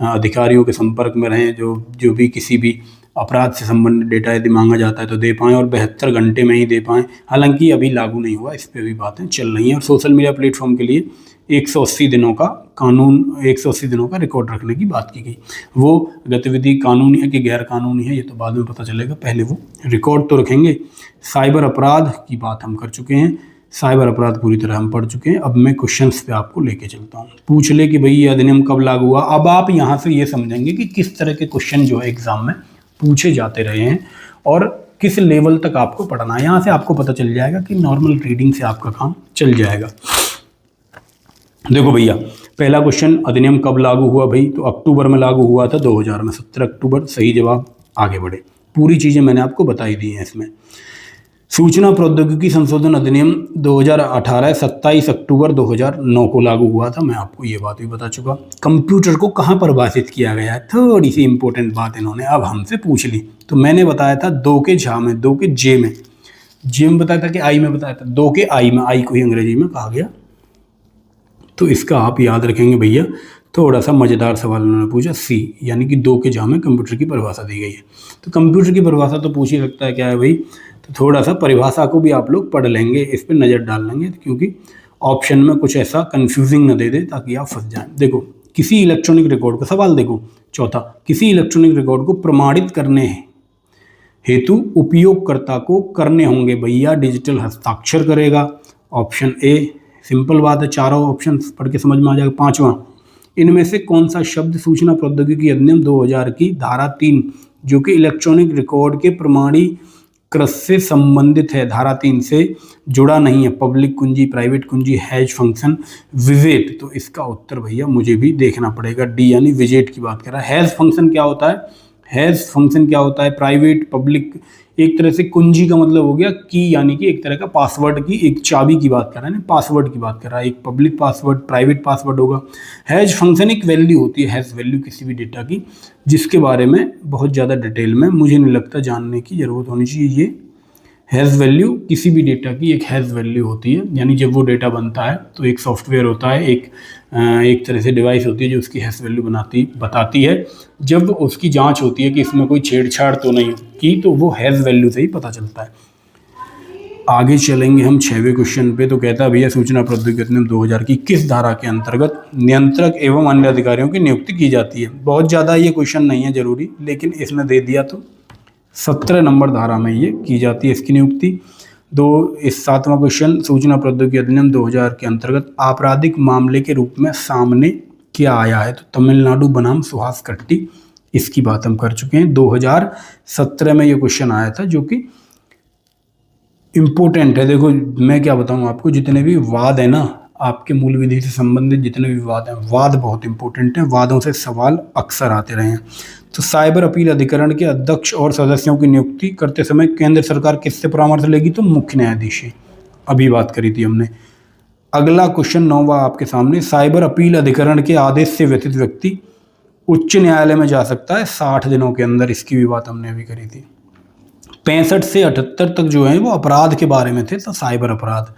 अधिकारियों के संपर्क में रहें, जो भी किसी भी अपराध से संबंधित डेटा यदि मांगा जाता है तो दे पाएँ और 72 घंटे में ही दे पाएँ। हालांकि अभी लागू नहीं हुआ, इस पर भी बातें चल रही हैं। और सोशल मीडिया प्लेटफॉर्म के लिए 180 दिनों का कानून, 180 दिनों का रिकॉर्ड रखने की बात की गई। वो गतिविधि कानूनी है कि गैर कानूनी है ये तो बाद में पता चलेगा, पहले वो रिकॉर्ड तो रखेंगे। साइबर अपराध की बात हम कर चुके हैं, साइबर अपराध पूरी तरह हम पढ़ चुके हैं। अब मैं क्वेश्चंस पे आपको लेके चलता हूँ। पूछ ले कि भाई ये अधिनियम कब लागू हुआ। अब आप यहाँ से ये समझेंगे कि किस तरह के क्वेश्चन जो है एग्जाम में पूछे जाते रहे हैं और किस लेवल तक आपको पढ़ना है। यहाँ से आपको पता चल जाएगा कि नॉर्मल रीडिंग से आपका काम चल जाएगा। देखो भैया, पहला क्वेश्चन, अधिनियम कब लागू हुआ भाई? तो अक्टूबर में लागू हुआ था 2000 में, 17 अक्टूबर। सही जवाब। आगे बढ़े, पूरी चीज़ें मैंने आपको बताई दी हैं इसमें। सूचना प्रौद्योगिकी संशोधन अधिनियम 2018 27 अक्टूबर 2009 को लागू हुआ था, मैं आपको ये बात भी बता चुका। कंप्यूटर को कहाँ परिभाषित किया गया है, थोड़ी सी इंपॉर्टेंट बात इन्होंने अब हमसे पूछ ली। तो मैंने बताया था 2 के झा में, 2 के जे में, जे में बताया था कि आई में बताया था, 2 के आई में, आई को ही अंग्रेजी में कहा गया। तो इसका आप याद रखेंगे भैया। थोड़ा सा मज़ेदार सवाल उन्होंने पूछा, सी यानी कि 2 के झा में कंप्यूटर की परिभाषा दी गई है। तो कंप्यूटर की परिभाषा तो पूछ ही सकता है क्या है भाई, तो थोड़ा सा परिभाषा को भी आप लोग पढ़ लेंगे, इस पर नज़र डाल लेंगे क्योंकि ऑप्शन में कुछ ऐसा कंफ्यूजिंग न दे दे ताकि आप फंस जाएं। देखो, किसी इलेक्ट्रॉनिक रिकॉर्ड का सवाल देखो, चौथा, किसी इलेक्ट्रॉनिक रिकॉर्ड को प्रमाणित करने हेतु उपयोगकर्ता को करने होंगे भैया डिजिटल हस्ताक्षर करेगा। ऑप्शन ए, सिंपल बात है, चारों ऑप्शन पढ़ के समझ में आ जाएगा। 5वां, इनमें से कौन सा शब्द सूचना प्रौद्योगिकी अधिनियम 2000 की धारा 3 जो कि इलेक्ट्रॉनिक रिकॉर्ड के कृषि से संबंधित है, धारा 3 से जुड़ा नहीं है, पब्लिक कुंजी, प्राइवेट कुंजी, हैज फंक्शन, विजेट। तो इसका उत्तर भैया मुझे भी देखना पड़ेगा, डी यानी विजेट की बात कर रहा है। हैज फंक्शन क्या होता है? हैज फंक्शन क्या होता है? प्राइवेट, पब्लिक, एक तरह से कुंजी का मतलब हो गया की, यानी कि एक तरह का पासवर्ड की, एक चाबी की बात कर रहा है ना, पासवर्ड की बात कर रहा है। एक पब्लिक पासवर्ड, प्राइवेट पासवर्ड होगा। हैज फंक्शन एक वैल्यू होती है, हैज वैल्यू किसी भी डेटा की, जिसके बारे में बहुत ज़्यादा डिटेल में मुझे नहीं लगता जानने की ज़रूरत होनी चाहिए। ये हैज़ वैल्यू किसी भी डेटा की एक हैज़ वैल्यू होती है, यानी जब वो डेटा बनता है तो एक सॉफ्टवेयर होता है, एक तरह से डिवाइस होती है जो उसकी हैज़ वैल्यू बताती है। जब उसकी जांच होती है कि इसमें कोई छेड़छाड़ तो नहीं की, तो वो हैज़ वैल्यू से ही पता चलता है। आगे चलेंगे हम 6वें क्वेश्चन पे। तो कहता है भैया सूचना प्रौद्योगिकी अधिनियम 2000 की किस धारा के अंतर्गत नियंत्रक एवं अन्य अधिकारियों की नियुक्ति की जाती है? बहुत ज़्यादा ये क्वेश्चन नहीं है जरूरी, लेकिन इसने दे दिया तो 17 नंबर धारा में ये की जाती है इसकी नियुक्ति। इस 7वां क्वेश्चन, सूचना प्रौद्योगिकी अधिनियम 2000 के अंतर्गत आपराधिक मामले के रूप में सामने क्या आया है? तो तमिलनाडु बनाम सुहास कट्टी, इसकी बात हम कर चुके हैं। 2017 में ये क्वेश्चन आया था, जो कि इम्पोर्टेंट है। देखो मैं क्या बताऊं आपको, जितने भी वाद है ना आपके मूल विधि से संबंधित, जितने भी वाद हैं, वाद बहुत इंपॉर्टेंट हैं, वादों से सवाल अक्सर आते रहे हैं। तो साइबर अपील अधिकरण के अध्यक्ष और सदस्यों की नियुक्ति करते समय केंद्र सरकार किससे परामर्श लेगी? तो मुख्य न्यायाधीश से, अभी बात करी थी हमने। अगला क्वेश्चन 9वां आपके सामने, साइबर अपील अधिकरण के आदेश से व्यतीत व्यक्ति उच्च न्यायालय में जा सकता है 60 दिनों के अंदर, इसकी भी बात हमने अभी करी थी। 65 से 78 तक जो है वो अपराध के बारे में थे, तो साइबर अपराध,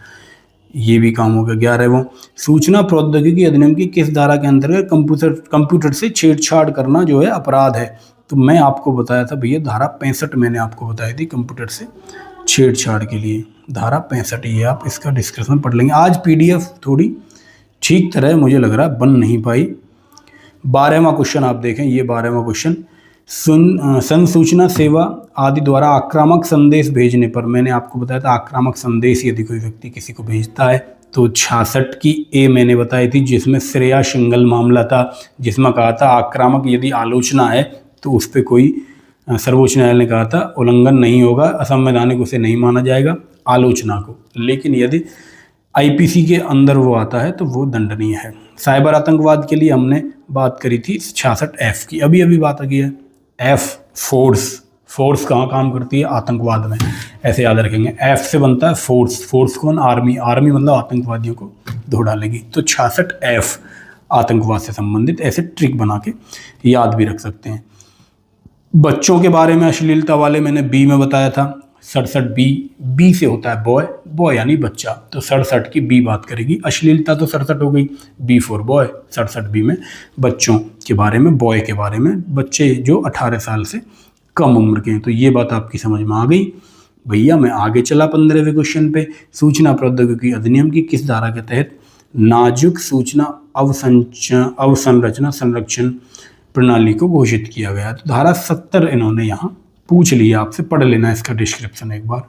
ये भी काम हो गया। 11वां, सूचना प्रौद्योगिकी अधिनियम की किस धारा के अंतर्गत कंप्यूटर से छेड़छाड़ करना जो है अपराध है? तो मैं आपको बताया था भैया धारा 65 मैंने आपको बताई थी कंप्यूटर से छेड़छाड़ के लिए, धारा 65। ये आप इसका डिस्कशन पढ़ लेंगे। आज PDF थोड़ी ठीक तरह मुझे लग रहा है बन नहीं पाई। 12वां क्वेश्चन आप देखें, ये 12वां क्वेश्चन, संसूचना सेवा आदि द्वारा आक्रामक संदेश भेजने पर, मैंने आपको बताया था आक्रामक संदेश यदि कोई व्यक्ति किसी को भेजता है, तो 66 की ए मैंने बताई थी, जिसमें श्रेया सिंगल मामला था, जिसमें कहा था आक्रामक यदि आलोचना है तो उस पर कोई, सर्वोच्च न्यायालय ने कहा था उल्लंघन नहीं होगा, असंवैधानिक उसे नहीं माना जाएगा आलोचना को, लेकिन यदि IPC के अंदर वो आता है तो वो दंडनीय है। साइबर आतंकवाद के लिए हमने बात करी थी 66F की, अभी बात आ गई है। F फोर्स कहाँ काम करती है? आतंकवाद में, ऐसे याद रखेंगे। F से बनता है फोर्स कौन? आर्मी मतलब आतंकवादियों को धो डालेगी। तो 66F आतंकवाद से संबंधित, ऐसे ट्रिक बना के याद भी रख सकते हैं। बच्चों के बारे में अश्लीलता वाले मैंने B में बताया था, 67B, B से होता है बॉय यानी बच्चा, तो 67 की B बात करेगी। अश्लीलता तो 67 हो गई, B फॉर बॉय, 67B में बच्चों के बारे में, बॉय के बारे में, बच्चे जो 18 साल से कम उम्र के हैं। तो ये बात आपकी समझ में आ गई भैया। मैं आगे चला 15वें क्वेश्चन पे, सूचना प्रौद्योगिकी अधिनियम की किस धारा के तहत नाजुक सूचना अवसंरचना संरक्षण प्रणाली को घोषित किया गया? तो धारा 70 इन्होंने यहाँ पूछ लिया, आपसे पढ़ लेना इसका डिस्क्रिप्शन एक बार।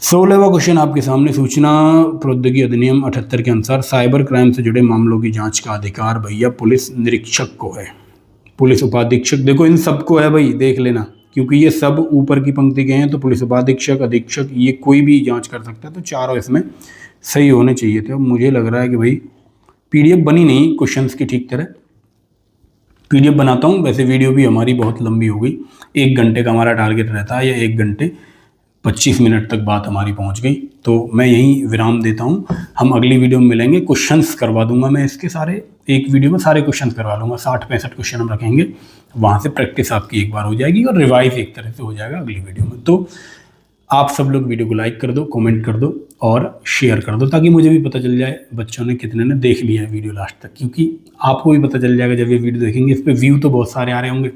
16वां क्वेश्चन आपके सामने, सूचना प्रौद्योगिकी अधिनियम 78 के अनुसार साइबर क्राइम से जुड़े मामलों की जांच का अधिकार भैया पुलिस निरीक्षक को है, पुलिस उपाधीक्षक, देखो इन सबको है भाई, देख लेना, क्योंकि ये सब ऊपर की पंक्ति के हैं। तो पुलिस उपाधीक्षक, अधीक्षक, ये कोई भी जांच कर सकता है, तो चारों इसमें सही होने चाहिए थे। अब मुझे लग रहा है कि भाई PDF बनी नहीं क्वेश्चंस की ठीक तरह, PDF बनाता हूँ। वैसे वीडियो भी हमारी बहुत लंबी हो गई, 1 घंटे का हमारा टारगेट रहता है, या 1 घंटे 25 मिनट तक बात हमारी पहुँच गई, तो मैं यहीं विराम देता हूँ। हम अगली वीडियो में मिलेंगे, क्वेश्चंस करवा दूंगा मैं इसके सारे, एक वीडियो में सारे क्वेश्चंस करवा लूँगा, 60-65 क्वेश्चन हम रखेंगे, वहाँ से प्रैक्टिस आपकी एक बार हो जाएगी और रिवाइज एक तरह से हो जाएगा अगली वीडियो में। तो आप सब लोग वीडियो को लाइक कर दो, कमेंट कर दो और शेयर कर दो, ताकि मुझे भी पता चल जाए बच्चों ने कितने ने देख लिया है वीडियो लास्ट तक, क्योंकि आपको भी पता चल जाएगा जब ये वीडियो देखेंगे। इस पर व्यू तो बहुत सारे आ रहे होंगे,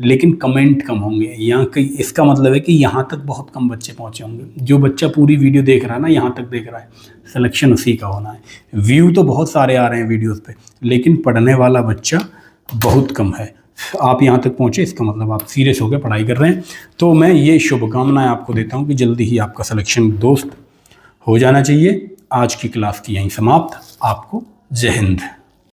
लेकिन कमेंट कम होंगे। यहाँ कई, इसका मतलब है कि यहाँ तक बहुत कम बच्चे पहुँचे होंगे। जो बच्चा पूरी वीडियो देख रहा है ना, यहाँ तक देख रहा है, सिलेक्शन उसी का होना है। व्यू तो बहुत सारे आ रहे हैं वीडियोज़ पर, लेकिन पढ़ने वाला बच्चा बहुत कम है। आप यहाँ तक पहुँचे, इसका मतलब आप सीरियस होकर पढ़ाई कर रहे हैं। तो मैं ये शुभकामनाएं आपको देता हूँ कि जल्दी ही आपका सिलेक्शन दोस्त हो जाना चाहिए। आज की क्लास की यहीं समाप्त। आपको जय हिंद।